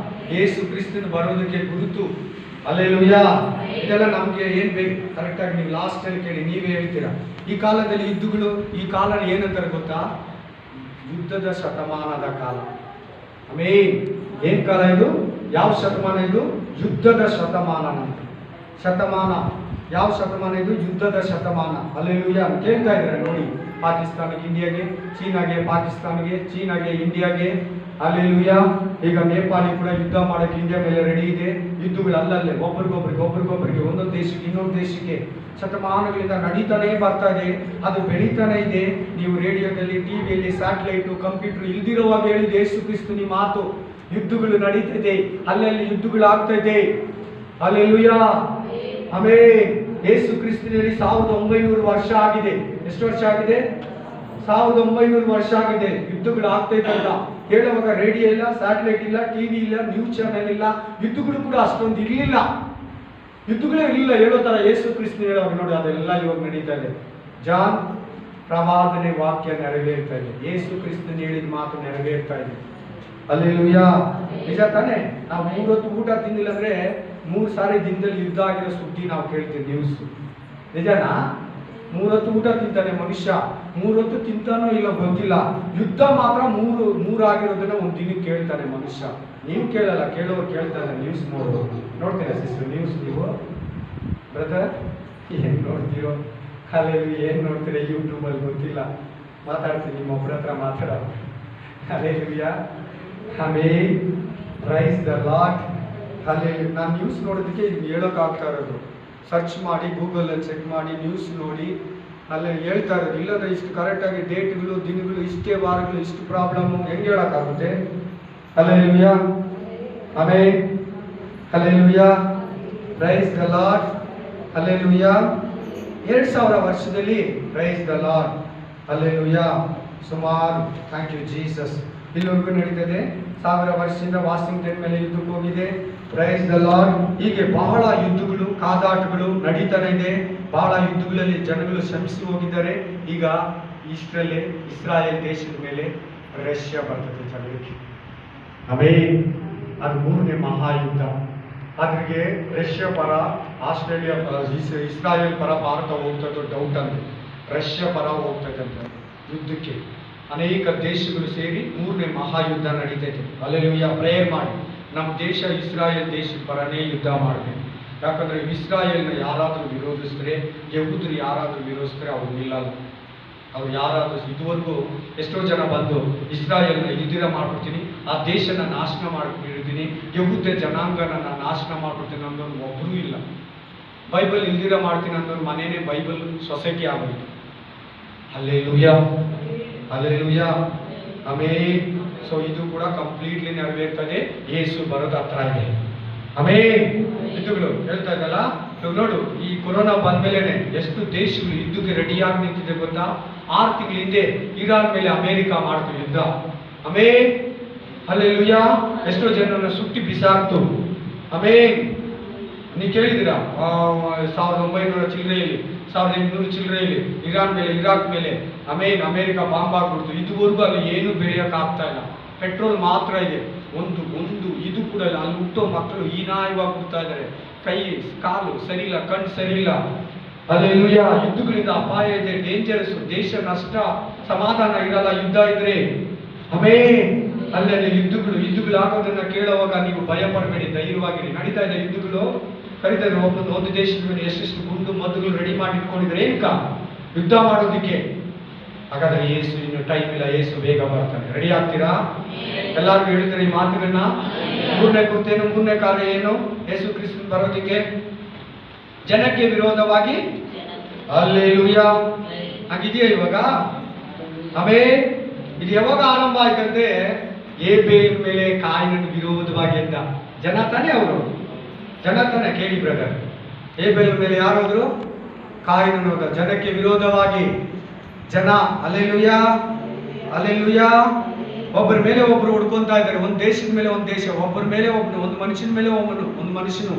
ಯೇಸು ಕ್ರಿಸ್ತನ ಬರೋದಕ್ಕೆ ಗುರುತು. ಹಲ್ಲೆಲೂಯಾ. ಇದೆಲ್ಲ ನಮ್ಗೆ ಏನ್ ಬೇಕು ಕರೆಕ್ಟಾಗಿ ನೀವು ಲಾಸ್ಟ್ ಅಲ್ಲಿ ಕೇಳಿ ನೀವೇ ಹೇಳ್ತೀರಾ. ಈ ಕಾಲದಲ್ಲಿ ಯುದ್ಧಗಳು, ಈ ಕಾಲ ಏನಂತಾರೆ ಗೊತ್ತಾ? ಯುದ್ಧದ ಶತಮಾನದ ಕಾಲ. ಆಮೇನ್. ಏನ್ ಕಾಲ ಇದು? ಯಾವ ಶತಮಾನ ಇದು? ಯುದ್ಧದ ಶತಮಾನ. ಶತಮಾನ ಯಾವ ಶತಮಾನ ಇದು? ಯುದ್ಧದ ಶತಮಾನ. ಹಲ್ಲೆಲೂಯಾ. ಕೇಳ್ತಾ ಇದ್ದಾರೆ ನೋಡಿ, ಪಾಕಿಸ್ತಾನಕ್ಕೆ ಇಂಡಿಯಾಗೆ, ಚೀನಾಗೆ ಪಾಕಿಸ್ತಾನಿಗೆ, ಚೀನಾಗೆ ಇಂಡಿಯಾಗೆ. ಹಲ್ಲೆಲೂಯಾ. ಈಗ ನೇಪಾಳಿ ಕೂಡ ಯುದ್ಧ ಮಾಡಕ್ಕೆ ಇಂಡಿಯಾ ಮೇಲೆ ರೆಡಿ ಇದೆ. ಯುದ್ಧಗಳು ಅಲ್ಲಲ್ಲೇ ಒಬ್ರಿಗೊಬ್ರಿಗೆ ಒಂದೊಂದು ದೇಶಕ್ಕೆ ಇನ್ನೊಂದು ದೇಶಕ್ಕೆ ಶತಮಾನಗಳಿಂದ ನಡೀತಾನೆ ಬರ್ತಾ ಇದೆ. ಅದು ಬೆಳೀತಾನೆ ಇದೆ. ನೀವು ರೇಡಿಯೋದಲ್ಲಿ, ಟಿವಿಯಲ್ಲಿ, ಸ್ಯಾಟಲೈಟು, ಕಂಪ್ಯೂಟರ್ ಇಲ್ದಿರುವಾಗ ಹೇಳಿದ ಯೇಸು ಕ್ರಿಸ್ತನ ಮಾತು. ಯುದ್ಧಗಳು ನಡೀತಿದೆ, ಅಲ್ಲಲ್ಲಿ ಯುದ್ಧಗಳು ಆಗ್ತಾ ಇದೆ. ಹಲ್ಲೆಲೂಯಾ. ಆಮೇನ್. ಯೇಸು ಕ್ರಿಸ್ತನಲ್ಲಿ 1900 ವರ್ಷ ಆಗಿದೆ. ಎಷ್ಟು ವರ್ಷ ಆಗಿದೆ? 1900 ವರ್ಷ ಆಗಿದೆ. ಯುದ್ಧಗಳು ಆಗ್ತಾ ಇದ್ದಲ್ಲ. ಹೇಳುವಾಗ ರೇಡಿಯೋ ಇಲ್ಲ, ಸ್ಯಾಟಲೈಟ್ ಇಲ್ಲ, ಟಿವಿ ಇಲ್ಲ, ನ್ಯೂಸ್ ಚಾನೆಲ್ ಇಲ್ಲ. ಯುದ್ಧಗಳು ಕೂಡ ಅಷ್ಟೊಂದು ಇರಲಿಲ್ಲ. ಯುದ್ಧಗಳೇ ಇರಲಿಲ್ಲ ಹೇಳೋ ತರ ಯೇಸು ಕ್ರಿಸ್ತನ ಹೇಳುವಾಗ ನೋಡಿ ಅದೆಲ್ಲ ಇವಾಗ ನಡೀತಾ ಇದೆ. ಜಾನ್ ಪ್ರವಾದನೆ ವಾಕ್ಯ ನೆರವೇರ್ತಾ ಇದೆ. ಯೇಸು ಕ್ರಿಸ್ತನ ಹೇಳಿದ ಮಾತು ನೆರವೇರ್ತಾ ಇದೆ. ಹಲ್ಲೆಲೂಯಾ. ನಿಜ ತಾನೆ? ನಾವು 3 ಹೊತ್ತು ಊಟ ತಿಂದಿಲ್ಲ ಅಂದ್ರೆ 3 ಸಾರಿ ದಿನದಲ್ಲಿ ಯುದ್ಧ ಆಗಿರೋ ಸುದ್ದಿ ನಾವು ಕೇಳ್ತೀವಿ ನ್ಯೂಸ್. ನಿಜನಾ? 3 ಹೊತ್ತು ಊಟ ತಿಂತಾನೆ ಮನುಷ್ಯ, 3 ಹೊತ್ತು ತಿಂತಾನೋ ಇಲ್ಲ ಗೊತ್ತಿಲ್ಲ. ಯುದ್ಧ ಮಾತ್ರ 3 ಆಗಿರೋದನ್ನ ಒಂದು ದಿನಕ್ಕೆ ಕೇಳ್ತಾನೆ ಮನುಷ್ಯ. ನೀವು ಕೇಳಲ್ಲ, ಕೇಳೋರು ಕೇಳ್ತಾರೆ. ನ್ಯೂಸ್ ನೋಡ್ತೀರಾ ಸಿಸ್ಟರ್? ನ್ಯೂಸ್ ನೀವು ಬ್ರದರ್ ಏನ್ ನೋಡ್ತೀರೋ? ಹಲ್ಲೆಲೂಯಾ. ಏನ್ ನೋಡ್ತೀರಾ ಯೂಟ್ಯೂಬಲ್ಲಿ ಗೊತ್ತಿಲ್ಲ. ಮಾತಾಡ್ತೀನಿ, ನಿಮ್ಮೊಬ್ಬರ ಹತ್ರ ಮಾತಾಡೋ. Hallelujah. Amen. Price the lord. Hallelujah. ನಾನು ನ್ಯೂಸ್ ನೋಡೋದಕ್ಕೆ ಇದು ಹೇಳೋಕ್ಕಾಗ್ತಾ ಇರೋದು. ಸರ್ಚ್ ಮಾಡಿ, ಗೂಗಲಲ್ಲಿ ಚೆಕ್ ಮಾಡಿ, ನ್ಯೂಸ್ ನೋಡಿ ಅಲ್ಲಿ ಹೇಳ್ತಾ ಇರೋದು. ಇಲ್ಲದ ಇಷ್ಟು ಕರೆಕ್ಟಾಗಿ ಡೇಟ್ಗಳು, ದಿನಗಳು, ಇಷ್ಟೇ ವಾರಗಳು, ಇಷ್ಟು ಪ್ರಾಬ್ಲಮ್ಮು ಹೆಂಗೆ ಹೇಳೋಕ್ಕಾಗುತ್ತೆ? Hallelujah. Amen. Hallelujah. Praise the lord. Hallelujah. 2000 ವರ್ಷದಲ್ಲಿ ಪ್ರೈಸ್ ದ ಲಾರ್ಡ್. ಹಲ್ಲೆಲೂಯಾ. ಸುಮಾರು ಥ್ಯಾಂಕ್ ಯು ಜೀಸಸ್. ಇಲ್ಲಿವರೆಗೂ ನಡೀತದೆ. 1000 ವರ್ಷದಿಂದ ವಾಷಿಂಗ್ಟನ್ ಮೇಲೆ ಯುದ್ಧಕ್ಕೆ ಹೋಗಿದೆ. Praise the Lord. ಹೀಗೆ ಬಹಳ ಯುದ್ಧಗಳು, ಕಾದಾಟಗಳು ನಡೀತಾನೆ ಇದೆ. ಬಹಳ ಯುದ್ಧಗಳಲ್ಲಿ ಜನಗಳು ಶ್ರಮಿಸಿ ಹೋಗಿದ್ದಾರೆ. ಈಗ ಇಸ್ರಾಯೇಲ್ ದೇಶದ ಮೇಲೆ ರಷ್ಯಾ ಬರ್ತದೆ ಜಗಳಕ್ಕೆ. ಆಮೇನ್. ಅದು 3ನೇ ಮಹಾಯುದ್ಧ. ಅದ್ರಿಗೆ ರಷ್ಯಾ ಪರ, ಆಸ್ಟ್ರೇಲಿಯಾ ಪರ, ಇಸ್ರಾಯೇಲ್ ಪರ ಭಾರತ ಹೋಗ್ತದೆ ಡೌಟ್ ಅಂದ್ರೆ. ರಷ್ಯಾ ಪರ ಹೋಗ್ತದಂತೆ ಯುದ್ಧಕ್ಕೆ. ಅನೇಕ ದೇಶಗಳು ಸೇರಿ 3ನೇ ಮಹಾಯುದ್ಧ ನಡೀತೈತೆ. ಹಲ್ಲೆಲೂಯಾ. ಪ್ರೇಯರ್ ಮಾಡಿ ನಮ್ಮ ದೇಶ ಇಸ್ರಾಯೇಲ್ ದೇಶದ ಪರನೇ ಯುದ್ಧ ಮಾಡಬೇಕು. ಯಾಕಂದ್ರೆ ಇಸ್ರಾಯೇಲ್ನ ಯಾರಾದರೂ ವಿರೋಧಿಸಿದ್ರೆ, ಯಹೂದರು ಯಾರಾದರೂ ವಿರೋಧಿಸಿದ್ರೆ ಅವ್ರು ನಿಲ್ಲಲ್ಲ. ಅವ್ರು ಯಾರಾದರೂ ಇದುವರೆಗೂ ಎಷ್ಟೋ ಜನ ಬಂದು ಇಸ್ರಾಯೇಲ್ನ ಇಲ್ದಿರ ಮಾಡ್ಬಿಡ್ತೀನಿ, ಆ ದೇಶನ ನಾಶನ ಮಾಡ್ಬಿಟ್ಟಿರ್ತೀನಿ, ಯಹೂದ ಜನಾಂಗನ ನಾಶನ ಮಾಡ್ಬಿಡ್ತೀನಿ ಅನ್ನೋದು ಒಬ್ಬರೂ ಇಲ್ಲ. ಬೈಬಲ್ ಇಲ್ದಿರ ಮಾಡ್ತೀನಿ ಅನ್ನೋರು ಮನೇನೆ ಬೈಬಲ್ ಸೊಸೈಟಿ ಆಗೋಯ್ತು. ಹಲ್ಲೆಲೂಯಾ. ಹಲ್ಲೆಲೂಯಾ. ಆಮೇನ್. ಸೊ ಇದು ಕೂಡ ಕಂಪ್ಲೀಟ್ಲಿ ನೆರವೇರ್ತದೆ. ಯೇಸು ಬರೋದು ಹತ್ರ ಇದೆ. ಆಮೇನ್. ಯುದ್ಧಗಳು ಹೇಳ್ತಾ ಇದ್ದಲ್ಲ, ನೋಡು ಈ ಕೊರೋನಾ ಬಂದ್ಮೇಲೆ ಎಷ್ಟು ದೇಶಗಳು ಯುದ್ಧಕ್ಕೆ ರೆಡಿಯಾಗಿ ನಿಂತಿದೆ ಗೊತ್ತಾ? 6 ತಿಂಗಳ ಹಿಂದೆ ಇರಾನ್ ಮೇಲೆ ಅಮೆರಿಕ ಮಾಡ್ತು ಯುದ್ಧ. ಆಮೇನ್. ಹಲ್ಲೆಲೂಯಾ. ಎಷ್ಟೋ ಜನರನ್ನ ಸುಟ್ಟಿ ಬಿಸಾಕ್ತು. ಆಮೇನ್. ನೀವು ಕೇಳಿದ್ದೀರಾ 1900 ಚಿಲ್ಲರೆಯಲ್ಲಿ, 1800 ಚಿಲ್ಲರೆಯಲ್ಲಿ ಇರಾನ್ ಮೇಲೆ, ಇರಾಕ್ ಮೇಲೆ ಆಮೇನ್ ಅಮೆರಿಕ ಬಾಂಬ್ ಆಗ್ಬಿಡ್ತು. ಇದುವರೆಗೂ ಅಲ್ಲಿ ಏನು ಬೆಳೆಯೋಕೆ ಆಗ್ತಾ ಇಲ್ಲ. ಪೆಟ್ರೋಲ್ ಮಾತ್ರ ಇದೆ. ಒಂದು ಇದು ಕೂಡ ಇಲ್ಲ. ಅಲ್ಲಿ ಹುಟ್ಟೋ ಮಕ್ಕಳು ಹೀನಾಯವಾಗಿ ಹುಡ್ತಾ ಇದ್ದಾರೆ. ಕೈ ಕಾಲು ಸರಿ ಇಲ್ಲ, ಕಣ್ಣು ಸರಿ ಇಲ್ಲ. ಹಲ್ಲೆಲೂಯಾ. ಯುದ್ಧಗಳಿಂದ ಅಪಾಯ ಇದೆ, ಡೇಂಜರಸ್. ದೇಶ ನಷ್ಟ, ಸಮಾಧಾನ ಇರಲ್ಲ ಯುದ್ಧ ಇದ್ರೆ. ಆಮೇನ್. ಅಲ್ಲಲ್ಲಿ ಯುದ್ಧಗಳು ಆಗೋದನ್ನ ಕೇಳುವಾಗ ನೀವು ಭಯ ಪಡಬೇಡಿ, ಧೈರ್ಯವಾಗಿರಿ. ನಡೀತಾ ಇದೆ ಯುದ್ಧಗಳು. ಕರೀತಾರೆ ಒಂದು ದೇಶದ ಮೇಲೆ ಎಷ್ಟೆಷ್ಟು ಗುಂಡು ಮದ್ದುಗಳು ರೆಡಿ ಮಾಡಿ ಇಟ್ಕೊಂಡಿದ್ರೆ ಏನಕ್ಕ? ಯುದ್ಧ ಮಾಡೋದಕ್ಕೆ. ಹಾಗಾದ್ರೆ ಯೇಸು ಇನ್ನು ಟೈಮ್ ಇಲ್ಲ, ಯೇಸು ಬೇಗ ಬರ್ತಾನೆ. ರೆಡಿ ಆಗ್ತೀರಾ? ಎಲ್ಲರಿಗೂ ಹೇಳ್ತಾರೆ ಈ ಮಾತುಗಳನ್ನ. ಮೂರನೇ ಕೃತ್ಯನು, ಮೂರನೇ ಕಾರ್ಯ ಏನು? ಯೇಸು ಕ್ರಿಸ್ತನ್ ಬರೋದಕ್ಕೆ ಜನಕ್ಕೆ ವಿರೋಧವಾಗಿ. ಹಲ್ಲೆಲೂಯಾ. ಹಾಗಿದೆಯಾ ಇವಾಗ? ಆಮೇಲೆ ಇದು ಯಾವಾಗ ಆರಂಭ ಆಯ್ತಂದ್ರೆ ಹೇಬೇಲ್ ಮೇಲೆ ಕಾಯಿನ ವಿರೋಧವಾಗಿ ಅಂತ. ಜನ ತಾನೇ ಅವರು, ಜನ ತಾನೇ. ಕೇಳಿ ಬ್ರದರ್, ಹೇಬೇಲ್ ಮೇಲೆ ಯಾರಾದ್ರು? ಕಾಯಿನ ಜನಕ್ಕೆ ವಿರೋಧವಾಗಿ ಜನ. Hallelujah, hallelujah. ಒಬ್ಬರ ಮೇಲೆ ಒಬ್ರು ಹುಡ್ಕೊಂತಾ ಇದ್ದಾರೆ. ಒಂದು ದೇಶದ ಮೇಲೆ ಒಂದು ದೇಶ, ಒಬ್ಬರ ಮೇಲೆ ಒಬ್ಬನು, ಒಂದು ಮನುಷ್ಯನ ಮೇಲೆ ಒಬ್ಬನು, ಒಂದು ಮನುಷ್ಯನು,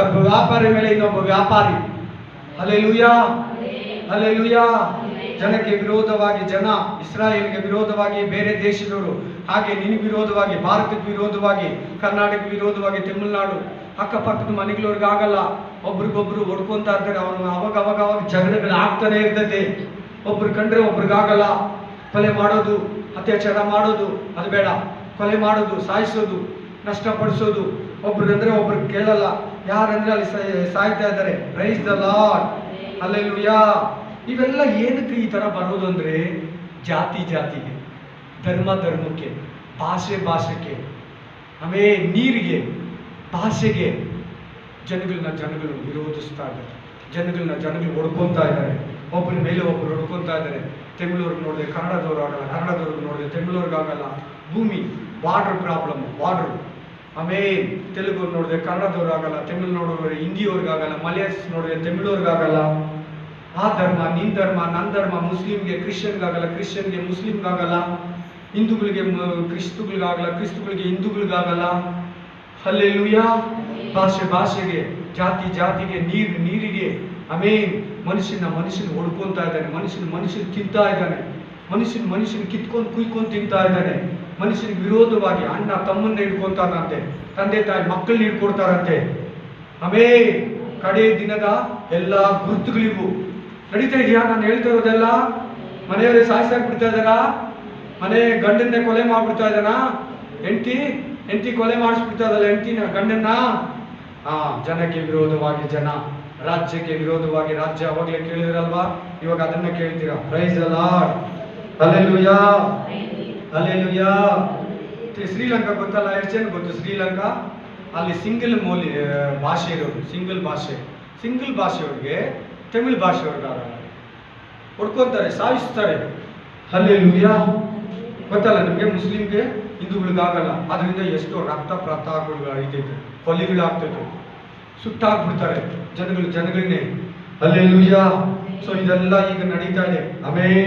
ಒಬ್ಬ ವ್ಯಾಪಾರಿ ಮೇಲೆ ಇನ್ನೊಬ್ಬ ವ್ಯಾಪಾರಿ. Hallelujah, hallelujah. ಜನಕ್ಕೆ ವಿರೋಧವಾಗಿ ಜನ, ಇಸ್ರಾಯೇಲ್ಗೆ ವಿರೋಧವಾಗಿ ಬೇರೆ ದೇಶದವರು, ಹಾಗೆ ನಿನಗೆ ವಿರೋಧವಾಗಿ, ಭಾರತಕ್ಕೆ ವಿರೋಧವಾಗಿ, ಕರ್ನಾಟಕಕ್ಕೆ ವಿರೋಧವಾಗಿ ತಮಿಳುನಾಡು, ಅಕ್ಕಪಕ್ಕದ ಮನೆಗಳವ್ರಿಗೆ ಆಗಲ್ಲ. ಒಬ್ರಿಗೊಬ್ರು ಹೊಡ್ಕೊಂತಾ ಇರ್ತಾರೆ. ಅವನು ಅವಾಗ ಅವಾಗ ಅವಾಗ ಜಗಳಗಳು ಆಗ್ತಾನೆ ಇರ್ತದೆ. ಒಬ್ರು ಕಂಡ್ರೆ ಒಬ್ರಿಗಾಗಲ್ಲ. ಕೊಲೆ ಮಾಡೋದು, ಅತ್ಯಾಚಾರ ಮಾಡೋದು, ಅದು ಬೇಡ. ಕೊಲೆ ಮಾಡೋದು, ಸಾಯಿಸೋದು, ನಷ್ಟಪಡಿಸೋದು. ಒಬ್ರಿಗಂದ್ರೆ ಒಬ್ರು ಕೇಳಲ್ಲ. ಯಾರಂದ್ರೆ ಅಲ್ಲಿ ಸಾಯ್ತಾ ಇದ್ದಾರೆ. Price the lord, hallelujah. ಇವೆಲ್ಲ ಏನಕ್ಕೆ ಈ ತರ ಬರೋದು ಅಂದ್ರೆ ಜಾತಿ ಜಾತಿಗೆ, ಧರ್ಮ ಧರ್ಮಕ್ಕೆ, ಭಾಷೆ ಭಾಷೆಗೆ, ಆಮೇಲೆ ನೀರಿಗೆ, ಭಾಷೆಗೆ ಜನಗಳು ವಿರೋಧಿಸ್ತಾ ಇದ್ದಾರೆ. ಜನಗಳು ಹೊಡ್ಕೊತಾ ಇದ್ದಾರೆ. ಒಬ್ಬರ ಮೇಲೆ ಒಬ್ಬರು ಹೊಡ್ಕೊತಾ ಇದ್ದಾರೆ. ತಮಿಳವ್ರಿಗೆ ನೋಡಿದ್ರೆ ಕನ್ನಡದವ್ರು ಆಗಲ್ಲ, ಕನ್ನಡದವ್ರಿಗೆ ನೋಡಿದ್ರೆ ತಮಿಳವ್ರಿಗೆ ಆಗಲ್ಲ. ಭೂಮಿ, ವಾಟರ್ ಪ್ರಾಬ್ಲಮ್, ವಾಟರ್. ಆಮೇಲೆ ತೆಲುಗು ನೋಡಿದ್ರೆ ಕನ್ನಡದವ್ರು ಆಗಲ್ಲ, ತಮಿಳು ನೋಡಿದ್ರೆ ಹಿಂದಿಯವ್ರಿಗೆ ಆಗಲ್ಲ, ಮಲಯಾಸ್ ನೋಡಿದ್ರೆ ತಮಿಳವ್ರಿಗೆ ಆಗಲ್ಲ. ಆ ಧರ್ಮ, ನಿನ್ ಧರ್ಮ, ನನ್ನ ಧರ್ಮ, ಮುಸ್ಲಿಮ್ಗೆ ಕ್ರಿಶ್ಚಿಯನ್ಗಾಗಲ್ಲ, ಕ್ರಿಶ್ಚಿಯನ್ಗೆ ಮುಸ್ಲಿಮ್ಗಾಗಲ್ಲ, ಹಿಂದೂಗಳಿಗೆ ಕ್ರಿಸ್ತುಗಳಿಗಾಗಲ್ಲ, ಕ್ರಿಸ್ತುಗಳಿಗೆ ಹಿಂದೂಗಳಿಗಾಗಲ್ಲ. ಹಲ್ಲೆಲೂಯಾ. ಭಾಷೆ ಭಾಷೆಗೆ, ಜಾತಿ ಜಾತಿಗೆ, ನೀರಿಗೆ, ಆಮೇಲೆ ಮನುಷ್ಯನ ಹೊಡ್ಕೊಂತಾ ಇದ್ದಾನೆ. ಮನುಷ್ಯನ ತಿಂತಾ ಇದ್ದಾನೆ. ಮನುಷ್ಯನ ಕಿತ್ಕೊಂಡು ಕುಯ್ಕೊಂಡು ತಿಂತಾ ಇದ್ದಾನೆ. ಮನುಷ್ಯನಿಗೆ ವಿರೋಧವಾಗಿ ಅಣ್ಣ ತಮ್ಮನ್ನ ಹಿಡ್ಕೊಂತಾನಂತೆ, ತಂದೆ ತಾಯಿ ಮಕ್ಕಳನ್ನ ಹಿಡ್ಕೊಡ್ತಾರಂತೆ. ಆಮೇಲೆ ಕಡೆ ದಿನದ ಎಲ್ಲ ಗುರುತುಗಳಿವು ನಡೀತಾ ಇದೆಯಾ? ನಾನು ಹೇಳ್ತಾ ಇರೋದೆಲ್ಲ ಮನೆಯವರೇ ಸಾಯಿಸಾಕ್ ಬಿಡ್ತಾ ಇದ್ದಾರ, ಮನೆ ಗಂಡನ್ನೇ ಕೊಲೆ ಮಾಡ್ಬಿಡ್ತಾ ಇದ್ದಾನ, ಹೆಂಡತಿ ಕೊಲೆ ಮಾಡಿಸ್ಬಿಡ್ತಾ ಇದ್ದಲ್ಲ ಹೆಂಡತಿನ, ಗಂಡನ್ನ. ಜನಕ್ಕೆ ವಿರೋಧವಾಗಿ ಜನ, ರಾಜ್ಯಕ್ಕೆ ವಿರೋಧವಾಗಿ ರಾಜ್ಯ. ಅವಾಗಲೇ ಕೇಳಿದ್ರಲ್ವಾ, ಇವಾಗ ಅದನ್ನ ಕೇಳ್ತೀರಾ. Price the lord, hallelujah, hallelujah. Sri Lanka ಗೊತ್ತಲ್ಲ, ಎಷ್ಟು ಜನ ಗೊತ್ತು? ಶ್ರೀಲಂಕಾ ಅಲ್ಲಿ ಸಿಂಗಲ್ ಭಾಷೆ ಇರೋದು, ಸಿಂಗಲ್ ಭಾಷೆಯವ್ರಿಗೆ ತಮಿಳು ಭಾಷೆಯವ್ರಿಗೆ ಹೊಡ್ಕೊತಾರೆ, ಸಾಯಿಸ್ತಾರೆ. ಹಲ್ಲೆಲೂಯಾ. ಗೊತ್ತಲ್ಲ ನಿಮಗೆ? ಮುಸ್ಲಿಮ್ಗೆ ಹಿಂದೂಗಳಿಗಾಗಲ್ಲ. ಅದರಿಂದ ಎಷ್ಟೋ ರಕ್ತ ಪ್ರತಾಪಗಳು ಐತೈತೆ, ಕೊಲೆಗಳಾಗ್ತೈತೆ, ಸುಟ್ಟಾಕ್ಬಿಡ್ತಾರೆ ಜನಗಳನ್ನೇ. ಹಲ್ಲೆಲೂಯಾ. ಸೊ ಇದೆಲ್ಲ ಈಗ ನಡೀತಾ ಇದೆ. ಆಮೇಲೆ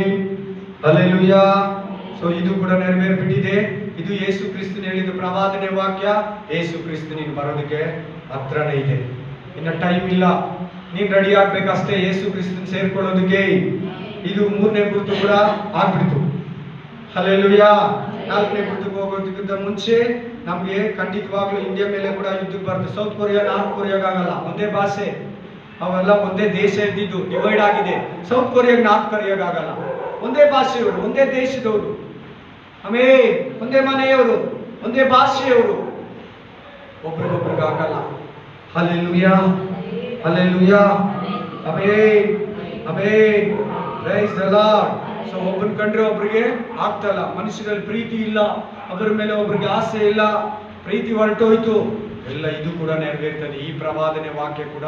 ಹಲ್ಲೆಲೂಯಾ. ಸೊ ಇದು ಕೂಡ ನೆರವೇರ್ಬಿಟ್ಟಿದೆ. ಇದು ಯೇಸು ಕ್ರಿಸ್ತನ ಹೇಳಿದ ಪ್ರವಾದನೆ ವಾಕ್ಯ. ಯೇಸು ಕ್ರಿಸ್ತನಿಗೆ ಬರೋದಕ್ಕೆ ಹತ್ರನೇ ಇದೆ. ಇನ್ನ ಟೈಮ್ ಇಲ್ಲ. ನೀನ್ ರೆಡಿ ಆಗ್ಬೇಕಷ್ಟೇ ಯೇಸು ಕ್ರಿಸ್ತನ್ ಸೇರ್ಕೊಳ್ಳೋದಕ್ಕೆ. ಇದು ಮೂರನೇ ಗುರುತು ಕೂಡ ಆಗ್ಬಿಡ್ತು. ಹಲ್ಲೆಲೂಯಾ. ನಾಲ್ಕನೇ ಗುರುತಿಗೆ ಹೋಗೋದಕ್ಕಿಂತ ಮುಂಚೆ ನಮ್ಗೆ ಖಂಡಿತವಾಗ್ಲೂ ಇಂಡಿಯಾ ಮೇಲೆ ಕೂಡ ಯುದ್ಧಕ್ಕೆ ಬರುತ್ತೆ. ಸೌತ್ ಕೊರಿಯಾ, ನಾರ್ತ್ ಕೊರಿಯಾಗಲ್ಲ. ಒಂದೇ ಭಾಷೆ, ಅವೆಲ್ಲ ಒಂದೇ ದೇಶ ಇದ್ದಿದ್ದು ಡಿವೈಡ್ ಆಗಿದೆ. ಸೌತ್ ಕೊರಿಯಾಗ ನಾರ್ತ್ ಕೊರಿಯಾಗಲ್ಲ. ಒಂದೇ ಭಾಷೆಯವರು, ಒಂದೇ ದೇಶದವರು, ಆಮೇಲೆ ಒಂದೇ ಮನೆಯವರು, ಒಂದೇ ಭಾಷೆಯವರು, ಒಬ್ರಿಗೊಬ್ರಿಗಾಗಲ್ಲ. Hallelujah, hallelujah. Amen, praise the Lord. So ಒಬ್ಬನ ಕಂಡ್ರೆ ಒಬ್ರಿಗೆ ಆಗ್ತಲ್ಲ. ಮನುಷ್ಯರಲ್ಲಿ ಪ್ರೀತಿ ಇಲ್ಲ, ಒಬ್ಬರ ಮೇಲೆ ಒಬ್ರಿಗೆ ಆಸೆ ಇಲ್ಲ, ಪ್ರೀತಿ ಹೊರಟೋಯ್ತು. ಎಲ್ಲ ಇದು ಕೂಡ ನೆರವೇರ್ತದೆ. ಈ ಪ್ರವಾದನೆ ವಾಕ್ಯ ಕೂಡ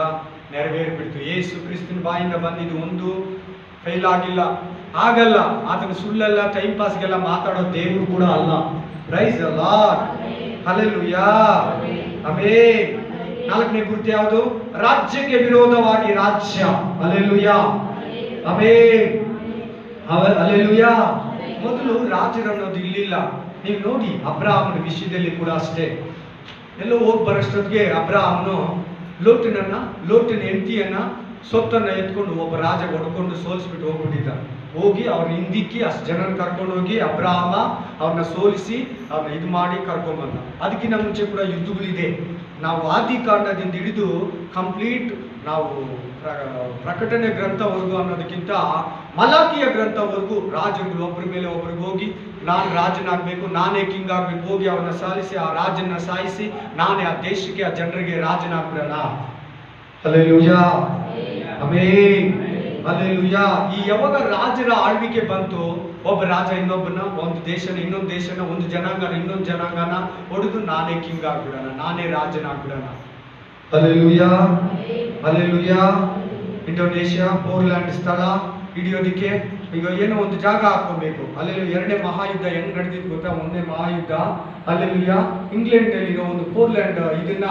ನೆರವೇರ್ಬಿಡ್ತು. ಯೇಸು ಕ್ರಿಸ್ತನ ಬಾಯಿಂದ ಬಂದಿದ್ದು ಒಂದು ಫೈಲ್ ಆಗಿಲ್ಲ, ಆಗಲ್ಲ. ಆತನ ಸುಳ್ಳೆಲ್ಲ ಟೈಮ್ ಪಾಸ್ಗೆಲ್ಲ ಮಾತಾಡೋ ದೇವರು ಕೂಡ ಅಲ್ಲ. Price the lord, hallelujah, amen. ನಾಲ್ಕನೇ ಗುರುತು ಯಾವುದು? ರಾಜ್ಯಕ್ಕೆ ವಿರೋಧವಾಗಿ ರಾಜ್ಯ. Hallelujah, amen, hallelujah. ಮೊದಲು ರಾಜರನ್ನೋದು ಇಲ್ಲಿಲ್ಲ. ನೀವು ನೋಡಿ, ಅಬ್ರಹಾಮನ ವಿಷಯದಲ್ಲಿ ಕೂಡ ಅಷ್ಟೇ. ಎಲ್ಲೋ ಹೋಗಿ ಬರೋಷ್ಟೊತ್ತಿಗೆ ಅಬ್ರಹಾಮನು ಲೋಟನ ಹೆಂಡತಿಯನ್ನ, ಸೊತ್ತನ್ನ ಎತ್ಕೊಂಡು ಒಬ್ಬ ರಾಜ ಹೊಡ್ಕೊಂಡು ಸೋಲಿಸ್ಬಿಟ್ಟು ಹೋಗ್ಬಿಟ್ಟಿದ್ದ. ಹೋಗಿ ಅವ್ರನ್ನ ಹಿಂದಿಕ್ಕಿ ಅಷ್ಟು ಜನನ ಕರ್ಕೊಂಡು ಹೋಗಿ ಅಬ್ರಹಾಮ ಅವ್ರನ್ನ ಸೋಲಿಸಿ ಅವ್ರನ್ನ ಇದು ಮಾಡಿ ಕರ್ಕೊಂಡ್ಬಂದ. ಅದಕ್ಕಿಂತ ಮುಂಚೆ ಕೂಡ ಯುದ್ಧಗಳಿದೆ. ನಾವು ಆದಿಕಾಂಡದಿಂದ ಹಿಡಿದು ಕಂಪ್ಲೀಟ್ ನಾವು ಪ್ರಕಟಣೆ ಗ್ರಂಥವರೆಗೂ ಅನ್ನೋದಕ್ಕಿಂತ ಮಲಾಕಿಯ ಗ್ರಂಥವರೆಗೂ ರಾಜರುಗಳು ಒಬ್ಬರ ಮೇಲೆ ಒಬ್ರಿಗೆ ಹೋಗಿ ನಾನು ರಾಜನಾಗಬೇಕು, ನಾನೇ ಕಿಂಗ್ ಆಗ್ಬೇಕು, ಹೋಗಿ ಅವನ್ನ ಸಾಲಿಸಿ ಆ ರಾಜನ್ನ ಸಾಯಿಸಿ ನಾನೇ ಆ ದೇಶಕ್ಕೆ, ಆ ಜನರಿಗೆ ರಾಜನಾಗ್ಬಿಡೋಣ. Hallelujah, amen. ಹಲ್ಲೆಲೂಯಾ. ಈ ಯಾವಾಗ ರಾಜರ ಆಳ್ವಿಕೆ ಬಂತು, ಒಬ್ಬ ರಾಜ ಇನ್ನೊಬ್ಬನ, ಒಂದು ದೇಶನ ಇನ್ನೊಂದು ದೇಶನ, ಒಂದು ಜನಾಂಗನ ಇನ್ನೊಂದು ಜನಾಂಗನ ಹೊಡೆದು ನಾನೇ ಕಿಂಗ್ ಆಗ್ಬಿಡೋಣ, ನಾನೇ ರಾಜನಾಗ್ಬಿಡೋಣ. Hallelujah, hallelujah. ಇಂಡೋನೇಷ್ಯಾ ಪೋರ್ಲ್ಯಾಂಡ್ ಸ್ಥಳ ಹಿಡಿಯೋದಿಕ್ಕೆ ಈಗ ಏನೋ ಒಂದು ಜಾಗ ಹಾಕೋಬೇಕು. ಅಲ್ಲೆಲ್ಲ ಎರಡನೇ ಮಹಾಯುದ್ಧ ಹೆಂಗ್ ನಡೆದಿದ್ದು ಗೊತ್ತಾ? ಒಂದನೇ ಮಹಾಯುದ್ಧ ಅಲ್ಲೆಲ್ಲೂಯಾ ಇಂಗ್ಲೆಂಡ್ ನಲ್ಲಿರೋ ಒಂದು ಪೋರ್ಲ್ಯಾಂಡ್ ಇದನ್ನ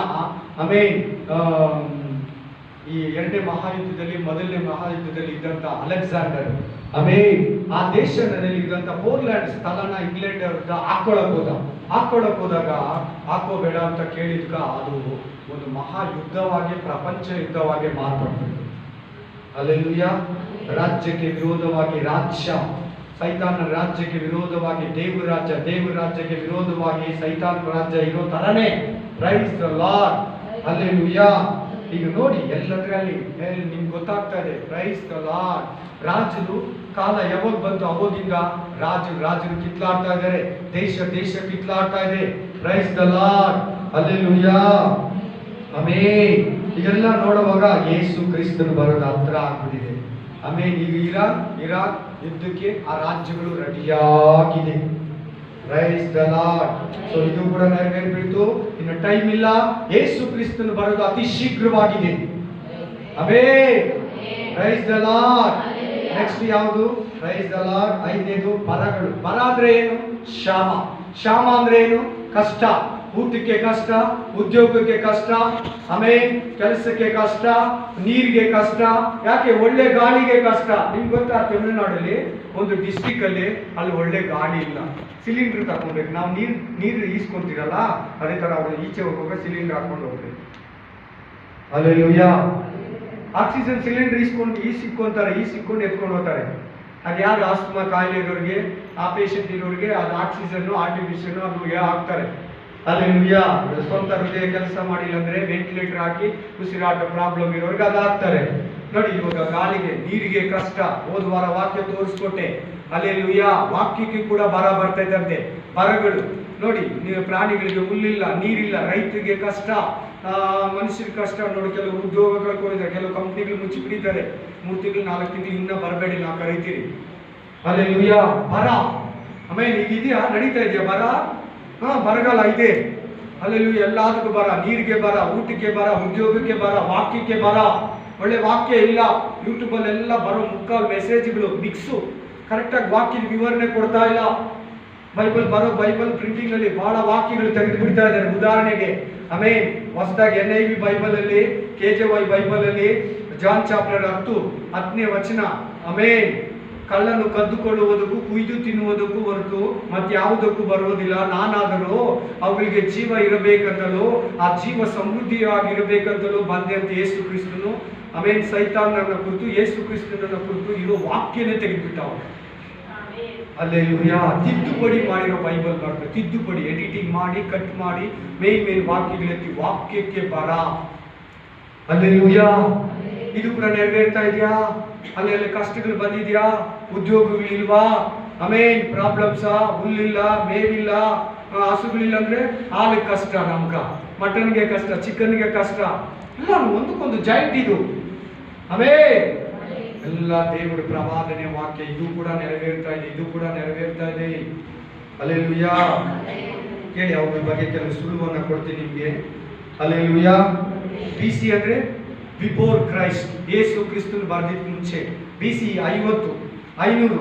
ಈ ಎರಡನೇ ಮಹಾಯುದ್ಧದಲ್ಲಿ, ಮೊದಲನೇ ಮಹಾಯುದ್ಧದಲ್ಲಿ ಇದ್ದಂತ ಅಲೆಕ್ಸಾಂಡರ್ ಆ ದೇಶದಲ್ಲಿ ಇದ್ದಂತ ಪೋರ್ಲ್ಯಾಂಡ್ ಸ್ಥಳನ ಇಂಗ್ಲೆಂಡ್ ಹಾಕೊಳಕ್ ಹೋದಾಗ ಹಾಕೋಬೇಡ ಅಂತ ಕೇಳಿದ್ಕ ಅದು ಒಂದು ಮಹಾಯುದ್ಧವಾಗಿ, ಪ್ರಪಂಚ ಯುದ್ಧವಾಗಿ ಮಾರ್ಪಡ್ತದೆ. ಹಲ್ಲೆಲೂಯಾ. ರಾಜ್ಯಕ್ಕೆ ವಿರೋಧವಾಗಿ ರಾಜ್ಯ, ಸೈತಾನ ರಾಜ್ಯಕ್ಕೆ ವಿರೋಧವಾಗಿ ದೇವರ ರಾಜ್ಯ, ದೇವರ ರಾಜ್ಯಕ್ಕೆ ವಿರೋಧವಾಗಿ ಸೈತಾನ ರಾಜ್ಯ ಇರೋ ತರನೇ. Price the lord. ಹಲ್ಲೆಲೂಯಾ. ಈಗ ನೋಡಿ ಎಲ್ಲದರಲ್ಲಿ ನಿಮ್ಗೆ ಗೊತ್ತಾಗ್ತಾ ಇದೆ. Price the lord. ರಾಜರು ಕಾಲ ಯಾವಾಗ ಬಂತು ಅವಾಗಿಂದ ರಾಜರು ಕಿತ್ಲಾಡ್ತಾ ಇದ್ದಾರೆ, ದೇಶ ಕಿತ್ಲಾಡ್ತಾ ಇದೆ. Price the lord. Hallelujah. Amen. ಇದೆಲ್ಲ ನೋಡುವಾಗ ಯೇಸು ಕ್ರಿಸ್ತನು ಬರೋದು ಹತ್ರ ಆಗ್ಬಿಟ್ಟಿದೆ. ಆಮೇಲೆ ಈಗ ಇರಾಕ್ ಯುದ್ಧಕ್ಕೆ ಆ ರಾಜ್ಯಗಳು ರೆಡಿಯಾಗಿದೆ. Price the Lord. ಸೊ ಇದು ಕೂಡ ನೆರವೇರ್ಬಿಡ್ತು. ಇನ್ನು ಟೈಮ್ ಇಲ್ಲ. ಯೇಸು ಕ್ರಿಸ್ತನು ಬರೋದು ಅತಿ ಶೀಘ್ರವಾಗಿದೆ. Amen. Praise the Lord. Next ಯಾವುದು? Praise the Lord. ಐದನೇದು ಬರಗಳು. ಬರ ಅಂದ್ರೆ ಏನು? ಕ್ಷಾಮ ಅಂದ್ರೆ ಏನು? ಕಷ್ಟ. ಊಟಕ್ಕೆ ಕಷ್ಟ, ಉದ್ಯೋಗಕ್ಕೆ ಕಷ್ಟ, ಆಮೇಲೆ ಕೆಲಸಕ್ಕೆ ಕಷ್ಟ, ನೀರಿಗೆ ಕಷ್ಟ. ಯಾಕೆ? ಒಳ್ಳೆ ಗಾಳಿಗೆ ಕಷ್ಟ. ನಿಮ್ಗೆ ಗೊತ್ತಾ, ತಮಿಳುನಾಡಲ್ಲಿ ಒಂದು ಡಿಸ್ಟಿಕ್ ಅಲ್ಲಿ ಒಳ್ಳೆ ಗಾಳಿ ಇಲ್ಲ. ಸಿಲಿಂಡರ್ ತಗೊಂಡ್ಬೇಕು. ನಾವು ನೀರು ಈಸ್ಕೊಂತೀರಲ್ಲ, ಅದೇ ತರ ಅವರು ಈಚೆ ಹೋಗುವಾಗ ಸಿಲಿಂಡರ್ ಹಾಕೊಂಡು ಹೋಗ್ಬೇಕು. ಹಲ್ಲೆಲೂಯಾ. ಆಕ್ಸಿಜನ್ ಸಿಲಿಂಡರ್ ಈಸ್ಕೊಂಡು ಎತ್ಕೊಂಡು ಹೋಗ್ತಾರೆ. ಅದು ಯಾರು ಆಸ್ತಮಾ ಕಾಯಿಲೆ ಇರೋರಿಗೆ, ಆ ಪೇಷಂಟ್ ಇರೋರಿಗೆ ಅದು ಆಕ್ಸಿಜನ್ ಆರ್ಟಿಫಿಷಿಯಲ್ ಅದು ಹಾಕ್ತಾರೆ. ಹಲ್ಲೆಲೂಯಾ. ಸ್ವಂತ ಹೃದಯ ಕೆಲಸ ಮಾಡಿಲ್ಲ ಅಂದ್ರೆ ವೆಂಟಿಲೇಟರ್ ಹಾಕಿ ಉಸಿರಾಟ ಪ್ರಾಬ್ಲಮ್ ಇರೋರಿಗೆ ಅದು ಹಾಕ್ತಾರೆ. ನೋಡಿ, ಇವಾಗ ಗಾಳಿಗೆ, ನೀರಿಗೆ ಕಷ್ಟ. ಹೋದ ವಾರ ವಾಕ್ಯ ತೋರಿಸ್ಕೊಟ್ಟೆ. ಹಲ್ಲೆಲೂಯಾ. ವಾಕ್ಯಕ್ಕೆ ಕೂಡ ಬರ ಬರ್ತೈತಂತೆ. ಬರಗಳು ನೋಡಿ, ಪ್ರಾಣಿಗಳಿಗೆ ಹುಲ್ಲಿಲ್ಲ, ನೀರಿಲ್ಲ, ರೈತರಿಗೆ ಕಷ್ಟ, ಮನುಷ್ಯರಿಗೆ ಕಷ್ಟ. ನೋಡಿ, ಕೆಲವು ಉದ್ಯೋಗ ಕಳ್ಕೊಂಡಿದ್ದಾರೆ, ಕೆಲವು ಕಂಪ್ನಿಗಳು ಮುಚ್ಚಿ ಬಿಡಿತಾರೆ. 3 ತಿಂಗಳು 4 ತಿಂಗಳು ಇನ್ನ ಬರಬೇಡಿ, ನಾವು ಕರೀತೀರಿ. ಹಲ್ಲೆಲೂಯಾ. ಬರ. ಆಮೇಲೆ ಈಗ ಇದೆಯಾ, ನಡೀತಾ ಇದೆಯಾ ಬರ? ಬರಗಾಲ ಇದೆ. ಹಲ್ಲೆಲೂಯಾ. ಎಲ್ಲದಕ್ಕೂ ಬರ. ನೀರಿಗೆ ಬರ, ಊಟಕ್ಕೆ ಬರ, ಉದ್ಯೋಗಕ್ಕೆ ಬರ, ವಾಕ್ಯಕ್ಕೆ ಬರ. ಒಳ್ಳೆ ವಾಕ್ಯ ಇಲ್ಲ. ಯೂಟ್ಯೂಬ್ ಅಲ್ಲೆಲ್ಲ ಬರೋ ಮುಕ್ಕಾಲು ಮೆಸೇಜ್ಗಳು ಮಿಕ್ಸು. ಕರೆಕ್ಟಾಗಿ ವಾಕ್ಯದ ವಿವರಣೆ ಕೊಡ್ತಾ ಇಲ್ಲ. ಬೈಬಲ್ ಪ್ರಿಂಟಿಂಗ್ ಅಲ್ಲಿ ಬಹಳ ವಾಕ್ಯಗಳು ತೆಗೆದು ಬಿಡ್ತಾ ಇದ್ದಾರೆ. ಉದಾಹರಣೆಗೆ ಹೊಸದಾಗಿ NIV ಬೈಬಲ್ ಅಲ್ಲಿ, KJY ಬೈಬಲ್ ಅಲ್ಲಿ ಜಾನ್ ಚಾಪ್ಟರ್ 10ನೇ ವಚನ, ಕಳ್ಳನ್ನು ಕದ್ದುಕೊಳ್ಳುವುದಕ್ಕೂ ಕುಯ್ದು ತಿನ್ನುವುದಕ್ಕೂ ಹೊರತು ಮತ್ಯಾವುದಕ್ಕೂ ಬರುವುದಿಲ್ಲ. ನಾನಾದರೂ ಅವರಿಗೆ ಜೀವ ಇರಬೇಕಂತಲೂ ಆ ಜೀವ ಸಮೃದ್ಧಿಯಾಗಿರಬೇಕಂತಲೂ ಬಂದೆ ಅಂತ ಯೇಸು ಕ್ರಿಸ್ತನು ಸೈತಾನನ ಕುರಿತು, ಯೇಸು ಕ್ರಿಸ್ತನ ಕುರಿತು ಇರೋ ವಾಕ್ಯನೇ ತೆಗೆದುಬಿಟ್ಟಾವ. ಹಲ್ಲೆಲೂಯಾ. ತಿದ್ದುಪಡಿ ಮಾಡಿರೋ ಬೈಬಲ್ ಬರ್ತದೆ. ತಿದ್ದುಪಡಿ, ಎಡಿಟಿಂಗ್ ಮಾಡಿ, ಕಟ್ ಮಾಡಿ, ಮೇನ್ ವಾಕ್ಯಗಳೆತ್ತಿ ವಾಕ್ಯಕ್ಕೆ ಬರ. ಹಲ್ಲೆಲೂಯಾ. ಇದು ಕೂಡ ನೆರವೇರ್ತಾ ಇದೆಯಾ? ಅಲ್ಲಿ ಕಷ್ಟಗಳು ಬಂದಿದ್ಯಾ? ಉದ್ಯೋಗಗಳಿಲ್ವಾ? ಪ್ರಾಬ್ಲಮ್ಸಾ? ಹುಲ್ಲಿಲ್ಲ, ಮೇವಿಲ್ಲ, ಹಸುಗಳಿಲ್ಲ ಅಂದ್ರೆ ಹಾಲಿಗೆ ಕಷ್ಟ, ನಮ್ಗ ಮಟನ್ಗೆ ಕಷ್ಟ, ಚಿಕನ್ಗೆ ಕಷ್ಟ. ಇಲ್ಲ, ಒಂದಕ್ಕೊಂದು ಜಾಯಿಂಟ್ ಇದು. ಎಲ್ಲ ದೇವರ ಪ್ರವಾದನೆ ವಾಕ್ಯ. ಇದು ಕೂಡ ನೆರವೇರ್ತಾ ಇದೆ, ಇದು ಕೂಡ ನೆರವೇರ್ತಾ ಇದೆ. ಹಲ್ಲೆಲೂಯಾ. ಕೇಳಿ, ಅವ್ರ ಬಗ್ಗೆ ಕೆಲವು ಸುಳುವನ್ನ ಕೊಡ್ತೀನಿ ನಿಮ್ಗೆ. ಹಲ್ಲೆಲೂಯಾ. BC ಅಂದ್ರೆ ಬಿಫೋರ್ ಕ್ರೈಸ್ಟ್. ಯೇಸು ಕ್ರಿಸ್ತನು ಬರೆದಿದ್ದ ಮುಂಚೆ. BC 500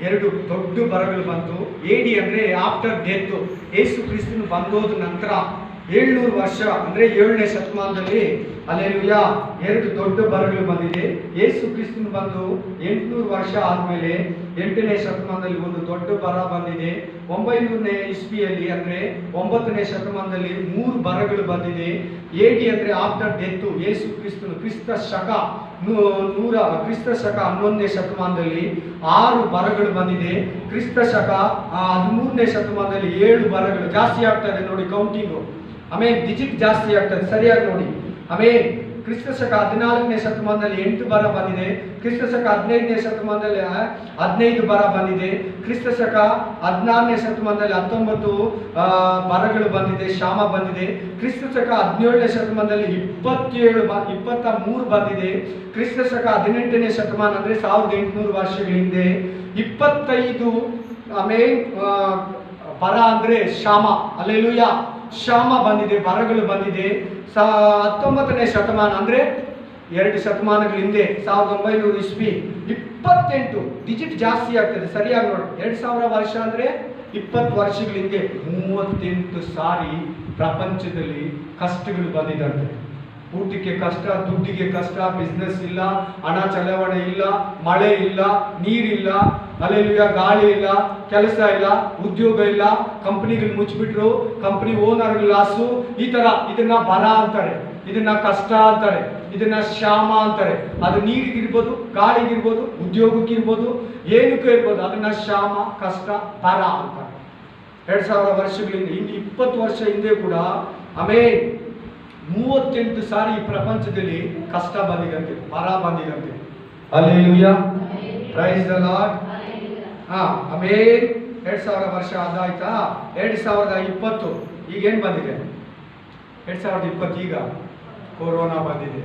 ಎರಡು ದೊಡ್ಡ ಬರಗಳು ಬಂತು. AD ಅಂದ್ರೆ ಆಫ್ಟರ್ ಡೆತ್. ಯೇಸು ಕ್ರಿಸ್ತನು ಬಂದೋದ ನಂತರ 700 ವರ್ಷ ಅಂದ್ರೆ 7ನೇ ಶತಮಾನದಲ್ಲಿ ಹಲ್ಲೆಲೂಯಾ 2 ದೊಡ್ಡ ಬರಗಳು ಬಂದಿದೆ. ಯೇಸು ಕ್ರಿಸ್ತನು ಬಂದು 800 ವರ್ಷ ಆದ್ಮೇಲೆ 8ನೇ ಶತಮಾನದಲ್ಲಿ ಒಂದು ದೊಡ್ಡ ಬರ ಬಂದಿದೆ. 900ನೇ ಇಸ್ವಿಯಲ್ಲಿ ಅಂದ್ರೆ 9ನೇ ಶತಮಾನದಲ್ಲಿ 3 ಬರಗಳು ಬಂದಿದೆ. AD ಅಂದ್ರೆ ಆಫ್ಟರ್ ಡೆತ್. ಯೇಸು ಕ್ರಿಸ್ತನು ಕ್ರಿಸ್ತ ಶಕ 11ನೇ ಶತಮಾನದಲ್ಲಿ 6 ಬರಗಳು ಬಂದಿದೆ. ಕ್ರಿಸ್ತ ಶಕ 13ನೇ ಶತಮಾನದಲ್ಲಿ 7 ಬರಗಳು. ಜಾಸ್ತಿ ಆಗ್ತಾ ಇದೆ ನೋಡಿ ಕೌಂಟಿಂಗು. ಡಿಜಿಟ್ ಜಾಸ್ತಿ ಆಗ್ತದೆ, ಸರಿಯಾಗಿ ನೋಡಿ. ಕ್ರಿಸ್ತ ಶಕ 14ನೇ ಶತಮಾನದಲ್ಲಿ 8 ಬರ ಬಂದಿದೆ. ಕ್ರಿಸ್ತ ಶಕ 15ನೇ ಶತಮಾನದಲ್ಲಿ 15 ಬರ ಬಂದಿದೆ. ಕ್ರಿಸ್ತ ಶಕ 16ನೇ ಶತಮಾನದಲ್ಲಿ 19 ಬರಗಳು ಬಂದಿದೆ, ಕ್ಷಾಮ ಬಂದಿದೆ. ಕ್ರಿಸ್ತ ಶಕ 17ನೇ ಶತಮಾನದಲ್ಲಿ 23 ಬಂದಿದೆ. ಕ್ರಿಸ್ತ ಶಕ 18ನೇ ಶತಮಾನ ಅಂದ್ರೆ 1800 ವರ್ಷಗಳ ಹಿಂದೆ 25 ಬರ ಅಂದ್ರೆ ಕ್ಷಾಮ. ಅಲ್ಲೆಲೂಯ, ಕ್ಷಾಮ ಬಂದಿದೆ, ಬರಗಳು ಬಂದಿದೆ. 19ನೇ ಶತಮಾನ ಅಂದ್ರೆ 2 ಶತಮಾನಗಳ ಹಿಂದೆ 1900 ಇಸ್ವಿ 28 ಡಿಜಿಟ್ ಜಾಸ್ತಿ ಆಗ್ತದೆ, ಸರಿಯಾಗಿ ನೋಡಿ. 2000 ವರ್ಷ ಅಂದ್ರೆ 20 ವರ್ಷಗಳ ಹಿಂದೆ 38 ಸಾರಿ ಪ್ರಪಂಚದಲ್ಲಿ ಕಷ್ಟಗಳು ಬಂದಿದಂತೆ. ಊಟಕ್ಕೆ ಕಷ್ಟ, ದುಡ್ಡಿಗೆ ಕಷ್ಟ, ಬಿಸ್ನೆಸ್ ಇಲ್ಲ, ಹಣ ಚಲಾವಣೆ ಇಲ್ಲ, ಮಳೆ ಇಲ್ಲ, ನೀರಿಲ್ಲ, ಅಲ್ಲೆಲ್ಲೂಯ, ಗಾಳಿ ಇಲ್ಲ, ಕೆಲಸ ಇಲ್ಲ, ಉದ್ಯೋಗ ಇಲ್ಲ, ಕಂಪನಿಗಳು ಮುಚ್ಚಿಬಿಟ್ರು, ಕಂಪನಿ ಓನರ್ ಲಾಸು. ಈ ತರ ಇದನ್ನ ಬರ ಅಂತಾರೆ, ಇದನ್ನ ಕಷ್ಟ ಅಂತಾರೆ, ಇದನ್ನ ಕ್ಷಾಮ ಅಂತಾರೆ. ಅದು ನೀರಿಗಿರ್ಬೋದು, ಗಾಳಿಗಿರ್ಬೋದು, ಉದ್ಯೋಗಕ್ಕಿರ್ಬೋದು, ಏನಕ್ಕೂ ಇರ್ಬೋದು, ಅದನ್ನ ಕ್ಷಾಮ, ಕಷ್ಟ, ಬರ ಅಂತಾರೆ. 2000 ವರ್ಷಗಳಿಂದ, ಇನ್ನು 20 ವರ್ಷ ಹಿಂದೆ ಕೂಡ 38 ಸಾರಿ ಈ ಪ್ರಪಂಚದಲ್ಲಿ ಕಷ್ಟ ಬಂದಿದಂತೆ, ಬರ ಬಂದಿದಂತೆ. Hallelujah, praise the Lord. ಆಮೇಲೆ 2000 ವರ್ಷ ಆದಾಯ್ತಾ. 2020 ಈಗೇನು ಬಂದಿದೆ? 2020 ಈಗ ಕೊರೋನಾ ಬಂದಿದೆ.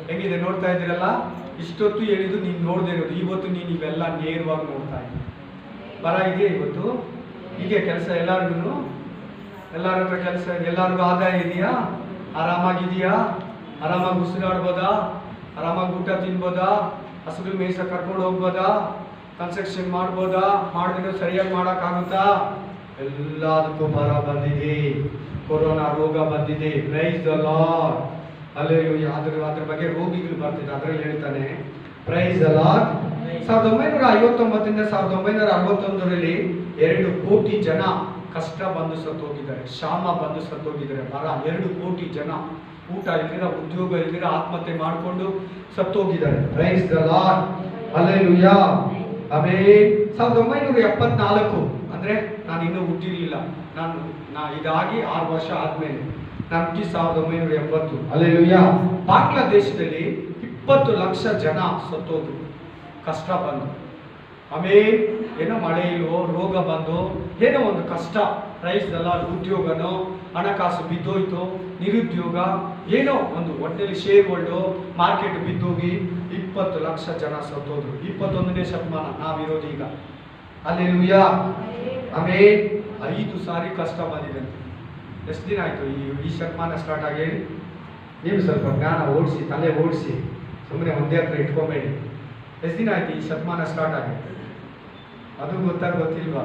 ಹೆಂಗಿದೆ ನೋಡ್ತಾ ಇದ್ದೀರಲ್ಲ? ಇಷ್ಟೊತ್ತು ಹೇಳಿದ್ದು ನೀನು ನೋಡದೇ ಇರೋದು, ಇವತ್ತು ನೀನು ಇವೆಲ್ಲ ನೇರವಾಗಿ ನೋಡ್ತಾ ಇದ್ದೀನಿ. ಬರ ಇದೆಯಾ ಇವತ್ತು? ಹೀಗೆ ಕೆಲಸ ಎಲ್ಲರಿಗೂ, ಎಲ್ಲರ ಹತ್ರ ಕೆಲಸ, ಎಲ್ಲರಿಗೂ ಆದಾಯ ಇದೆಯಾ? ಆರಾಮಾಗಿದೆಯಾ? ಆರಾಮಾಗಿ ಉಸಿರಾಡ್ಬೋದಾ? ಆರಾಮಾಗಿ ಊಟ ತಿನ್ಬೋದಾ? ಹಸುಗಳ ಮೇಯ್ಸ ಕರ್ಕೊಂಡು ಹೋಗ್ಬೋದಾ? ಕನ್ಸ್ಟ್ರಕ್ಷನ್ ಮಾಡ್ಬೋದಾ? ಮಾಡಿದ್ರೆ ಸರಿಯಾಗಿ ಮಾಡೋಕ್ಕಾಗುತ್ತಾ? ಎಲ್ಲದಕ್ಕೂ ಬರ ಬಂದಿದೆ, ಕೊರೋನಾ ರೋಗ ಬಂದಿದೆ. Price the lord. ಹಲ್ಲೆಲೂಯಾ. ಅದ್ರ ಬಗ್ಗೆ ರೋಗಿಗಳು ಬರ್ತಿದೆ, ಅದರಲ್ಲಿ ಹೇಳ್ತಾನೆ ಪ್ರೈಸ್ ದ ಲಾರ್ಡ್. 1959 1961ರಲ್ಲಿ 2 ಕೋಟಿ ಜನ ಕಷ್ಟ ಬಂದು ಸತ್ತೋಗಿದ್ದಾರೆ, ಕ್ಷಾಮ ಬಂದು ಸತ್ತೋಗಿದ್ದಾರೆ. ಬರ 2 ಕೋಟಿ ಜನ ಊಟ ಇಲ್ದಿರ, ಉದ್ಯೋಗ ಇಲ್ದಿರ ಆತ್ಮಹತ್ಯೆ ಮಾಡಿಕೊಂಡು ಸತ್ತೋಗಿದ್ದಾರೆ. Praise the lord. ಹಲ್ಲೆಲೂಯಾ. ಆಮೇಲೆ 1974 ಅಂದ್ರೆ ನಾನು ಇನ್ನೂ ಹುಟ್ಟಿರಲಿಲ್ಲ, ಇದಾಗಿ 6 ವರ್ಷ ಆದ್ಮೇಲೆ ನಾನು ಹುಟ್ಟಿ 1970. ಹಲ್ಲೆಲೂಯಾ. ಬಾಂಗ್ಲಾದೇಶದಲ್ಲಿ 20 ಲಕ್ಷ ಜನ ಸತ್ತೋದ್ರು, ಕಷ್ಟ ಬಂದು. ಆಮೇಲೆ ಏನೋ ಮಳೆ ಇಲ್ವೋ, ರೋಗ ಬಂದು, ಏನೋ ಒಂದು ಕಷ್ಟ. Price the lord. ಉದ್ಯೋಗನೋ, ಹಣಕಾಸು ಬಿದ್ದೋಯ್ತು, ನಿರುದ್ಯೋಗ, ಏನೋ ಒಂದು ಒಟ್ಟಲ್ಲಿ ಶೇರ್ ಹೋಲ್ಡು ಮಾರ್ಕೆಟ್ ಬಿದ್ದೋಗಿ 20 ಲಕ್ಷ ಜನ ಸತ್ತೋದ್ರು. 21ನೇ ಶತಮಾನ ನಾವಿರೋದು ಈಗ. ಹಲ್ಲೆಲೂಯಾ. ಆಮೇಲೆ 5 ಸಾರಿ ಕಷ್ಟ ಬಂದಿದೆ. ಎಷ್ಟು ದಿನ ಆಯಿತು ಈ ಶತಮಾನ ಸ್ಟಾರ್ಟ್ ಆಗಿ? ಹೇಳಿ ನೀವು ಸ್ವಲ್ಪ ಜ್ಞಾನ ಓಡಿಸಿ, ತಲೆ ಓಡಿಸಿ, ಸುಮ್ಮನೆ ಒಂದೇ ಹತ್ರ ಇಟ್ಕೊಬೇಡಿ. ಎಷ್ಟು ದಿನ ಆಯ್ತು ಈ ಶತಮಾನ ಸ್ಟಾರ್ಟ್ ಆಗಿ? ಅದು ಗೊತ್ತಿಲ್ವಾ?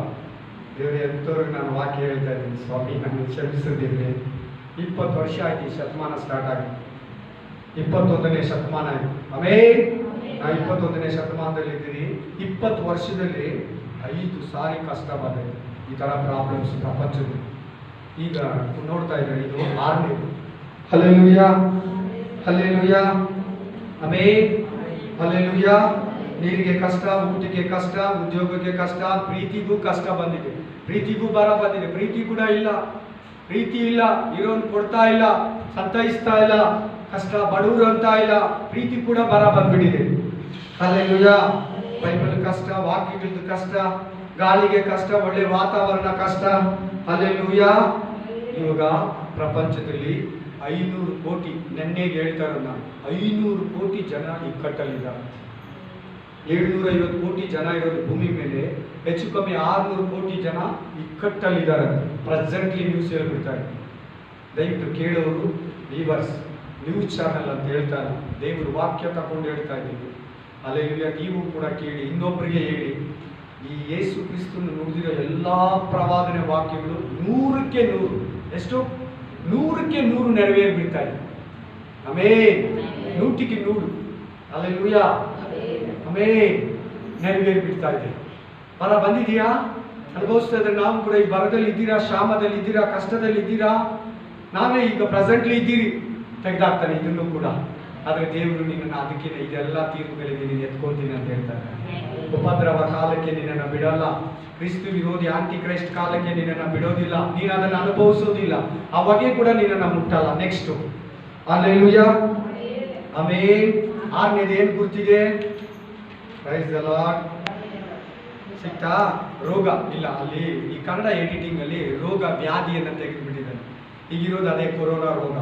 ದೇವರೇ, ಎಂಥವ್ರಿಗೆ ನಾನು ವಾಕ್ಯ ಹೇಳ್ತಾ ಇದ್ದೀನಿ ಸ್ವಾಮಿ, ನಾನು ಕ್ಷಮಿಸಿದ್ದೀನಿ. 20 ವರ್ಷ ಆಯ್ತು ಈ ಶತಮಾನ ಸ್ಟಾರ್ಟ್ ಆಗಿ. 21ನೇ ಶತಮಾನ ಆಯಿತು. ಆಮೇಲೆ ನಾವು 21ನೇ ಶತಮಾನದಲ್ಲಿ ಇದ್ದೀರಿ. 20 ವರ್ಷದಲ್ಲಿ 5 ಸಾರಿ ಕಷ್ಟ ಬಂದಿದೆ, ಈ ಥರ ಪ್ರಾಬ್ಲಮ್ಸ್ ಪ್ರಪಂಚದಲ್ಲಿ. ಈಗ ನೋಡ್ತಾ ಇದ್ದಾರೆ, ಇದು 6ನೇದು. Hallelujah, hallelujah. ಆಮೇಲೆ ಹಲ್ಲೆಲೂಯಾ. ನೀರಿಗೆ ಕಷ್ಟ, ಊಟಕ್ಕೆ ಕಷ್ಟ, ಉದ್ಯೋಗಕ್ಕೆ ಕಷ್ಟ, ಪ್ರೀತಿಗೂ ಕಷ್ಟ ಬಂದಿದೆ, ಪ್ರೀತಿಗೂ ಬರ ಬಂದಿದೆ. ಪ್ರೀತಿ ಕೂಡ ಇಲ್ಲ, ಪ್ರೀತಿ ಇಲ್ಲ, ಇರೋನ್ ಕೊಡ್ತಾ ಇಲ್ಲ, ಸಂತೈಸ್ತಾ ಇಲ್ಲ, ಕಷ್ಟ, ಬಡವರು ಅಂತ ಇಲ್ಲ, ಪ್ರೀತಿ ಕೂಡ ಬರ ಬಂದ್ಬಿಟ್ಟಿದೆ. ಹಲ್ಲೆಲೂಯಾ. ಬೈಬಲ್ ಕಷ್ಟ, ವಾಕ್ಯಗಳದ್ದು ಕಷ್ಟ, ಗಾಳಿಗೆ ಕಷ್ಟ, ಒಳ್ಳೆ ವಾತಾವರಣ ಕಷ್ಟ. ಹಲ್ಲೆಲೂಯಾ. ಇವಾಗ ಪ್ರಪಂಚದಲ್ಲಿ 500 ಕೋಟಿ, ನೆನ್ನೆಗೆ ಹೇಳ್ತಾರೆ ನಾನು, 500 ಕೋಟಿ ಜನ ಇಕ್ಕಟ್ಟಲ್ಲಿದ್ದಾರೆ. 750 ಕೋಟಿ ಜನ ಇರೋದು ಭೂಮಿ ಮೇಲೆ, ಹೆಚ್ಚು ಕಮ್ಮಿ 600 ಕೋಟಿ ಜನ ಇಕ್ಕಟ್ಟಲ್ಲಿದ್ದಾರೆ. ಪ್ರೆಸೆಂಟ್ಲಿ ನ್ಯೂಸ್ ಹೇಳ್ಬಿಡ್ತಾರೆ. ದಯವಿಟ್ಟು ಕೇಳೋರು ವೀವರ್ಸ್, ನ್ಯೂಸ್ ಚಾನಲ್ ಅಂತ ಹೇಳ್ತಾರೆ, ದೇವರು ವಾಕ್ಯ ತಗೊಂಡು ಹೇಳ್ತಾ ಇದ್ದೀವಿ. ಹಲ್ಲೆಲೂಯಾ. ನೀವು ಕೂಡ ಕೇಳಿ, ಇನ್ನೊಬ್ಬರಿಗೆ ಹೇಳಿ. ಈ ಯೇಸು ಕ್ರಿಸ್ತನು ನುಡಿದಿರೋ ಎಲ್ಲ ಪ್ರವಾದನೆ ವಾಕ್ಯಗಳು 100ಕ್ಕೆ 100, ಎಷ್ಟು 100ಕ್ಕೆ 100 ನೆರವೇರಿಬಿಡ್ತಾ ಇದೆ. ಆಮೇಲೆ 100ಕ್ಕೆ 100. ಹಲ್ಲೆಲೂಯಾ. ಆಮೇಲೆ ನೆರವೇರಿಬಿಡ್ತಾ ಇದೆ. ಬರ ಬಂದಿದೆಯಾ? ಅನುಭವಿಸ್ತಾ ಇದ್ರೆ ನಾವು ಕೂಡ ಈ ಬರದಲ್ಲಿ ಇದ್ದೀರಾ, ಕ್ಷಾಮದಲ್ಲಿ ಇದ್ದೀರಾ, ಕಷ್ಟದಲ್ಲಿ ಇದ್ದೀರಾ? ನಾವೇ ಈಗ ಪ್ರೆಸೆಂಟ್ಲಿ ಇದ್ದೀರಿ. ತೆಗೆದಾಕ್ತಾನೆ ಇದನ್ನು ಕೂಡ. ಆದರೆ ದೇವರು ನಿನ್ನನ್ನು ಅದಕ್ಕೆ ಇದೆಲ್ಲ ತೀರ್ಪುಗಳಿಗೆ ನೀನು ಎತ್ಕೊಳ್ತೀನಿ ಅಂತ ಹೇಳ್ತಾರೆ. ಉಪದ್ರವ ಕಾಲಕ್ಕೆ ನಿನ್ನನ್ನು ಬಿಡಲ್ಲ. ಕ್ರಿಸ್ತು ವಿರೋಧಿ ಆಂಟಿ ಕ್ರೈಸ್ಟ್ ಕಾಲಕ್ಕೆ ನಿನ್ನನ್ನು ಬಿಡೋದಿಲ್ಲ. ನೀನು ಅದನ್ನು ಅನುಭವಿಸೋದಿಲ್ಲ, ಅವಾಗೇ ಕೂಡ ನಿನ್ನನ್ನು ಮುಟ್ಟಲ್ಲ. Next hallelujah. ಆಮೇನ್. ಆರನೇದು ಏನು ಗುರ್ತಿದೆ? Price the lord. ಸಿಕ್ತಾ? ರೋಗ ಇಲ್ಲ, ಅಲ್ಲಿ ಈ ಕನ್ನಡ ಎಡಿಟಿಂಗ್ ಅಲ್ಲಿ ರೋಗ ವ್ಯಾಧಿಯನ್ನು ತೆಗೆದುಬಿಟ್ಟಿದ್ದಾನೆ. ಈಗಿರೋದು ಅದೇ ಕೊರೋನಾ ರೋಗ.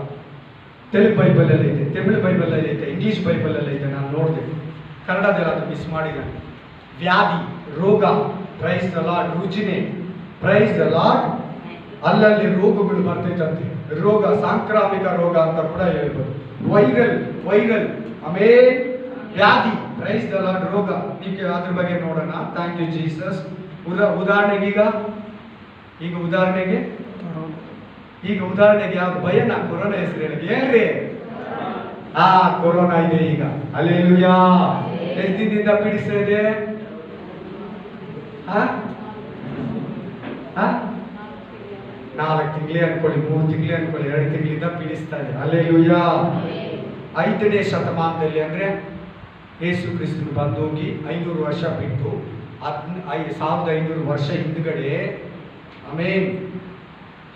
ತೆಲುಗು ಬೈಬಲಲ್ಲಿ ಐತೆ, ತಮಿಳು ಬೈಬಲಲ್ಲಿ ಐತೆ, ಇಂಗ್ಲೀಷ್ ಬೈಬಲಲ್ಲಿ ಐತೆ. ನಾನು ನೋಡಿದೆ, ಕನ್ನಡದಲ್ಲಿ ಅದು ಮಿಸ್ ಮಾಡಿದ್ದಾನೆ. ವ್ಯಾಧಿ, ರೋಗ, ಪ್ರೈಸ್ ದ ಲಾರ್ಡ್. ರುಜಿನೆ, ಪ್ರೈಸ್ ದ ಲಾರ್ಡ್. ಅಲ್ಲಲ್ಲಿ ರೋಗಗಳು ಬರ್ತೈತಂತೆ. ರೋಗ, ಸಾಂಕ್ರಾಮಿಕ ರೋಗ ಅಂತ ಕೂಡ ಹೇಳ್ಬೋದು. ವೈರಲ್ ಆಮೇಲೆ ವ್ಯಾಧಿ, ಪ್ರೈಸ್ ದ ಲಾರ್ಡ್. ರೋಗ, ಈಗ ಅದ್ರ ಬಗ್ಗೆ ನೋಡೋಣ. Thank you Jesus. ಉದಾಹರಣೆಗೆ ಉದಾಹರಣೆಗೆ ಯಾವ್ದು ಭಯನ? ಕೊರೋನಾ ಹೆಸರು ಹೇಳಿ ಹೇಳ್ರಿ. ಕೊರೋನಾ ಇದೆ ಈಗ. ಹಲ್ಲೆಲೂಯಾ. ಎಷ್ಟು ದಿನದಿಂದ ಪೀಡಿಸ್ತಾ ಇದೆ? 4 ತಿಂಗಳೇ ಅನ್ಕೊಳ್ಳಿ, 3 ತಿಂಗಳೇ ಅನ್ಕೊಳ್ಳಿ, 2 ತಿಂಗಳಿಂದ ಪೀಡಿಸ್ತಾ ಇದೆ. ಹಲ್ಲೆಲೂಯಾ. 5ನೇ ಶತಮಾನದಲ್ಲಿ ಅಂದ್ರೆ ಯೇಸು ಕ್ರಿಸ್ತನು ಬಂದೋಗಿ 500 ವರ್ಷ ಬಿಟ್ಟು 1500 ವರ್ಷ ಹಿಂದ್ಗಡೆ, ಆಮೇನ್,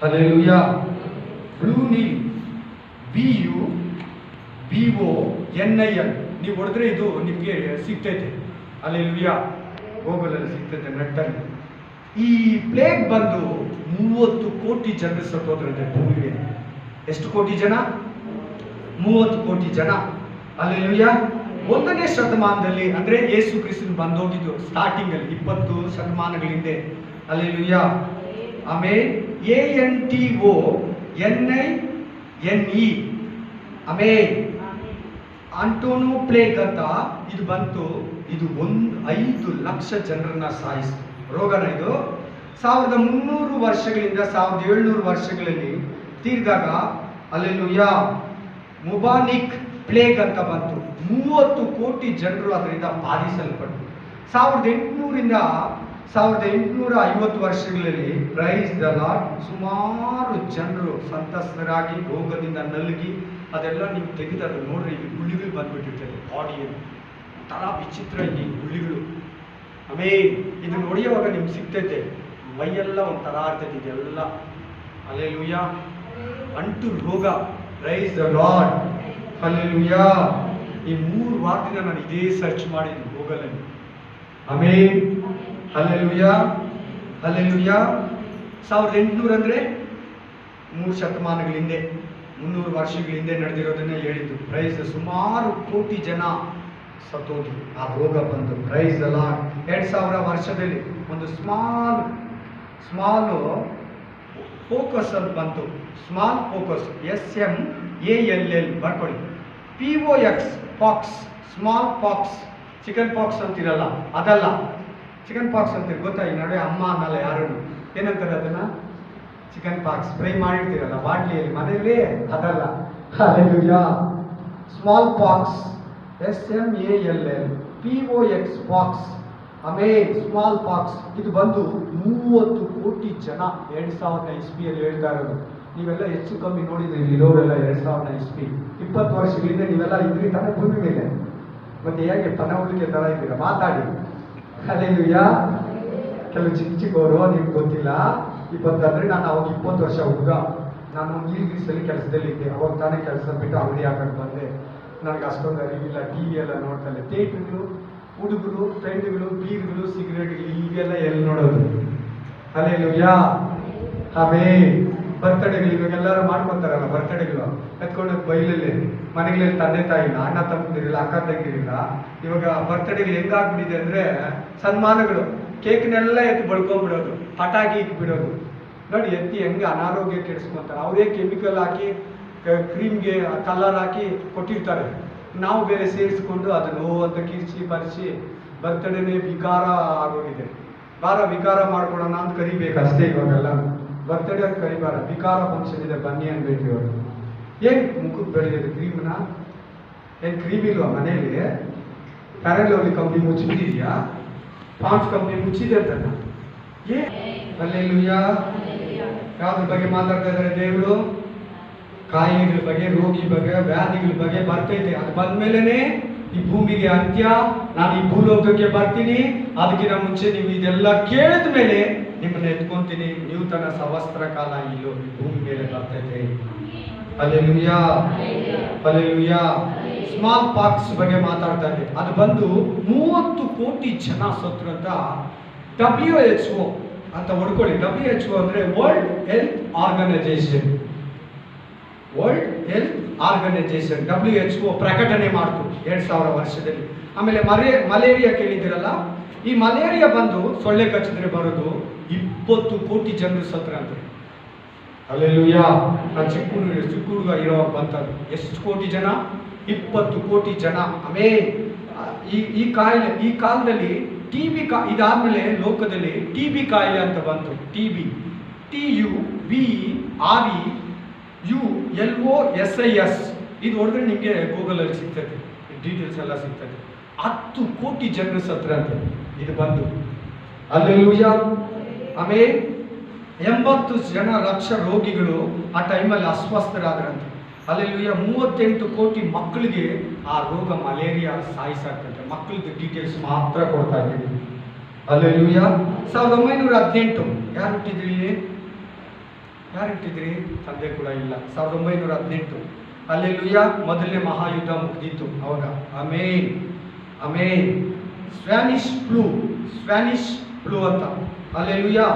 ಹಲ್ಲೆಲೂಯಾ, ಬ್ಲೂ ನೀಲ್, BUBONIL ನೀವು ಹೊಡೆದ್ರೆ ಇದು ನಿಮಗೆ ಸಿಗ್ತೈತೆ. ಹಲ್ಲೆಲೂಯಾ. ಗೂಗಲಲ್ಲಿ ಸಿಗ್ತೈತೆ, ನೆಟ್ಟಲ್ಲಿ. ಈ ಪ್ಲೇಗ್ ಬಂದು 30 ಕೋಟಿ ಜನರು ಸತ್ತೋದ್ರಂತೆ ಭೂಮಿಗೆ. ಎಷ್ಟು ಕೋಟಿ ಜನ? 30 ಕೋಟಿ ಜನ. ಹಲ್ಲೆಲೂಯಾ. 1ನೇ ಶತಮಾನದಲ್ಲಿ ಅಂದ್ರೆ ಯೇಸು ಕ್ರಿಸ್ತನು ಬಂದೋಗಿದ್ದು ಸ್ಟಾರ್ಟಿಂಗ್ ಅಲ್ಲಿ 20 ಶತಮಾನಗಳ ಹಿಂದೆ. ಹಲ್ಲೆಲೂಯಾ. ಆಮೇಲೆ ANTONINE, ಆಮೇಲೆ ಆಂಟೋನೋ ಪ್ಲೇಗ್ ಅಂತ ಇದು ಬಂತು. ಇದು 5 ಲಕ್ಷ ಜನರನ್ನ ಸಾಯಿಸಿತು. ರೋಗನ ಇದು 1300 ವರ್ಷಗಳಿಂದ 1700 ವರ್ಷಗಳಲ್ಲಿ ತೀರ್ದಾಗ, ಅಲ್ಲೆಲ್ಲೂಯಾ, ಮುಬಾನಿಕ್ ಪ್ಲೇಗ್ ಅಂತ ಬಂತು. 30 ಕೋಟಿ ಜನರು ಅದರಿಂದ ಬಾಧಿಸಲ್ಪಟ್ಟರು. 1800ರಿಂದ 1850 ವರ್ಷಗಳಲ್ಲಿ, ಪ್ರೈಸ್ ದ ಲಾರ್ಡ್, ಸುಮಾರು ಜನರು ಸಂತಸ್ತರಾಗಿ ರೋಗದಿಂದ ನಲುಗಿ, ಅದೆಲ್ಲ ನೀವು ತೆಗೆದು ಅದು ನೋಡ್ರಿ, ಇಲ್ಲಿ ಗುಳಿಗಳು ಬಂದ್ಬಿಟ್ಟಿರ್ತದೆ ಬಾಡಿಯಲ್ಲಿ. ಒಂಥರ ವಿಚಿತ್ರ ಈ ಗುಳಿಗಳು. ಆಮೇಲೆ ಇದನ್ನು ಹೊಡೆಯುವಾಗ ನಿಮ್ಗೆ ಸಿಗ್ತೈತೆ, ಮೈಯೆಲ್ಲ ಒಂಥರ ಇರ್ತೈತೆ ಇದೆಲ್ಲ. ಹಲ್ಲೆಲೂಯಾ. ಅಂಟು ರೋಗ, ಪ್ರೈಸ್ ದ ಲಾರ್ಡ್. ಹಲ್ಲೆಲೂಯಾ. ಈ 3 ವಾರದಿಂದ ನಾನು ಇದೇ ಸರ್ಚ್ ಮಾಡಿದ್ದೀನಿ ಗೂಗಲಲ್ಲಿ. ಆಮೇಲೆ ಹಲ್ಲೆಲೂಯಾ. 1800 ಅಂದ್ರೆ 3 ಶತಮಾನಗಳ ಹಿಂದೆ, 300 ವರ್ಷಗಳ ಹಿಂದೆ ನಡೆದಿರೋದನ್ನೇ ಹೇಳಿದ್ದು. ಪ್ರೈಸ್, ಸುಮಾರು ಕೋಟಿ ಜನ ಸತ್ತೋದು ಆ ರೋಗ ಬಂದು. Price the lord. 2000 ವರ್ಷದಲ್ಲಿ ಒಂದು ಸ್ಮಾಲ್ ಫೋಕಸ್ ಅಂತ ಬಂತು. ಸ್ಮಾಲ್ ಫೋಕಸ್, SMALL ಬರ್ಕೊಳ್ಳಿ. POX, pox, smallpox. Chickenpox ಅಂತಿರಲ್ಲ, ಅದಲ್ಲ. ಚಿಕನ್ ಪಾಕ್ಸ್ ಅಂತೀರಿ ಗೊತ್ತಾ? ಈ ನಡುವೆ ಅಮ್ಮ ಅನ್ನಲ್ಲ ಯಾರು. ಏನಂತಾರೆ ಅದನ್ನ? Chicken pox. ಫ್ರೈ ಮಾಡಿರ್ತೀರಲ್ಲ ಬಾಟ್ಲಿಯಲ್ಲಿ ಮನೆಯಲ್ಲಿ, ಅದಲ್ಲ. Hallelujah. Small pox, SMALL, POX, pox. ಆಮೇಲೆ ಸ್ಮಾಲ್ ಪಾಕ್ಸ್ ಇದು ಬಂದು 30 ಕೋಟಿ ಜನ 2000 ಇಸ್ವಿಯಲ್ಲಿ ಹೇಳ್ತಾ ಇರೋದು. ನೀವೆಲ್ಲ ಹೆಚ್ಚು ಕಮ್ಮಿ ನೋಡಿದ್ರಿ ಇರೋರೆಲ್ಲ 2000 ಇಸ್ವಿ. 20 ವರ್ಷಗಳಿಂದ ನೀವೆಲ್ಲ ಇದ್ರಿ ತಾನೇ ಭೂಮಿ ಮೇಲೆ. ಮತ್ತೆ ಹೇಗೆ ಪನವಳಿಕೆ ತರ ಇದ್ದೀರಾ? ಮಾತಾಡಿ. ಹಲ್ಲೆಲೂಯಾ. ಕೆಲವು ಚಿಕ್ಕವರು ನಿಮ್ಗೆ ಗೊತ್ತಿಲ್ಲ. 20 ಅಂದ್ರೆ ನಾನು ಅವಾಗ 20 ವರ್ಷ ಹುಡುಗ. ನಾನು ನೀಲಗಿರಿಸಲ್ಲಿ ಕೆಲಸದಲ್ಲಿ ಇದ್ದೆ. ಅವಾಗ ತಾನೇ ಕೆಲಸ ಬಿಟ್ಟು ಅಂಗಡಿ ಹಾಕೊಂಡು ಬಂದೆ. ನನಗೆ ಅಷ್ಟೊಂದು ಅರಿವಿಲ್ಲ. TV ಎಲ್ಲ ನೋಡ್ತಲ್ಲ. ಥಿಯೇಟ್ರುಗಳು, ಹುಡುಗರು, ಫ್ರೆಂಡ್ಗಳು, ಬೀರ್ಗಳು, ಸಿಗರೇಟ್ಗಳು, ಈಗೆಲ್ಲ ಎಲ್ಲಿ ನೋಡೋದು? ಹಲ್ಲೆಲೂಯಾ. ಆಮೇಲೆ ಬರ್ತಡೇಗಳು ಇವಾಗೆಲ್ಲರೂ ಮಾಡ್ಕೊತಾರಲ್ಲ ಬರ್ತಡೇಗಳು, ಎತ್ಕೊಂಡು ಬೈಲಲ್ಲಿ ಮನೆಗಳಲ್ಲಿ ತಂದೆ ತಾಯಿ ಇಲ್ಲ, ಅಣ್ಣ ತಮ್ಮದಿರಿಲ್ಲ, ಅಕ್ಕ ತಂಗಿರಿಲ್ಲ. ಇವಾಗ ಬರ್ತಡೇಗಳು ಹೆಂಗಾಗ್ಬಿಟ್ಟಿದೆ ಅಂದ್ರೆ ಸನ್ಮಾನಗಳು, ಕೇಕ್ನೆಲ್ಲ ಎತ್ತು ಬಳ್ಕೊಂಡ್ಬಿಡೋದು, ಪಟಾಕಿ ಇಟ್ಬಿಡೋದು. ನೋಡಿ ಎತ್ತಿ ಹೆಂಗೆ ಅನಾರೋಗ್ಯ ಕೆಡಿಸ್ಕೊಂತಾರೆ. ಅವರೇ ಕೆಮಿಕಲ್ ಹಾಕಿ ಕ್ರೀಮ್ಗೆ ಕಲರ್ ಹಾಕಿ ಕೊಟ್ಟಿರ್ತಾರೆ. ನಾವು ಬೇರೆ ಸೇರಿಸ್ಕೊಂಡು ಅದನ್ನು ಅಂತ ಕಿರ್ಚಿ ಪರಿಸಿ ಬರ್ತಡೇನೇ ವಿಕಾರ ಆಗೋಗಿದೆ. ವಿಕಾರ ಮಾಡ್ಕೊಳೋಣ ಅಂತ ಕರಿಬೇಕು ಅಷ್ಟೇ. ಇವಾಗೆಲ್ಲ ಬರ್ತಡೇ ಅಂತ ಕರಿಬಾರ, ವಿಕಾರ ಫಂಕ್ಷನ್ ಇದೆ ಬನ್ನಿ ಅನ್ಬೇಕು. ಇವಾಗ ಏನ್ ಮುಖಕ್ಕೆ ಬೆಳೆಯೋದು ಕ್ರೀಮ್ನ? ಏನ್ ಕ್ರೀಮ್ ಇಲ್ವಾ ಮನೆಯಲ್ಲಿ? ಪ್ಯಾರಲ್ ಲವ್ಲಿ ಕಂಪ್ನಿ ಮುಚ್ಚಿಬಿಟ್ಟಿದ್ಯಾ? ಪಾಂಡ್ಸ್ ಕಂಪ್ನಿ ಮುಚ್ಚಿದೆ ಅಂತ. ಹಲ್ಲೆಲೂಯಾ. ಯಾವ್ದ್ರ ಬಗ್ಗೆ ಮಾತಾಡ್ತಾ ಇದ್ದಾರೆ ದೇವರು? ಕಾಯಿಲೆಗಳ ಬಗ್ಗೆ, ರೋಗಿ ಬಗ್ಗೆ, ವ್ಯಾಧಿಗಳ ಬಗ್ಗೆ ಬರ್ತೈತೆ. ಅದು ಬಂದ್ಮೇಲೆನೆ ಈ ಭೂಮಿಗೆ ಅಂತ್ಯ. ನಾನು ಈ ಭೂಲೋಕಕ್ಕೆ ಬರ್ತೀನಿ. ಅದಕ್ಕಿಂತ ಮುಂಚೆ ನೀವು ಇದೆಲ್ಲ ಕೇಳಿದ ಮೇಲೆ ನಿಮ್ಮನ್ನ ಎತ್ಕೊಂತೀನಿ. ನೂತನ ಸಂವತ್ಸರ ಕಾಲ ಈ ಭೂಮಿ ಮೇಲೆ ಬರ್ತೈತೆ. ಹಲ್ಲೆಲೂಯಾ. ಹಲ್ಲೆಲೂಯಾ. ಸ್ಮಾಲ್ ಪಾಕ್ಸ್ ಬಗ್ಗೆ ಮಾತಾಡ್ತಾ ಇದೆ. ಅದು ಬಂದು 30 ಕೋಟಿ ಜನ ಸತ್ರು ಅಂತ WHO ಅಂತ ಹೊಡ್ಕೊಳ್ಳಿ. WHO ಅಂದ್ರೆ world health organisation. World health organisation WHO ಪ್ರಕಟಣೆ ಮಾಡ್ತು 2000 ವರ್ಷದಲ್ಲಿ. ಆಮೇಲೆ ಮಲೇರಿಯಾ ಕೇಳಿದಿರಲ್ಲ, ಈ ಮಲೇರಿಯಾ ಬಂದು ಸೊಳ್ಳೆ ಕಚ್ಚಿದ್ರೆ ಬರೋದು 20 ಕೋಟಿ ಜನರು ಸತ್ರಂತೆ. ಹಲ್ಲೆಲೂಯಾ. ನಾನು ಚಿಕ್ಕ ಹುಡುಗ ಇರೋವಾಗ ಬಂತದ್ದು. ಎಷ್ಟು ಕೋಟಿ ಜನ? 20 ಕೋಟಿ ಜನ. ಆಮೇಲೆ ಈ ಕಾಲದಲ್ಲಿ TB ಇದಾದ್ಮೇಲೆ ಲೋಕದಲ್ಲಿ TB ಕಾಯಿಲೆ ಅಂತ ಬಂತು. TB TUBREULOSIS ಇದು ಹೊಡೆದ್ರೆ ನಿಮಗೆ ಗೂಗಲಲ್ಲಿ ಸಿಗ್ತದೆ, ಡೀಟೇಲ್ಸ್ ಎಲ್ಲ ಸಿಗ್ತದೆ. 10 ಕೋಟಿ ಜನರು ಸತ್ರಂತೆ ಇದು ಬಂದು. ಹಲ್ಲೆಲೂಯಾ. ಆಮೇಲೆ 80 ಲಕ್ಷ ರೋಗಿಗಳು ಆ ಟೈಮಲ್ಲಿ ಅಸ್ವಸ್ಥರಾದ್ರಂತೆ. ಹಲ್ಲೆಲೂಯಾ. 38 ಕೋಟಿ ಮಕ್ಕಳಿಗೆ ಆ ರೋಗ ಮಲೇರಿಯಾ ಸಾಯಿಸಾಕ್ತಂತೆ. ಮಕ್ಕಳದ್ದು ಡೀಟೇಲ್ಸ್ ಮಾತ್ರ ಕೊಡ್ತಾ ಇದ್ದೀವಿ. ಹಲ್ಲೆಲೂಯಾ. 1918 ಯಾರು ಹುಟ್ಟಿದ್ರಿ ಇಲ್ಲಿ? ಯಾರು ಹುಟ್ಟಿದ್ರಿ? ತಂದೆ ಕೂಡ ಇಲ್ಲ. 1918 ಹಲ್ಲೆಲೂಯಾ. ಮೊದಲನೇ ಮಹಾಯುದ್ಧ ಮುಗಿದಿತ್ತು ಅವಾಗ. ಆಮೇನ್ ಆಮೇನ್. ಸ್ಪ್ಯಾನಿಷ್ ಫ್ಲೂ ಅಂತ. ಹಲ್ಲೆಲೂಯಾ.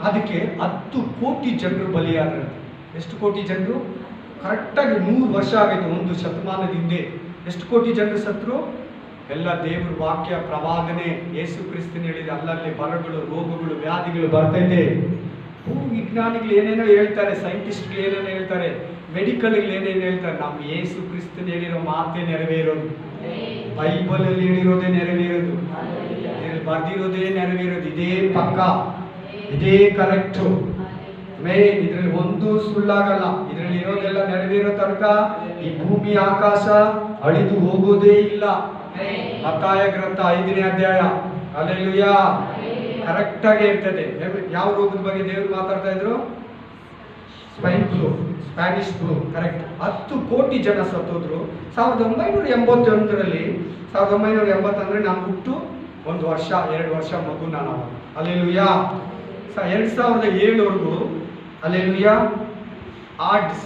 ಅದಕ್ಕೆ 10 ಕೋಟಿ ಜನರು ಬಲಿಯಾದ್ರಂತೆ. ಎಷ್ಟು ಕೋಟಿ ಜನರು? ಕರೆಕ್ಟಾಗಿ 100 ವರ್ಷ ಆಗಿತ್ತು, 1 ಶತಮಾನದ ಹಿಂದೆ. ಎಷ್ಟು ಕೋಟಿ ಜನರು ಸತ್ರು? ಎಲ್ಲ ದೇವ್ರ ವಾಕ್ಯ ಪ್ರವಾದನೆ, ಯೇಸು ಕ್ರಿಸ್ತನ ಹೇಳಿದ ಅಲ್ಲಲ್ಲಿ ಬರಗಳು, ರೋಗಗಳು, ವ್ಯಾಧಿಗಳು ಬರ್ತಾ ಇದೆ. ವಿಜ್ಞಾನಿಗಳು ಏನೇನೋ ಹೇಳ್ತಾರೆ, ಸೈಂಟಿಸ್ಟ್ಗಳು ಏನೇನೋ ಹೇಳ್ತಾರೆ, ಮೆಡಿಕಲ್ಗಳು ಏನೇನು ಹೇಳ್ತಾರೆ. ನಮ್ಮ ಯೇಸು ಕ್ರಿಸ್ತನ ಹೇಳಿರೋ ಮಾತೇ ನೆರವೇರೋದು. ಬೈಬಲಲ್ಲಿ ಹೇಳಿರೋದೇ ನೆರವೇರೋದು, ಬರ್ದಿರೋದೇ ನೆರವೇರೋದು. ಇದೇ ಪಕ್ಕ, ಇದೇ ಕರೆಕ್ಟು. ಇದರಲ್ಲಿ ಒಂದು ಸುಳ್ಳಾಗಲ್ಲ. ಇದರಲ್ಲಿ ಇರೋದೆಲ್ಲ ನೆರವೇರೋ ತನಕ ಈ ಭೂಮಿ ಆಕಾಶ ಅಳಿದು ಹೋಗೋದೇ ಇಲ್ಲ. ಮತ್ತಾಯ ಗ್ರಂಥ 5ನೇ ಅಧ್ಯಾಯ. ಹಲ್ಲೆಲೂಯಾ. ಕರೆಕ್ಟ್ ಆಗಿ ಇರ್ತದೆ. ಯಾವ ರೋಗದ ಬಗ್ಗೆ ದೇವರು ಮಾತಾಡ್ತಾ ಇದ್ರು? Spanish flu. ಕರೆಕ್ಟ್. 10 ಕೋಟಿ ಜನ ಸತ್ತೋದ್ರು 1981ರಲ್ಲಿ. 1980 ಅಂದ್ರೆ ನಾನು ಹುಟ್ಟು 1 ವರ್ಷ 2 ವರ್ಷ ಮಗು ನಾನು. ಹಲ್ಲೆಲೂಯಾ. 2007ವರೆಗೂ ಹಲ್ಲೆಲೂಯಾ AIDS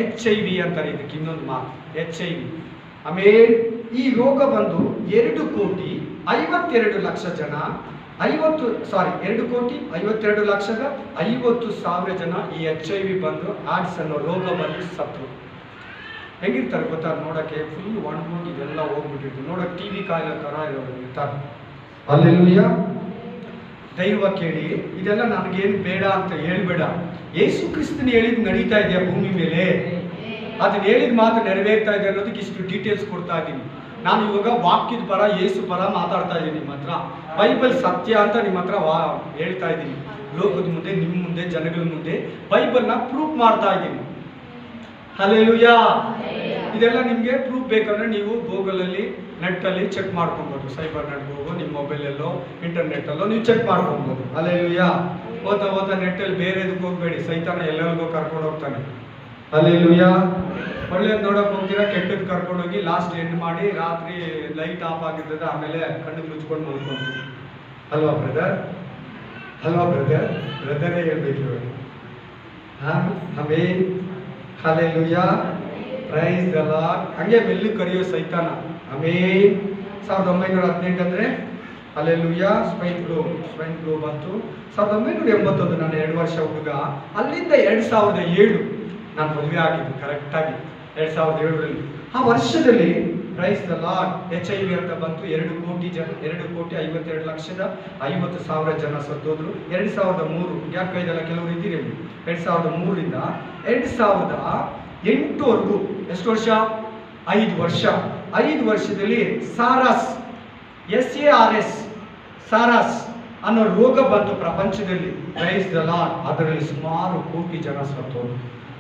HIV ಅಂತಾರೆ. ಇದಕ್ಕೆ ಇನ್ನೊಂದು ಮಾತು HIV. ಆಮೇಲೆ ಈ ರೋಗ ಬಂದು 2,52,00,000 ಜನ 2,52,50,000 ಜನ ಈ HIV ಬಂದು AIDS ಅನ್ನೋ ರೋಗ ಬಂದು ಸತ್ರು. ಹೆಂಗಿರ್ತಾರೆ ಗೊತ್ತಾ? ನೋಡಕ್ಕೆ ಫುಲ್ ಒಣಗೋಗಿ ಇದೆಲ್ಲ ಹೋಗ್ಬಿಟ್ಟಿರ್ತು. ನೋಡಕ್ಕೆ TB ಕಾಯಿಲೆ ಥರ ಇರ್ತಾರೆ. ಹಲ್ಲೆಲೂಯಾ. ದೈವ ಕೇಳಿ, ಇದೆಲ್ಲ ನನಗೇನು ಬೇಡ ಅಂತ ಹೇಳ್ಬೇಡ. ಯೇಸು ಕ್ರಿಸ್ತನ ಹೇಳಿದ್ ನಡೀತಾ ಇದೆಯಾ ಭೂಮಿ ಮೇಲೆ? ಅದನ್ನ ಹೇಳಿದ ಮಾತು ನೆರವೇರ್ತಾ ಇದೆ ಅನ್ನೋದಕ್ಕೆ ಇಷ್ಟು ಡೀಟೇಲ್ಸ್ ಕೊಡ್ತಾ ಇದ್ದೀನಿ. ನಾನು ಇವಾಗ ವಾಕ್ಯದ ಪರ, ಯೇಸು ಪರ ಮಾತಾಡ್ತಾ ಇದ್ದೀನಿ ನಿಮ್ಮ ಹತ್ರ. ಬೈಬಲ್ ಸತ್ಯ ಅಂತ ನಿಮ್ಮ ಹತ್ರ ಹೇಳ್ತಾ ಇದ್ದೀನಿ. ಲೋಕದ ಮುಂದೆ, ನಿಮ್ಮ ಮುಂದೆ, ಜನಗಳ ಮುಂದೆ ಬೈಬಲ್ನ ಪ್ರೂಫ್ ಮಾಡ್ತಾ ಇದ್ದೀನಿ. ಹಲ್ಲೆಲೂಯಾ. ಇದೆಲ್ಲ ನಿಮಗೆ ಪ್ರೂಫ್ ಬೇಕಂದ್ರೆ ನೀವು ಗೂಗಲಲ್ಲಿ, ನೆಟ್ಟಲ್ಲಿ ಚೆಕ್ ಮಾಡ್ಕೊಬೋದು. ಸೈಬರ್ ನೆಟ್ ಹೋಗೋ, ನಿಮ್ಮ ಮೊಬೈಲಲ್ಲೋ ಇಂಟರ್ನೆಟ್ಟಲ್ಲೋ ನೀವು ಚೆಕ್ ಮಾಡ್ಕೊಬೋದು. ಹಲ್ಲೆಲೂಯಾ. ಓದ್ತಾ ನೆಟ್ಟಲ್ಲಿ ಬೇರೆದಕ್ಕೆ ಹೋಗ್ಬೇಡಿ. ಸೈತಾನ ಎಲ್ಲರಿಗೂ ಕರ್ಕೊಂಡು ಹೋಗ್ತಾನೆ. ಹಲ್ಲೆಲೂಯಾ. ಒಳ್ಳೇದು ನೋಡೋಕೆ ಹೋಗ್ತೀರಾ, ಕೆಟ್ಟದ್ದು ಕರ್ಕೊಂಡೋಗಿ ಲಾಸ್ಟ್ ಎಂಡ್ ಮಾಡಿ ರಾತ್ರಿ ಲೈಟ್ ಆಫ್ ಆಗಿರ್ತದೆ, ಆಮೇಲೆ ಕಣ್ಣಿಗೆ ಮುಚ್ಕೊಂಡು ಮಲ್ಕೊಂತೀವಿ. ಅಲ್ವಾ ಬ್ರದರ್? ಬ್ರದರೇ ಹೇಳ್ಬೇಕು. ಆಮೇನ್. ಹಲ್ಲೆಲೂಯಾ. Praise the lord. ಹಂಗೆ ಮೆಲ್ಲು ಕರೆಯೋ ಸೈತಾನ. ಆಮೇನ್. 1918 ಅಂದ್ರೆ ಹಲ್ಲೆಲೂಯಾ. ಸ್ಪೈನ್ ಫ್ಲೂ ಬಂತು 1981. ನಾನು 2 ವರ್ಷ ಹುಡುಗ. ಅಲ್ಲಿಂದ 2007 ನಾನು ಮದುವೆ ಆಗಿದ್ದು ಕರೆಕ್ಟಾಗಿ 2007ರಲ್ಲಿ. ಆ ವರ್ಷದಲ್ಲಿ ಪ್ರೈಸ್ ದ ಲಾರ್ಡ್ HIV ಅಂತ ಬಂತು. 2,52,50,000 ಜನ ಸತ್ತೋದ್ರು. 2003 ಯಾಕೆ ಇದೆಲ್ಲ ಕೆಲವರು ಇದ್ದೀರಿ. 2003ರಿಂದ 2008ವರೆಗೂ ಎಷ್ಟು ವರ್ಷ? 5 ವರ್ಷ. 5 ವರ್ಷದಲ್ಲಿ ಸಾರಸ್ ಅನ್ನೋ ರೋಗ ಬಂತು ಪ್ರಪಂಚದಲ್ಲಿ. Price the lord. ಅದರಲ್ಲಿ ಸುಮಾರು ಕೋಟಿ ಜನ ಸತ್ತೋರು.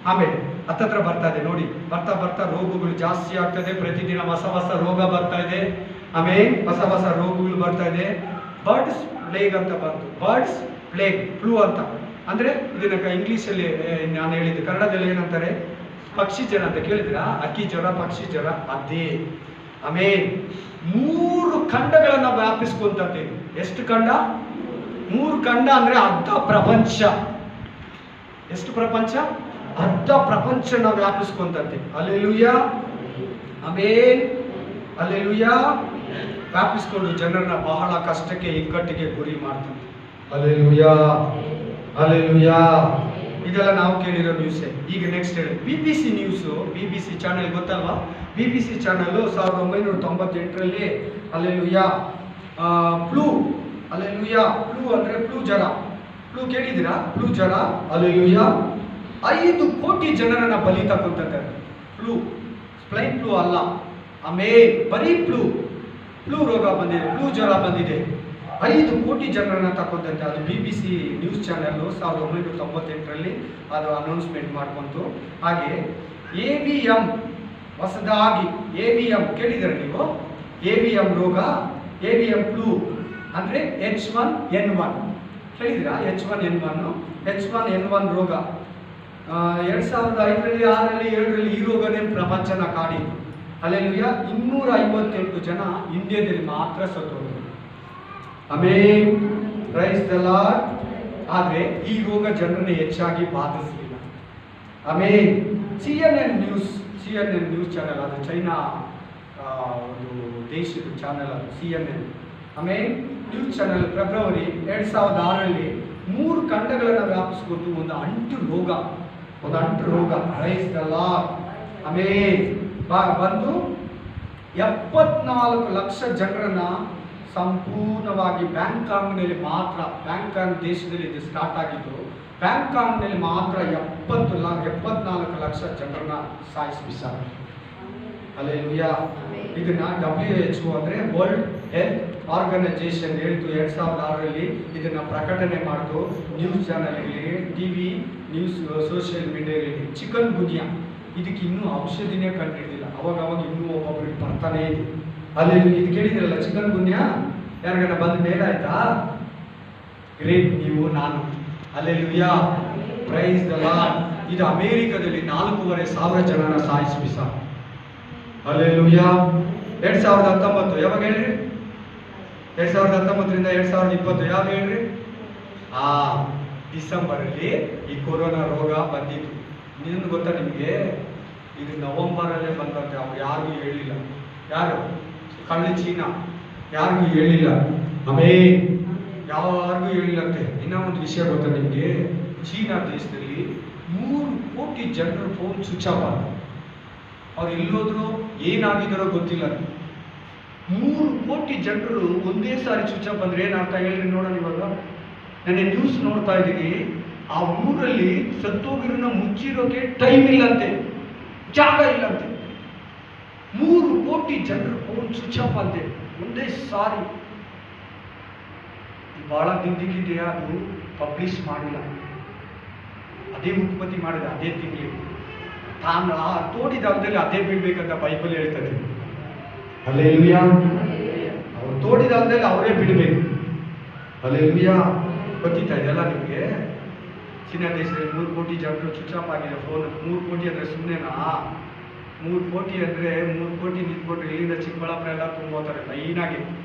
ಆಮೇಲೆ ಹತ್ತತ್ರ ಬರ್ತಾ ಇದೆ ನೋಡಿ. ಬರ್ತಾ ರೋಗಗಳು ಜಾಸ್ತಿ ಆಗ್ತದೆ. ಪ್ರತಿದಿನ ಹೊಸ ರೋಗ ಬರ್ತಾ ಇದೆ. ಆಮೇಲೆ ಹೊಸ ರೋಗಗಳು ಬರ್ತಾ ಇದೆ. ಬರ್ಡ್ಸ್ ಪ್ಲೇಗ್ ಅಂತ ಬಂತು. ಬರ್ಡ್ಸ್ ಪ್ಲೇಗ್ ಫ್ಲೂ ಅಂತ ಅಂದ್ರೆ ಇದನ್ನ ಇಂಗ್ಲಿಷಲ್ಲಿ ನಾನು ಹೇಳಿದ್ದು. ಕನ್ನಡದಲ್ಲಿ ಏನಂತಾರೆ? ಪಕ್ಷಿ ಜ್ವರ ಅಂತ ಕೇಳಿದ್ರಾ? ಅಕ್ಕಿ ಜ್ವರ, ಪಕ್ಷಿ ಜ್ವರ ಅದೇ. ಆಮೇಲೆ 3 ಖಂಡಗಳನ್ನ ವ್ಯಾಪಿಸ್ಕೊಂತದೆ. ಎಷ್ಟು ಖಂಡ? 3 ಖಂಡ ಅಂದ್ರೆ ಅರ್ಧ ಪ್ರಪಂಚ. ಎಷ್ಟು ಪ್ರಪಂಚ? ಅರ್ಧ ಪ್ರಪಂಚನ ವ್ಯಾಪಿಸ್ಕೊಂತಂತೆ. Hallelujah, amen, hallelujah. ವ್ಯಾಪಿಸ್ಕೊಂಡು ಜನರನ್ನ ಬಹಳ ಕಷ್ಟಕ್ಕೆ ಇಕ್ಕಟ್ಟಿಗೆ ಗುರಿ ಮಾಡ್ತಂತೆ. Hallelujah, hallelujah. ಇದೆಲ್ಲ ನಾವು ಕೇಳಿರೋ ನ್ಯೂಸೇ. ಈಗ ನೆಕ್ಸ್ಟ್ ಹೇಳಿ BBC ನ್ಯೂಸು, BBC ಚಾನೆಲ್ ಗೊತ್ತಲ್ವಾ? BBC ಚಾನಲ್ಲು 1998ರಲ್ಲಿ ಹಲ್ಲೆಲೂಯಾ ಫ್ಲೂ, ಹಲ್ಲೆಲೂಯಾ, ಫ್ಲೂ ಅಂದರೆ ಫ್ಲೂ ಜ್ವರ, ಫ್ಲೂ ಕೇಳಿದ್ದೀರಾ? ಫ್ಲೂ ಜ್ವರ, ಹಲ್ಲೆಲೂಯಾ, 5 ಕೋಟಿ ಜನರನ್ನ ಬಲಿ ತಗೊಂತಾರೆ. ಫ್ಲೂ, ಸ್ಪ್ಲೈನ್ ಫ್ಲೂ ಅಲ್ಲ, ಆಮೇಲೆ ಬರೀ ಫ್ಲೂ ರೋಗ ಬಂದಿದೆ, ಫ್ಲೂ ಜ್ವರ ಬಂದಿದೆ, 5 ಕೋಟಿ ಜನರನ್ನ ತಗೊಂಡಂತೆ. ಅದು BBC ನ್ಯೂಸ್ ಚಾನೆಲ್ಲು 1998ರಲ್ಲಿ ಅದು ಅನೌನ್ಸ್ಮೆಂಟ್ ಮಾಡ್ಕೊಂತು. ಹಾಗೆ AVM, ಹೊಸದಾಗಿ AVM ಕೇಳಿದ್ದೀರಾ ನೀವು? AVM ರೋಗ, AVM ಫ್ಲೂ ಅಂದರೆ H1N1 ಕೇಳಿದ್ದೀರಾ? H1N1 ರೋಗ 2005ರಲ್ಲಿ, 6ರಲ್ಲಿ, 7ರಲ್ಲಿ ಈ ರೋಗನೇ ಪ್ರಪಂಚನ ಕಾಡಿದ್ದು. ಹಲ್ಲೆಲೂಯಾ. 258 ಜನ ಇಂಡಿಯಾದಲ್ಲಿ ಮಾತ್ರ ಸತ್ತೋದ್ರು. Amen, praise the lord. ಆದರೆ ಈ ರೋಗ ಜನರನ್ನು ಹೆಚ್ಚಾಗಿ ಬಾಧಿಸಲಿಲ್ಲ. ಆಮೆನ್. CNN ನ್ಯೂಸ್ ಚಾನೆಲ್, ಅದು ಚೈನಾ ಒಂದು ದೇಶದ ಚಾನೆಲ್, ಅದು CNN. ಆಮೇಲೆ ನ್ಯೂಸ್ ಚಾನೆಲ್ ಫೆಬ್ರವರಿ 2006ರಲ್ಲಿ 3 ಖಂಡಗಳನ್ನು ವ್ಯಾಪಿಸ್ಕೊಂಡು ಒಂದು ಅಂಟು ರೋಗ, ಪ್ರೈಸ್ ದ ಲಾರ್ಡ್. ಆಮೇಲೆ ಬಂದು 74 ಲಕ್ಷ ಜನರನ್ನ ಸಂಪೂರ್ಣವಾಗಿ ಬ್ಯಾಂಕಾಕ್ನಲ್ಲಿ ಮಾತ್ರ, ಬ್ಯಾಂಕಾಕ್ ದೇಶದಲ್ಲಿ ಇದು ಸ್ಟಾರ್ಟ್ ಆಗಿದ್ದು, ಬ್ಯಾಂಕಾಕ್ನಲ್ಲಿ ಮಾತ್ರ 74 ಲಕ್ಷ ಜನರನ್ನ ಸಾಯಿಸಿಬಿಸಾರ. ಹಲ್ಲೆಲೂಯಾ. ಇದನ್ನ WHO ಅಂದರೆ ವರ್ಲ್ಡ್ ಹೆಲ್ತ್ ಆರ್ಗನೈಜೇಷನ್ ಹೇಳ್ತು 2006ರಲ್ಲಿ ಇದನ್ನ ಪ್ರಕಟಣೆ ಮಾಡಿತು. ನ್ಯೂಸ್ ಚಾನಲ್ಗಳಲ್ಲಿ, TV ನ್ಯೂಸ್, ಸೋಷಿಯಲ್ ಮೀಡಿಯಾಗಳಲ್ಲಿ. ಚಿಕನ್ ಗುನ್ಯಾ, ಇದಕ್ಕೆ ಇನ್ನೂ ಔಷಧಿನೇ ಕಂಡುಹಿಡಿದಿಲ್ಲ. ಅವಾಗ ಇನ್ನೂ ಒಬ್ಬೊಬ್ಬರಿಗೆ ಬರ್ತಾನೆ ಇದೆ. ಅಲ್ಲಿ ಇದು ಕೇಳಿದಿರಲ್ಲ, ಚಿಕನ್ ಗುನ್ಯಾ ಯಾರಿಗಾನ ಬಂದ ಮೇಲೆ ಆಯ್ತಾ? ಗ್ರೇಟ್, ನೀವು ನಾನು. Hallelujah, praise the lord. ಇದು ಅಮೇರಿಕದಲ್ಲಿ 4,500 ಜನನ ಸಾಯಿಸಿಬಿಸ. ಹಲ್ಲೆಲೂಯಾ. 2019 ಯಾವಾಗ ಹೇಳ್ರಿ? 2019ರಿಂದ 2020 ಯಾವಾಗ ಹೇಳ್ರಿ? ಡಿಸೆಂಬರಲ್ಲಿ ಈ ಕೊರೋನಾ ರೋಗ ಬಂದಿತ್ತು. ನಿಮ್ಗೆ ಗೊತ್ತಾ? ನಿಮಗೆ ಇದು ನವೆಂಬರಲ್ಲೇ ಬಂದಂತೆ. ಅವ್ರು ಯಾರಿಗೂ ಹೇಳಿಲ್ಲ. ಯಾರು? ಕಳ್ಳಿ ಚೀನಾ ಯಾರಿಗೂ ಹೇಳಿಲ್ಲ. ಯಾರಿಗೂ ಹೇಳಿಲ್ಲಂತೆ. ಇನ್ನೂ ಒಂದು ವಿಷಯ ಗೊತ್ತಾ ನಿಮಗೆ? ಚೀನಾ ದೇಶದಲ್ಲಿ 3 ಕೋಟಿ ಜನರು ಫೋನ್ ಸ್ವಿಚ್ ಆಫ್ ಆದ. ಅವ್ರು ಎಲ್ಲೋದ್ರು, ಏನಾಗಿದ್ದಾರೋ ಗೊತ್ತಿಲ್ಲ. 3 ಕೋಟಿ ಜನರು ಒಂದೇ ಸಾರಿ ಸ್ವಿಚ್ ಆಫ್ ಬಂದ್ರೆ ಏನಂತ ಹೇಳ್ರಿ ನೋಡೋಣ. ಇವಾಗ ನಾನು ನ್ಯೂಸ್ ನೋಡ್ತಾ ಇದ್ದೀನಿ, ಆ ಊರಲ್ಲಿ ಸತ್ತೋಗಿರೋನ ಮುಚ್ಚಿರೋಕೆ ಟೈಮ್ ಇಲ್ಲಂತೆ, ಜಾಗ ಇಲ್ಲಂತೆ. 3 ಕೋಟಿ ಜನರು ಫೋನ್ ಸ್ವಿಚ್ ಆಫ್ ಅಂತೆ ಒಂದೇ ಸಾರಿ. ಬಹಳ ದಿನದಿಕ್ಕಿದೆಯಾ, ಅದು ಪಬ್ಲಿಷ್ ಮಾಡಿಲ್ಲ. ಅದೇ ಉತ್ಪತ್ತಿ ಮಾಡಿದ ಅದೇ ತಿಂಗಳಿಗೆ ತಾನು ತೋಡಿದ ಅಲ್ಲದಲ್ಲಿ ಅದೇ ಬೀಳ್ಬೇಕಂತ ಬೈಬಲ್ ಹೇಳ್ತದೆ. ಹಲ್ಲೆಲೂಯಾ. ಅವ್ರು ತೋಡಿದ ಅಲ್ಲದಲ್ಲಿ ಅವರೇ ಬಿಡಬೇಕು. ಹಲ್ಲೆಲೂಯಾ. ಗೊತ್ತಿತ್ತಾ ಇದೆಲ್ಲ ನಿಮಗೆ? ಚೀನಾ ದೇಶದಲ್ಲಿ 3 ಕೋಟಿ ಜನರು ಸ್ವಿಚ್ ಆಫ್ ಆಗಿದೆ ಫೋನ್. 3 ಕೋಟಿ ಅಂದರೆ ಸುಮ್ಮನೆನಾ? 3 ಕೋಟಿ ಅಂದರೆ 3 ಕೋಟಿ ನಿಂತ್ಕೊಂಡ್ರೆ ಇಲ್ಲಿಂದ ಚಿಕ್ಕಬಳ್ಳಾಪುರ ಎಲ್ಲ ತುಂಬೋತಾರೆ ಲೈನಾಗಿ,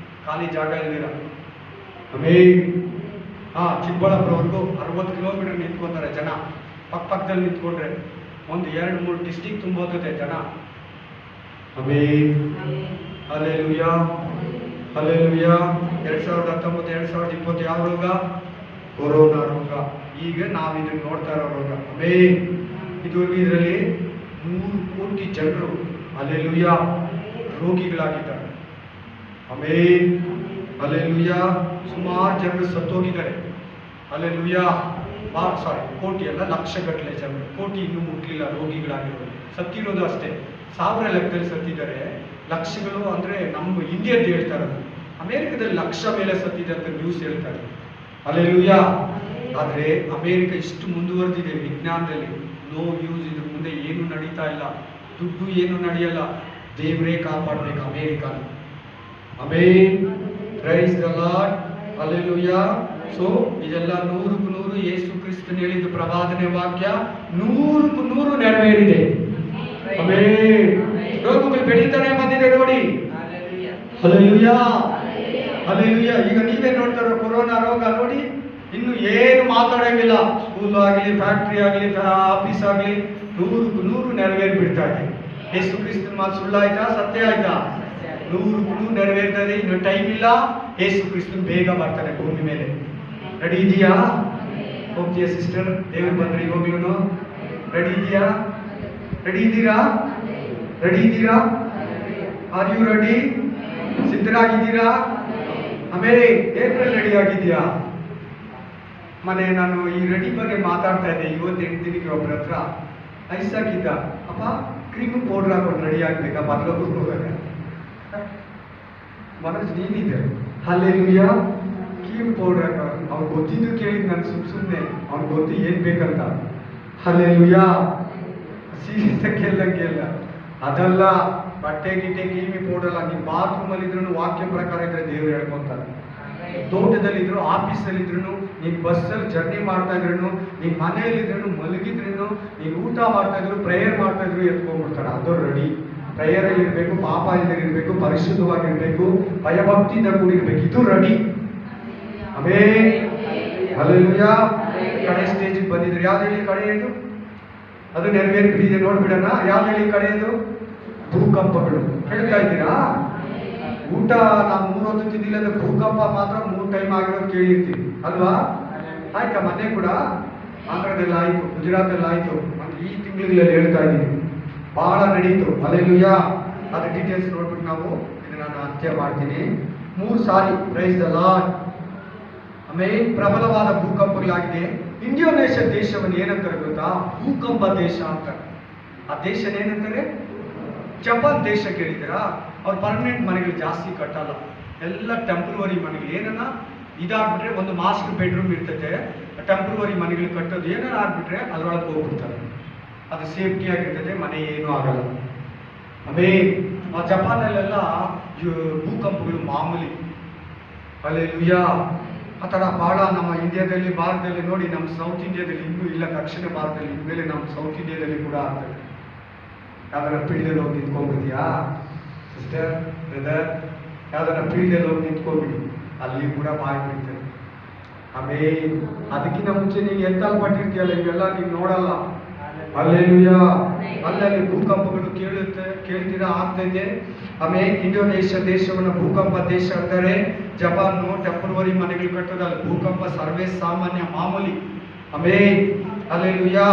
ಖಾಲಿ ಜಾಗ ಇಲ್ದಿರ. ಚಿಕ್ಕಬಳ್ಳಾಪುರವರೆಗೂ 60 ಕಿಲೋಮೀಟರ್ ನಿಂತ್ಕೊತಾರೆ ಜನ. ಪಕ್ಕದಲ್ಲಿ ನಿಂತ್ಕೊಂಡ್ರೆ ಒಂದು 2-3 ಡಿಸ್ಟಿಕ್ ತುಂಬೋತದೆ ಜನ. Hallelujah, hallelujah. 2019, 2020 ಯಾವ ರೋಗ? ಕೊರೋನಾ ರೋಗ. ಈಗ ನಾವು ಇದನ್ನು ನೋಡ್ತಾ ಇರೋ ರೋಗ. ಇದುವರೆಗೂ ಇದರಲ್ಲಿ 3 ಕೋಟಿ ಜನರು ಹಲ್ಲೆಲೂಯಾ ರೋಗಿಗಳಾಗಿದ್ದಾರೆ. ಹಲ್ಲೆಲೂಯಾ. ಸುಮಾರು ಜನರು ಸತ್ತೋಗಿದ್ದಾರೆ. ಹಲ್ಲೆಲೂಯಾ. ಕೋಟಿ ಅಲ್ಲ, ಲಕ್ಷಗಟ್ಟಲೆ ಜನರು. ಕೋಟಿ ಇನ್ನೂ ಮುಟ್ಲಿಲ್ಲ ರೋಗಿಗಳಾಗಿರೋದು. ಸತ್ತಿರೋದು ಅಷ್ಟೇ 1000 ಲೆಕ್ಕದಲ್ಲಿ ಸತ್ತಿದ್ದಾರೆ. ಲಕ್ಷಗಳು ಅಂದರೆ ನಮ್ಮ ಇಂಡಿಯಾದ್ದು ಹೇಳ್ತಾರೆ. ಅಮೇರಿಕದಲ್ಲಿ ಲಕ್ಷ ಮೇಲೆ ಸತ್ತಿದೆ ಅಂತ ನ್ಯೂಸ್ ಹೇಳ್ತಾರೆ. ಹಲ್ಲೆಲೂಯಾ. ಆದರೆ ಅಮೇರಿಕ ಇಷ್ಟು ಮುಂದುವರೆದಿದೆ ವಿಜ್ಞಾನದಲ್ಲಿ. No use. ಇದ್ರ ಮುಂದೆ ಏನು ನಡೀತಾ ಇಲ್ಲ. ದುಡ್ಡು ಏನು ನಡೆಯಲ್ಲ. ದೇವರೇ ಕಾಪಾಡಬೇಕು ಅಮೇರಿಕಾನ. Praise the lord. Hallelujah. So ಇದೆಲ್ಲ 100ಕ್ಕೆ 100 ಯೇಸು ಕ್ರಿಸ್ತನು ಹೇಳಿದ್ದು ಪ್ರವಾದನೆ ವಾಕ್ಯ 100ಕ್ಕೆ 100 ನೆರವೇರಿದೆ. ರೋಗಗಳು ಬೆಳೀತಾನೆ ಬಂದಿದೆ ನೋಡಿ. Hallelujah, hallelujah. ಈಗ ನೀವೇ ನೋಡ್ತಾರೋ ಕೊರೋನಾ ರೋಗ ನೋಡಿ, ಇನ್ನು ಏನು ಮಾತಾಡಂಗಿಲ್ಲ. ಸ್ಕೂಲ್ ಆಗಲಿ, ಫ್ಯಾಕ್ಟ್ರಿ ಆಗಲಿ, ಆಫೀಸ್ ಆಗಲಿ, ನೂರು ನೆರವೇರಿ ಬಿಡ್ತಾ ಇದೆ. ಯೇಸು ಕ್ರಿಸ್ತನ ಮಾತು ಸುಳ್ಳಾಯ್ತಾ ಸತ್ಯ ಆಯ್ತಾ? 100 ನೆರವೇರ್ತಾ ಇದೆ. ಇನ್ನು ಟೈಮ್ ಇಲ್ಲ. ಯೇಸು ಕ್ರಿಸ್ತನ್ ಬೇಗ ಬರ್ತಾನೆ ಭೂಮಿ ಮೇಲೆ. ರೆಡಿ ಇದೆಯಾ? ಹೋಗ್ತೀಯಾ ಸಿಸ್ಟರ್? ದೇವರು ಬಂದ್ರೆ ಇವಾಗ್ಲೂ ರೆಡಿ ಇದೆಯಾ? ರೆಡಿ ಇದ್ದೀರಾ? ರೆಡಿ ಇದ್ದೀರಾ? Are you ready? ಸಿದ್ಧರಾಗಿದ್ದೀರಾ? ಆಮೇಲೆ ಏಪ್ರಿಲ್ ರೆಡಿ ಆಗಿದೆಯಾ? ನಾನು ಈ ರೆಡಿ ಬಗ್ಗೆ ಮಾತಾಡ್ತಾ ಇದ್ದೆ. ಇವತ್ತು 8 ದಿನಕ್ಕೆ ಒಬ್ಬರ ಹತ್ರ ಐಸಾಕಿದ್ದ, ಅಪ್ಪ ಕ್ರೀಮ್ ಪೌಡರ್ ಹಾಕೊಂಡು ರೆಡಿ ಆಗ್ಬೇಕಾ ಬರ್ಲೋಗ್ರು ಹೋಗಾಗ ಮನಸ್ಸು ನೀನಿದೆ. ಹಲ್ಲೆಲೂಯಾ. ಕ್ರೀಮ್ ಪೌಡರ್ ಹಾಕ ಅವ್ನು ಗೊತ್ತಿದ್ದು ಕೇಳಿದ್ ನಾನು ಸುಮ್ಮನೆ ಅವ್ನು ಗೊತ್ತು ಏನ್ ಬೇಕಂತ. ಹಲ್ಲೆಲೂಯಾ. ಸೀರಿಯಸ್ ಕೇಳಂಗಿಲ್ಲ. ಅದಲ್ಲ, ಬಟ್ಟೆ ಗಿಟ್ಟೆ ಕ್ರೀಮಿ ಪೌಡರ್ ನೀನ್ ಬಾತ್ರೂಮ್ ಅಲ್ಲಿ ಇದ್ರು ವಾಕ್ಯ ಪ್ರಕಾರ ಇದ್ರೆ ದೇವ್ರು ಹೇಳ್ಕೊಂತಾರೆ. ತೋಟದಲ್ಲಿದ್ರು, ಆಫೀಸಲ್ಲಿದ್ರು, ನೀನ್ ಬಸ್ಸಲ್ಲಿ ಜರ್ನಿ ಮಾಡ್ತಾ ಇದ್ರು, ನೀನ್ ಮನೆಯಲ್ಲಿದ್ರು, ಮಲಗಿದ್ರು, ನೀನ್ ಊಟ ಮಾಡ್ತಾ ಇದ್ರು, ಪ್ರೇಯರ್ ಮಾಡ್ತಾ ಇದ್ರು, ಎತ್ಕೊಂಡ್ಬಿಡ್ತಾರೆ. ಅದು ರೆಡಿ. ಪ್ರೇಯರ್ ಅಲ್ಲಿ ಇರ್ಬೇಕು, ಪಾಪ ಇರಬೇಕು, ಪರಿಶುದ್ಧವಾಗಿರ್ಬೇಕು, ಭಯಭಕ್ತಿಯಿಂದ ಕೂಡಿರ್ಬೇಕು. ಇದು ರೆಡಿ. ಹಲ್ಲೆಲೂಯಾ. ಕಡೆ ಸ್ಟೇಜಿಗೆ ಬಂದಿದ್ರು. ಯಾವ್ದು ಹೇಳಿ ಕಡೆಯದು? ಅದು ನೆರವೇರಿದೆ ನೋಡ್ಬಿಡೋಣ. ಯಾವ್ದು ಹೇಳಿ ಕಡೆಯದು? ಭೂಕಂಪಗಳು. ಕೇಳ್ತಾ ಇದ್ದೀರಾ? ಊಟ ನಾವು 3 ಹೊತ್ತು ತಿಂದಿಲ್ಲ ಅಂದ್ರೆ ಭೂಕಂಪ ಮಾತ್ರ 3 ಟೈಮ್ ಆಗಿರೋದು ಕೇಳಿರ್ತೀವಿ ಅಲ್ವಾ? ಆಯ್ತಾ? ಮೊನ್ನೆ ಕೂಡ ಆಂಧ್ರದಲ್ಲಿ ಆಯ್ತು, ಗುಜರಾತಲ್ಲಿ ಆಯ್ತು. ಈ ತಿಂಗಳಲ್ಲಿ ಹೇಳ್ತಾ ಇದ್ದೀನಿ, ಬಹಳ ನಡೀತು. ಹಲ್ಲೆಲೂಯಾ. ಅದ್ರ ಡೀಟೇಲ್ಸ್ ನೋಡ್ಬಿಟ್ಟು ನಾವು ಇದನ್ನ ನಾನು ಅಂತ್ಯ ಮಾಡ್ತೀನಿ. 3 ಸಾರಿ ಪ್ರೈಸ್ ದ ಲಾರ್ಡ್. ಆಮೇಲೆ ಪ್ರಬಲವಾದ ಭೂಕಂಪಗಳಾಗಿದೆ. ಇಂಡೋನೇಷ್ಯಾ ದೇಶವನ್ನು ಏನಂತಾರೆ ಗೊತ್ತಾ? ಭೂಕಂಪ ದೇಶ ಅಂತಾರೆ. ಆ ದೇಶ ಏನಂತಾರೆ? ಜಪಾನ್ ದೇಶ. ಕೇಳಿದ್ದೀರಾ? ಅವ್ರು ಪರ್ಮನೆಂಟ್ ಮನೆಗಳು ಜಾಸ್ತಿ ಕಟ್ಟಲ್ಲ, ಎಲ್ಲ ಟೆಂಪ್ರವರಿ ಮನೆಗಳು. ಏನನ್ನ ಇದಾಗ್ಬಿಟ್ರೆ ಒಂದು ಮಾಸ್ಟರ್ ಬೆಡ್ರೂಮ್ ಇರ್ತೈತೆ, ಟೆಂಪ್ರವರಿ ಮನೆಗಳು ಕಟ್ಟೋದು. ಏನಾರು ಆಗ್ಬಿಟ್ರೆ ಅದ್ರೊಳಗೆ ಹೋಗ್ಬಿಡ್ತಾರೆ. ಅದು ಸೇಫ್ಟಿ ಆಗಿರ್ತದೆ, ಮನೆ ಏನೂ ಆಗಲ್ಲ. ಆಮೇಲೆ ಆ ಜಪಾನಲ್ಲೆಲ್ಲ ಭೂಕಂಪಗಳು ಮಾಮೂಲಿ. ಹಲ್ಲೆಲೂಯಾ. ಆ ಥರ ಭಾಳ ನಮ್ಮ ಇಂಡಿಯಾದಲ್ಲಿ, ಭಾರತದಲ್ಲಿ ನೋಡಿ, ನಮ್ಮ ಸೌತ್ ಇಂಡಿಯಾದಲ್ಲಿ ಇನ್ನೂ ಇಲ್ಲ, ದಕ್ಷಿಣ ಭಾರತದಲ್ಲಿ. ಇನ್ಮೇಲೆ ನಮ್ಮ ಸೌತ್ ಇಂಡಿಯಾದಲ್ಲಿ ಕೂಡ ಆಗ್ತದೆ. ಯಾವ್ದಾರ ಫೀಲ್ಡಲ್ಲಿ ಹೋಗಿ ನಿಂತ್ಕೊಂಡ್ಬಿಡ್ತೀಯಾ ಸಿಸ್ಟರ್, ಬ್ರದರ್? ಯಾವ್ದಾರ ಫೀಲ್ಡಲ್ಲಿ ಹೋಗಿ ನಿಂತ್ಕೊಂಡ್ಬಿಡಿ, ಅಲ್ಲಿ ಕೂಡ ಬಾಯಿ ಬಿಡ್ತದೆ. ಆಮೇಲೆ ಅದಕ್ಕಿಂತ ಮುಂಚೆ ನೀನು ಎತ್ತಲ್ಪಟ್ಟಿರ್ತೀಯಲ್ಲ, ಇವೆಲ್ಲ ನೀನು ನೋಡಲ್ಲ. ಹಲ್ಲೆಲೂಯಾ. ಅಲ್ಲಲ್ಲಿ ಭೂಕಂಪಗಳು ಕೇಳ್ತೀರಾ? ಆಗ್ತೈತೆ. ಆಮೇಲೆ ಇಂಡೋನೇಷ್ಯಾ ದೇಶವನ್ನು ಭೂಕಂಪ ದೇಶ ಅಂತಾರೆ. ಜಪಾನು ಟೆಂಪ್ರವರಿ ಮನೆಗಳು ಕಟ್ಟೋದಲ್ಲ, ಭೂಕಂಪ ಸರ್ವೇ ಸಾಮಾನ್ಯ, ಮಾಮೂಲಿ. ಆಮೇಲೆ ಹಲ್ಲೆಲೂಯಾ.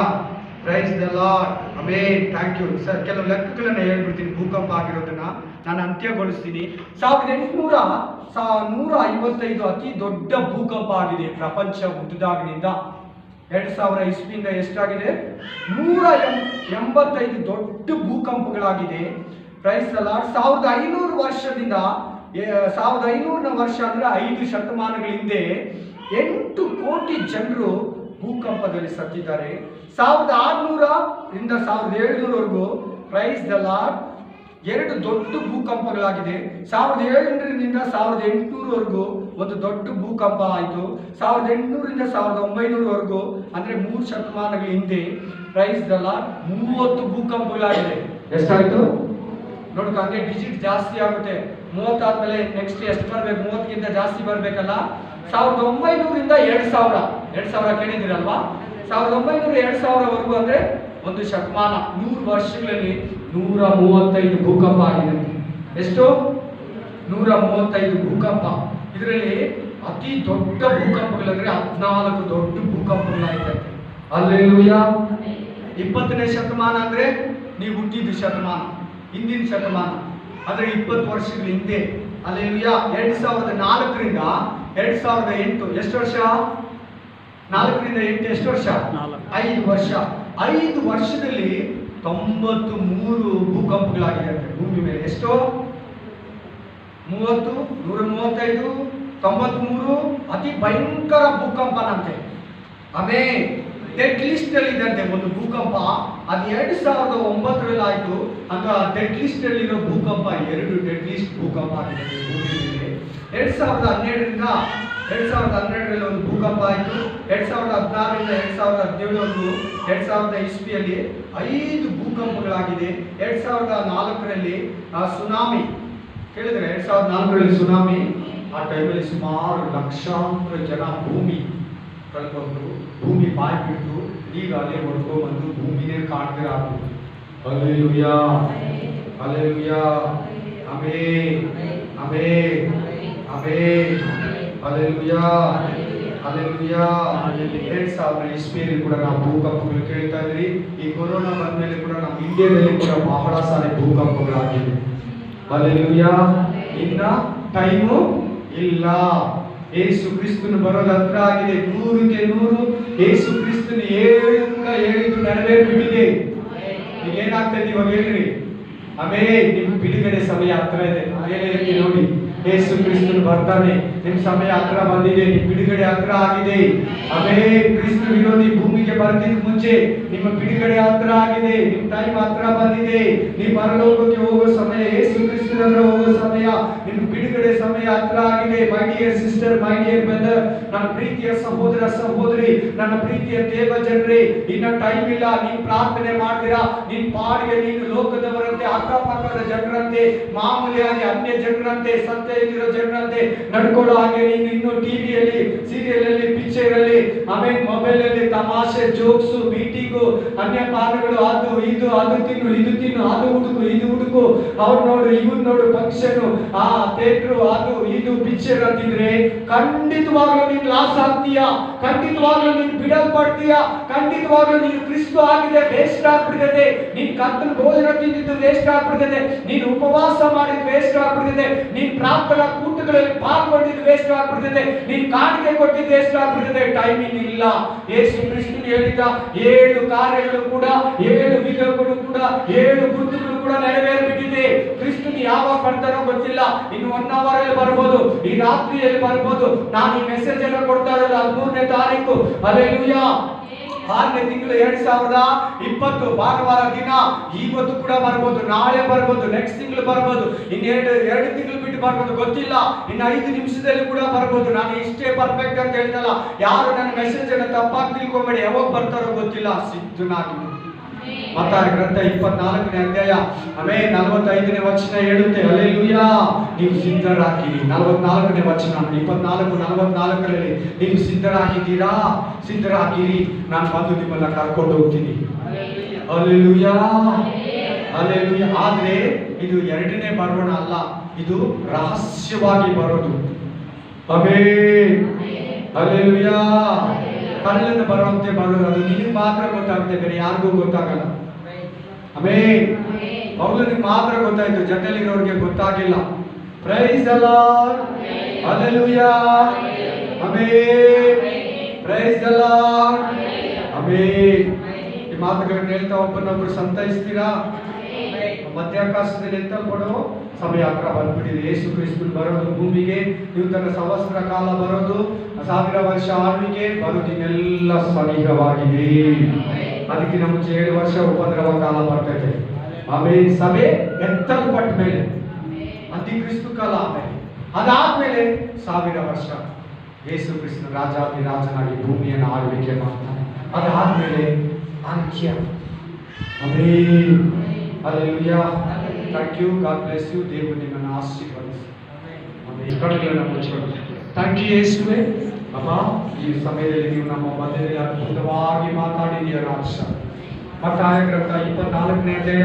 Praise the Lord. ಆಮೇಲೆ ಥ್ಯಾಂಕ್ ಯು ಸರ್. ಕೆಲವು ಲೆಕ್ಕಗಳನ್ನ ಹೇಳ್ಬಿಡ್ತೀನಿ ಭೂಕಂಪ ಆಗಿರೋದನ್ನ ನಾನು ಅಂತ್ಯಗೊಳಿಸ್ತೀನಿ. 1855 ಅತಿ ದೊಡ್ಡ ಭೂಕಂಪ ಆಗಿದೆ ಪ್ರಪಂಚ ಹುಟ್ಟಿದಾಗಿನಿಂದ. 2000 ಇಸ್ವಿಯಿಂದ ಎಷ್ಟಾಗಿದೆ? 185 ದೊಡ್ಡ ಭೂಕಂಪಗಳಾಗಿದೆ. Price the lord. 1500 ವರ್ಷದಿಂದ 1500ನ ವರ್ಷ ಅಂದ್ರೆ 5 ಶತಮಾನಗಳ ಹಿಂದೆ 8 ಕೋಟಿ ಜನರು ಭೂಕಂಪದಲ್ಲಿ ಸತ್ತಿದ್ದಾರೆ. 1600ರಿಂದ 1700ವರೆಗೂ ಪ್ರೈಸ್ ದ ಲಾರ್ಡ್ 2 ದೊಡ್ಡ ಭೂಕಂಪಗಳಾಗಿದೆ. 1700ರಿಂದ 1800ವರೆಗೂ ಒಂದು ದೊಡ್ಡ ಭೂಕಂಪ ಆಯಿತು. 1800ರಿಂದ 1900ವರೆಗೂ ಅಂದ್ರೆ 3 ಶತಮಾನಗಳ ಹಿಂದೆ ಪ್ರೈಸ್ ದ ಲಾರ್ಡ್ 30 ಭೂಕಂಪಗಳಾಗಿದೆ. ಎಷ್ಟಾಯ್ತು ನೋಡ್ಕ? ಹಂಗೆ ಡಿಜಿಟ್ ಜಾಸ್ತಿ ಆಗುತ್ತೆ. 30 ಆದ್ಮೇಲೆ ನೆಕ್ಸ್ಟ್ ಎಷ್ಟು ಬರ್ಬೇಕು? 30ಗಿಂತ ಜಾಸ್ತಿ ಬರ್ಬೇಕಲ್ಲ. 1900ರಿಂದ 2000 ಕೇಳಿದಿರಲ್ವಾ? 1900 2000ವರೆಗೂ ಅಂದ್ರೆ ಒಂದು ಶತಮಾನ, 100 ವರ್ಷಗಳಲ್ಲಿ 135 ಭೂಕಂಪ ಆಗಿದೆ. ಎಷ್ಟು? 135 ಭೂಕಂಪ. ಇದರಲ್ಲಿ ಅತಿ ದೊಡ್ಡ ಭೂಕಂಪಗಳಂದ್ರೆ 14 ದೊಡ್ಡ ಭೂಕಂಪಗಳಾಗಿದೆ. ಹಲ್ಲೆಲೂಯಾ. 20ನೇ ಶತಮಾನ ಅಂದ್ರೆ ನೀವು ಹುಟ್ಟಿದ ಶತಮಾನ, ಹಿಂದಿನ ಶತಮಾನ ಅಂದ್ರೆ 20 ವರ್ಷಗಳ ಹಿಂದೆ. ಹಲ್ಲೆಲೂಯಾ. 2004ರಿಂದ 2008 ಎಷ್ಟು ವರ್ಷ? 4ರಿಂದ 8 ಎಷ್ಟು ವರ್ಷ? 5 ವರ್ಷ. 5 ವರ್ಷದಲ್ಲಿ 93 ಭೂಕಂಪಗಳಾಗಿದೆ ಭೂಮಿ ಮೇಲೆ. ಎಷ್ಟು? 30, 135, 93 ಅತಿ ಭಯಂಕರ ಭೂಕಂಪನಂತೆ. ಆಮೇಲೆ ಡೆಡ್ ಲಿಸ್ಟ್ ಅಲ್ಲಿ ಇದಂತೆ ಒಂದು ಭೂಕಂಪ. ಅದು 2009ರಲ್ಲಿ ಆಯ್ತು. ಆಗ ಡೆಡ್ ಲಿಸ್ಟ್ ಅಲ್ಲಿರೋ ಭೂಕಂಪ 2 ಡೆಡ್ ಲಿಸ್ಟ್ ಭೂಕಂಪ ಆಗಿದೆ ಭೂಮಿ ಮೇಲೆ. 2012ರಿಂದ 2012ರಲ್ಲಿ ಒಂದು ಭೂಕಂಪ ಆಯಿತು. 2016ರಿಂದ 2017ವರೆಗೂ 2000 ಇಸ್ವಿಯಲ್ಲಿ 5 ಭೂಕಂಪಗಳಾಗಿದೆ. 2004ರಲ್ಲಿ ಸುನಾಮಿ ಕೇಳಿದ್ರೆ, 2004ರಲ್ಲಿ ಸುನಾಮಿ. ಆ ಟೈಮಲ್ಲಿ ಸುಮಾರು ಲಕ್ಷಾಂತರ ಜನ ಭೂಮಿ ಕಳ್ಕೊಂಡು ಭೂಮಿ ಬಾಯಿ ಬಿಟ್ಟು ಈಗ ಅಲೆ ಹೊಡ್ಕೊಂಡ್ಬಂದು ಭೂಮಿನೇ ಕಾಣ್ತೀರಾ. Hallelujah, hallelujah, amen, amen, amen, hallelujah, hallelujah. 2000 ಇಸ್ವಿಯಲ್ಲಿ ಕೂಡ ನಾವು ಭೂಕಂಪಗಳು ಕೇಳ್ತಾ ಇದ್ರಿ. ಈ ಕೊರೋನಾ ಬಂದ್ಮೇಲೆ ಕೂಡ ನಮ್ಮ ಇಂಡಿಯಾದಲ್ಲಿ ಕೂಡ ಬಹಳ ಸಾರಿ ಭೂಕಂಪಗಳಾಗಿವೆ. ಹಲ್ಲೆಲೂಯಾ. ಇನ್ನ ಟೈಮು ಇಲ್ಲ. ಯೇಸು ಕ್ರಿಸ್ತನು ಬರೋದು ಹತ್ರ ಆಗಿದೆ. 100ಕ್ಕೆ 100 ಯೇಸು ಕ್ರಿಸ್ತನು ಹೇಳಿದ್ದು ನೆರವೇರಿಬಿಟ್ಟಿದೆ. ಈಗ ಏನಾಗ್ತದೆ ಇವಾಗ ಹೇಳ್ರಿ? ಆಮೇಲೆ ನಿಮ್ ಬಿಡುಗಡೆ ಸಮಯ ಹತ್ರ ಇದೆ. ಆಮೇಲೆ ನೋಡಿ, ಯೇಸು ಕ್ರಿಸ್ತನು ಬರ್ತಾನೆ. ನಿಮ್ ಸಮಯ ಹತ್ರ ಬಂದಿದೆ, ನಿಮ್ ಬಿಡುಗಡೆ ಹತ್ರ ಆಗಿದೆ. ಆಮೇಲೆ ಕ್ರಿಸ್ತ ವಿರೋಧಿ ಭೂಮಿಗೆ ಬರ್ತಿದ್ ಮುಂಚೆ ನಿಮ್ಮ ಬಿಡುಗಡೆ ಹತ್ರ ಆಗಿದೆ. ನಿಮ್ ಟೈಮ್ ಹತ್ರ ಬಂದಿದೆ. ನೀವು ಪರಲೋಕಕ್ಕೆ ಹೋಗೋ ಸಮಯ, ಯೇಸು ಕ್ರಿಸ್ತನ ಹತ್ರ ಹೋಗೋ ಸಮಯ, ನಿಮ್ ಬಿಡುಗಡೆ ಸಮಯ ಹತ್ರ ಆಗಿದೆ. My dear sister, my dear brother, ನನ್ನ ಪ್ರೀತಿಯ ಸಹೋದರ ಸಹೋದರಿ, ನನ್ನ ಪ್ರೀತಿಯ ದೇವ ಜನರೇ, ಇನ್ನ ಟೈಮ್ ಇಲ್ಲ. ನೀನ್ ಪ್ರಾರ್ಥನೆ ಮಾಡ್ತೀರಾ, ನಿನ್ ಪಾಡಿಗೆ ನೀನು ಲೋಕದವರಂತೆ, ಅಕ್ಕಪಕ್ಕದ ಜನರಂತೆ, ಮಾಮೂಲಿಯಾಗಿ ಅನ್ಯ ಜನರಂತೆ, ಸತ್ಯ ಇಲ್ಲಿರೋ ಜನರಂತೆ ನಡ್ಕೊಳ್ಳೋ ಹಾಗೆ ನೀನು ಇನ್ನು ಟಿವಿಯಲ್ಲಿ, ಸೀರಿಯಲ್ ಅಲ್ಲಿ, ಪಿಕ್ಚರ್ ಅಲ್ಲಿ, ಆಮೇಲೆ ಮೊಬೈಲ್ ಅಲ್ಲಿ ತಮಾಷೆ, ಜೋಕ್ಸು, ಮೀಟಿಂಗು, ಅನ್ಯ ಪಾನಗಳು, ಅದು ಇದು, ಅದು ತಿನ್ನು, ಇದು ತಿನ್ನು, ಅದು ಹುಡುಕು, ಇದು ಹುಡುಕು, ಅವ್ರು ನೋಡು, ಇವನ್ ನೋಡು, ಫಂಕ್ಷನ್, ಆ ಥಿಯೇಟ್ರು, ಅದು ಇದು ಪಿಕ್ಚರ್ ಅಂತಿದ್ರೆ ಖಂಡಿತವಾಗ್ಲೂ ನೀನು ಲಾಸ್ ಆಗ್ತೀಯಾ. ಖಂಡಿತವಾಗ್ಲೂ ನೀನು ಬಿಡಲ್ಪಡ್ತೀಯಾ. ಖಂಡಿತವಾಗ್ಲೂ ನೀನು ಕ್ರಿಸ್ತ ಆಗಿದೆ ವೇಸ್ಟ್ ಆಗ್ಬಿಡ್ತದೆ. ನೀನ್ ಕರ್ತನ ಭೋಜನ ತಿಂದಿದ್ದು ವೇಸ್ಟ್ ಆಗ್ಬಿಡ್ತದೆ. ನೀನು ಉಪವಾಸ ಮಾಡಿದ್ದು ವೇಸ್ಟ್ ಆಗ್ಬಿಡ್ತದೆ. ನೀನ್ ಪ್ರಾರ್ಥನಾ ಕೂಟಗಳಲ್ಲಿ ಪಾಲ್ಗೊಂಡಿದ್ದು ವೇಸ್ಟ್ ಆಗ್ಬಿಡ್ತದೆ. ನೀನ್ ಕಾಣಿಕೆ ಕೊಟ್ಟಿದ್ದು ವೇಸ್ಟ್ ಆಗ್ಬಿಡ್ತದೆ. ಟೈಮಿಂಗ್ ಇಲ್ಲ. ಯೇಸು ಕ್ರಿಸ್ತನು ಹೇಳಿದ 7 ಕಾರ್ಯಗಳು ಕೂಡ, 7 ವಿಧಗಳು ಕೂಡ, 7 ಗುರುತುಗಳು ಕೂಡ ನೆರವೇರಿಬಿಟ್ಟಿದೆ. ಕ್ರಿಸ್ತನು ಯಾವಾಗ ಬರ್ತಾನೋ ಗೊತ್ತಿಲ್ಲ. ಇನ್ನು 1 hour ಅಲ್ಲಿ ಬರ್ಬೋದು, ಈ ರಾತ್ರಿಯಲ್ಲಿ ಬರ್ಬೋದು. ನಾನು ಈ ಮೆಸೇಜ್ ಅನ್ನು ಕೊಡ್ತಾ ಇರೋದು 13ನೇ ತಾರೀಕು. ಹಲ್ಲೆಲೂಯಾ. 6ನೇ ತಿಂಗಳು 2020 ಭಾನುವಾರ ದಿನ. ಇವತ್ತು ಕೂಡ ಬರ್ಬೋದು, ನಾಳೆ ಬರ್ಬೋದು, ನೆಕ್ಸ್ಟ್ ತಿಂಗಳು ಬರ್ಬೋದು, ಎರಡು ತಿಂಗಳು ಬಿಟ್ಟು ಬರ್ಬೋದು, ಗೊತ್ತಿಲ್ಲ. ಇನ್ನು 5 ನಿಮಿಷದಲ್ಲಿ ಕೂಡ ಬರ್ಬೋದು. ನಾನು ಇಷ್ಟೇ ಪರ್ಫೆಕ್ಟ್ ಅಂತ ಹೇಳ್ತಲ್ಲ. ಯಾರು ನನ್ನ ಮೆಸೇಜ್ ಅನ್ನು ತಪ್ಪಾಗಿ ತಿಳ್ಕೊಬೇಡಿ. ಯಾವಾಗ ಬರ್ತಾರೋ ಗೊತ್ತಿಲ್ಲ. ಸಿದ್ಧನಾಗಿ ಮತ್ತಾಯ ಗ್ರಂಥ 24ನೇ ಅಧ್ಯಾಯ ಆಮೇಲೆ 45ನೇ ವಚನ ಹೇಳುತ್ತೆ, ಹಲ್ಲೆಲೂಯಾ, ನೀವು ಸಿದ್ಧರಾಗಿರಿ. 44ನೇ ವಚನ 24:44ರಲ್ಲಿ ನೀವು ಸಿದ್ಧರಾಗಿದ್ದೀರಾ? ಸಿದ್ಧರಾಗಿರಿ, ನಾನು ಬಂದು ನಿಮ್ಮನ್ನ ಕರ್ಕೊಂಡು ಹೋಗ್ತೀನಿ. Hallelujah, hallelujah. ಆದ್ರೆ ಇದು 2ನೇ ಬರೋಣ ಅಲ್ಲ, ಇದು ರಹಸ್ಯವಾಗಿ ಬರೋದು. Amen, hallelujah. ಕಳ್ಳನ ಬರುವಂತೆ ಬರೋದು, ಅದು ನಿನಗೆ ಮಾತ್ರ ಗೊತ್ತಾಗುತ್ತೆ, ಬೇರೆ ಯಾರಿಗೂ ಗೊತ್ತಾಗಲ್ಲ. ಆಮೆನ್. ಪೌಲನಿಗೆ ಮಾತ್ರ ಗೊತ್ತಾಯ್ತು, ಜೊತೆಲಿರೋರಿಗೆ ಗೊತ್ತಾಗಿಲ್ಲ. Praise the Lord, hallelujah, amen, praise the Lord, amen. ಈ ಮಾತುಗಳನ್ನು ಹೇಳ್ತಾ ಒಬ್ಬರನ್ನೊಬ್ಬರು ಸಂತೈಸ್ತೀರಾ? ಮಧ್ಯಾಕಾಶದಲ್ಲಿ ಎತ್ತಲ್ಪಡೋ ಸಮಯ ಹತ್ರ ಬಂದ್ಬಿಟ್ಟಿದೆ. ಯೇಸು ಕ್ರಿಸ್ತನು ಬರೋದು ಭೂಮಿಗೆ, ನೂತನ ಸಂವತ್ಸರ ಕಾಲ ಬರೋದು, 1000 ವರ್ಷ ಆಳ್ವಿಕೆ ಬರುತ್ತಿನೆಲ್ಲ ಸಮೀಪವಾಗಿದೆ. ಅದಕ್ಕಿಂತ ಮುಂಚೆ 7 ವರ್ಷ ಉಪದ್ರವ ಕಾಲ ಬರ್ತೈತೆ. ಆಮೇಲೆ ಸಭೆ ಎತ್ತಲ್ಪಟ್ಟ ಮೇಲೆ ಅಂತಿಕ್ರಿಸ್ತು ಕಾಲ, ಆಮೇಲೆ ಅದಾದ್ಮೇಲೆ 1000 ವರ್ಷ ಯೇಸು ಕ್ರಿಸ್ತನು ರಾಜಾಧಿರಾಜನಾಗಿ ಭೂಮಿಯನ್ನು ಆಳ್ವಿಕೆ ಮಾಡ್ತಾನೆ. ಅದಾದ್ಮೇಲೆ ಅಂತ್ಯ. Amen, hallelujah. Thank you, God bless you. ದೇವರು ನಿಮ್ಮನ್ನು ಆಶೀರ್ವದಿಸಿ. ಆಮೆನ್. ಕಣ್ಣುಗಳನ್ನು ಮುಚ್ಚಿಕೊಳ್ಳಿ. ಥ್ಯಾಂಕ್ ಯು ಯೇಸುವೇ. ಅಪ್ಪ, ಈ ಸಮಯದಲ್ಲಿ ನೀವು ನಮ್ಮ ಮಧ್ಯದಲ್ಲಿ ಅದ್ಭುತವಾಗಿ ಮಾತಾಡಿದೀಯ ರಾಕ್ಷ. ಮತ್ತಾಯ ಗ್ರಂಥ 24ನೇ ಅಧ್ಯಾಯ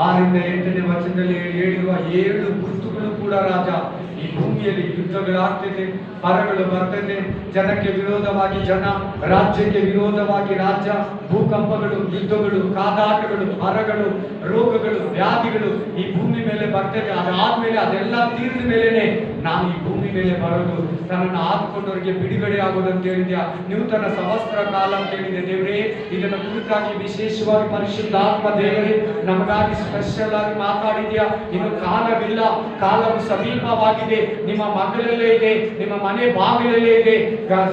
6ರಿಂದ 8ನೇ ವಚನದಲ್ಲಿ ಹೇಳಿರುವ 7 ಗುರುತುಗಳು ಕೂಡ ರಾಜ, ಈ ಭೂಮಿಯಲ್ಲಿ ಯುದ್ಧಗಳಾಗ್ತದೆ, ಪರಗಳು ಬರ್ತದೆ, ಜನಕ್ಕೆ ವಿರೋಧವಾಗಿ ಜನ, ರಾಜ್ಯಕ್ಕೆ ವಿರೋಧವಾಗಿ ರಾಜ್ಯ, ಭೂಕಂಪಗಳು, ಯುದ್ಧಗಳು, ಕಾದಾಟಗಳು, ಪರಗಳು, ರೋಗಗಳು, ವ್ಯಾಧಿಗಳು ಈ ಭೂಮಿ ಮೇಲೆ ಬರ್ತದೆ. ಅದಾದ್ಮೇಲೆ ಅದೆಲ್ಲ ತೀರಿದ ಮೇಲೆನೆ ನಾನು ಈ ಭೂಮಿ ಮೇಲೆ ಬರೋದು, ನನ್ನನ್ನು ಆದುಕೊಂಡವರಿಗೆ ಬಿಡುಗಡೆ ಆಗೋದಂತ ಹೇಳಿದ್ಯಾ. ನೂತನ ಸಂವತ್ಸರ ಕಾಲ ಅಂತ ಹೇಳಿದೆ ದೇವರೇ. ಇದನ್ನು ಕುರಿತಾಗಿ ವಿಶೇಷವಾಗಿ ಪರಿಶುದ್ಧಾತ್ಮ ದೇವರೇ ನಮಗಾಗಿ ಸ್ಪೆಷಲ್ ಆಗಿ ಮಾತಾಡಿದ್ಯಾ. ಇನ್ನು ಕಾಲವಿಲ್ಲ, ಕಾಲವು ಸಮೀಪವಾಗಿದೆ, ನಿಮ್ಮ ಮಗಳಲ್ಲೇ ಇದೆ, ನಿಮ್ಮ ಮನೆ ಬಾಗಿಲಲ್ಲೇ ಇದೆ.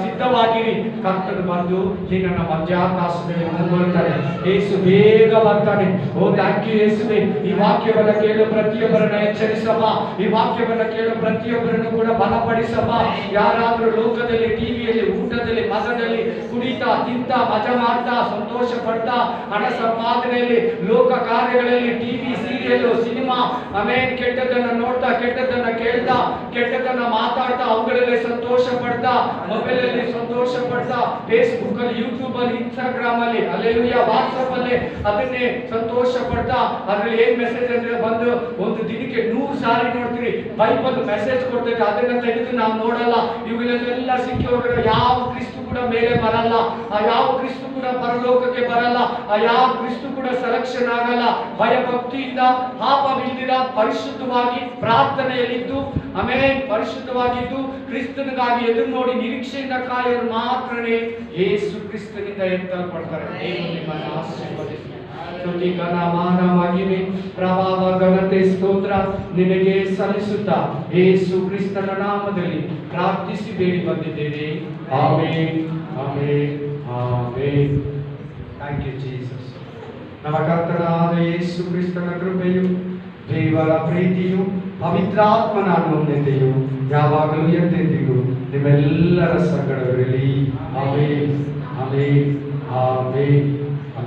ಸಿದ್ಧವಾಗಿರಿ, ಕರ್ತನು ಬಂದು ನಿನ್ನನ್ನು ಮಧ್ಯಾಕಾಶದಲ್ಲಿ ಮುಂದುವರಿತಾನೆ. ಯೇಸು ಬೇಗ ಬರ್ತಾನೆ. ಓ ಥ್ಯಾಂಕ್ ಯು ಯೇಸುವೆ. ಈ ವಾಕ್ಯವನ್ನು ಕೇಳೋ ಪ್ರತಿಯೊಬ್ಬರನ್ನ ಎಚ್ಚರಿಸಮ್ಮ. ಈ ವಾಕ್ಯವನ್ನು ಕೇಳೋ ಪ್ರತಿಯೊಬ್ಬರನ್ನು ಕೂಡ ಬಲಪಡಿಸಮ್ಮ. ಯಾರಾದ್ರೂ ಲೋಕದಲ್ಲಿ, ಟಿವಿಯಲ್ಲಿ, ಊಟದಲ್ಲಿ, ಮದದಲ್ಲಿ, ಕುಡಿತಾ, ತಿಂತ ಮಜಾ ಮಾಡ್ತಾ ಸಂತೋಷ ಪಡ್ತಾ ಹಣ ಸಂಪಾದನೆಯಲ್ಲಿ ಲೋಕ ಕಾರ್ಯಗಳಲ್ಲಿ ಟಿವಿ ಸೀರಿಯಲ್ ಸಿನಿಮಾ ಆಮೇಲೆ ಕೆಟ್ಟದನ್ನ ನೋಡ್ತಾ ಕೆಟ್ಟದನ್ನ ಕೇಳ್ತಾ ಕೆಟ್ಟದನ್ನ ಮಾತಾಡ್ತಾ ಅವುಗಳಲ್ಲಿ ಸಂತೋಷ ಪಡ್ತಾ ಮೊಬೈಲ್ ಅಲ್ಲಿ ಸಂತೋಷ ಪಡ್ತಾ ಫೇಸ್ಬುಕ್ ಅಲ್ಲಿ ಯೂಟ್ಯೂಬ್ ಅಲ್ಲಿ ಇನ್ಸ್ಟಾಗ್ರಾಮ್ ಅಲ್ಲಿ ಅಲ್ಲೆಲ್ಲೂಯಾ ವಾಟ್ಸ್ಆಪ್ ಅಲ್ಲಿ ಅದನ್ನೇ ಸಂತೋಷ ಪಡ್ತಾ ಅದ್ರಲ್ಲಿ ಏನ್ ಮೆಸೇಜ್ ಅಂದ್ರೆ ಬಂದು ಒಂದು ದಿನಕ್ಕೆ 100 ಸಾರಿ ನೋಡ್ತೀರಿ. ಬೈಬಲ್ ಮೆಸೇಜ್ ಕೊಡ್ತೈತೆ, ಅದನ್ನ ತೆಗೆದು ನಾವು ನೋಡಲ್ಲ. ಇವುಗಳನ್ನೆಲ್ಲ ಸಿಕ್ಕಿ ಹೋಗಿರೋ ಯಾವ ಕ್ರಿಸ್ತು ಕೂಡ ಮೇಲೆ ಬರಲ್ಲ, ಆ ಯಾವ ಕ್ರಿಸ್ತು ಕೂಡ ಪರಲೋಕಕ್ಕೆ ಬರಲ್ಲ, ಆ ಯಾವ ಕ್ರಿಸ್ತು ಕೂಡ ಸೆಲೆಕ್ಷನ್ ಆಗಲ್ಲ. ಭಯಭಕ್ತಿಯಿಂದ ಪಾಪವಿಲ್ಲದಿರ ಪರಿಶುದ್ಧವಾಗಿ ಪ್ರಾರ್ಥನೆಯಲ್ಲಿದ್ದು ಆಮೇಲೆ ಪರಿಶುದ್ಧವಾಗಿದ್ದು ಕ್ರಿಸ್ತನಿಗಾಗಿ ಎದುರು ನೋಡಿ ನಿರೀಕ್ಷೆಯಿಂದ ಕಾಯೋರು ಮಾತ್ರನೇ ಯೇಸು ಕ್ರಿಸ್ತನಿಂದ ಎತ್ತಲ್ಪಡ್ತಾರೆ. ದೇವರು ನಿಮ್ಮನ್ನು ಆಶೀರ್ವದಿಸಲಿ. ಸ್ತುತಿ ಘನ ಮಾನ ಮಹಿಮೆ ಪ್ರಭಾವ ಘನತೆ ಸ್ತೋತ್ರ ನಿನಗೆ ಸಲ್ಲಿಸುತ್ತಾ ಯೇಸು ಕ್ರಿಸ್ತನ ನಾಮದಲ್ಲಿ ಪ್ರಾರ್ಥಿಸಿ ಬೇಡಿ ಬಂದಿದ್ದೇನೆ. Amen, amen, amen. Thank you Jesus. ನಮ್ಮ ಕರ್ತನಾದ ಯೇಸು ಕ್ರಿಸ್ತನ ಕೃಪೆಯು ದೇವರ ಪ್ರೀತಿಯು ಪವಿತ್ರಾತ್ಮನ ಅನ್ಯೋನ್ಯತೆಯು ಯಾವಾಗಲೂ ಎಂದೆಂದಿಗೂ ನಿಮ್ಮೆಲ್ಲರ ಸಂಗಡವಿರಲಿ. Amen, amen, amen.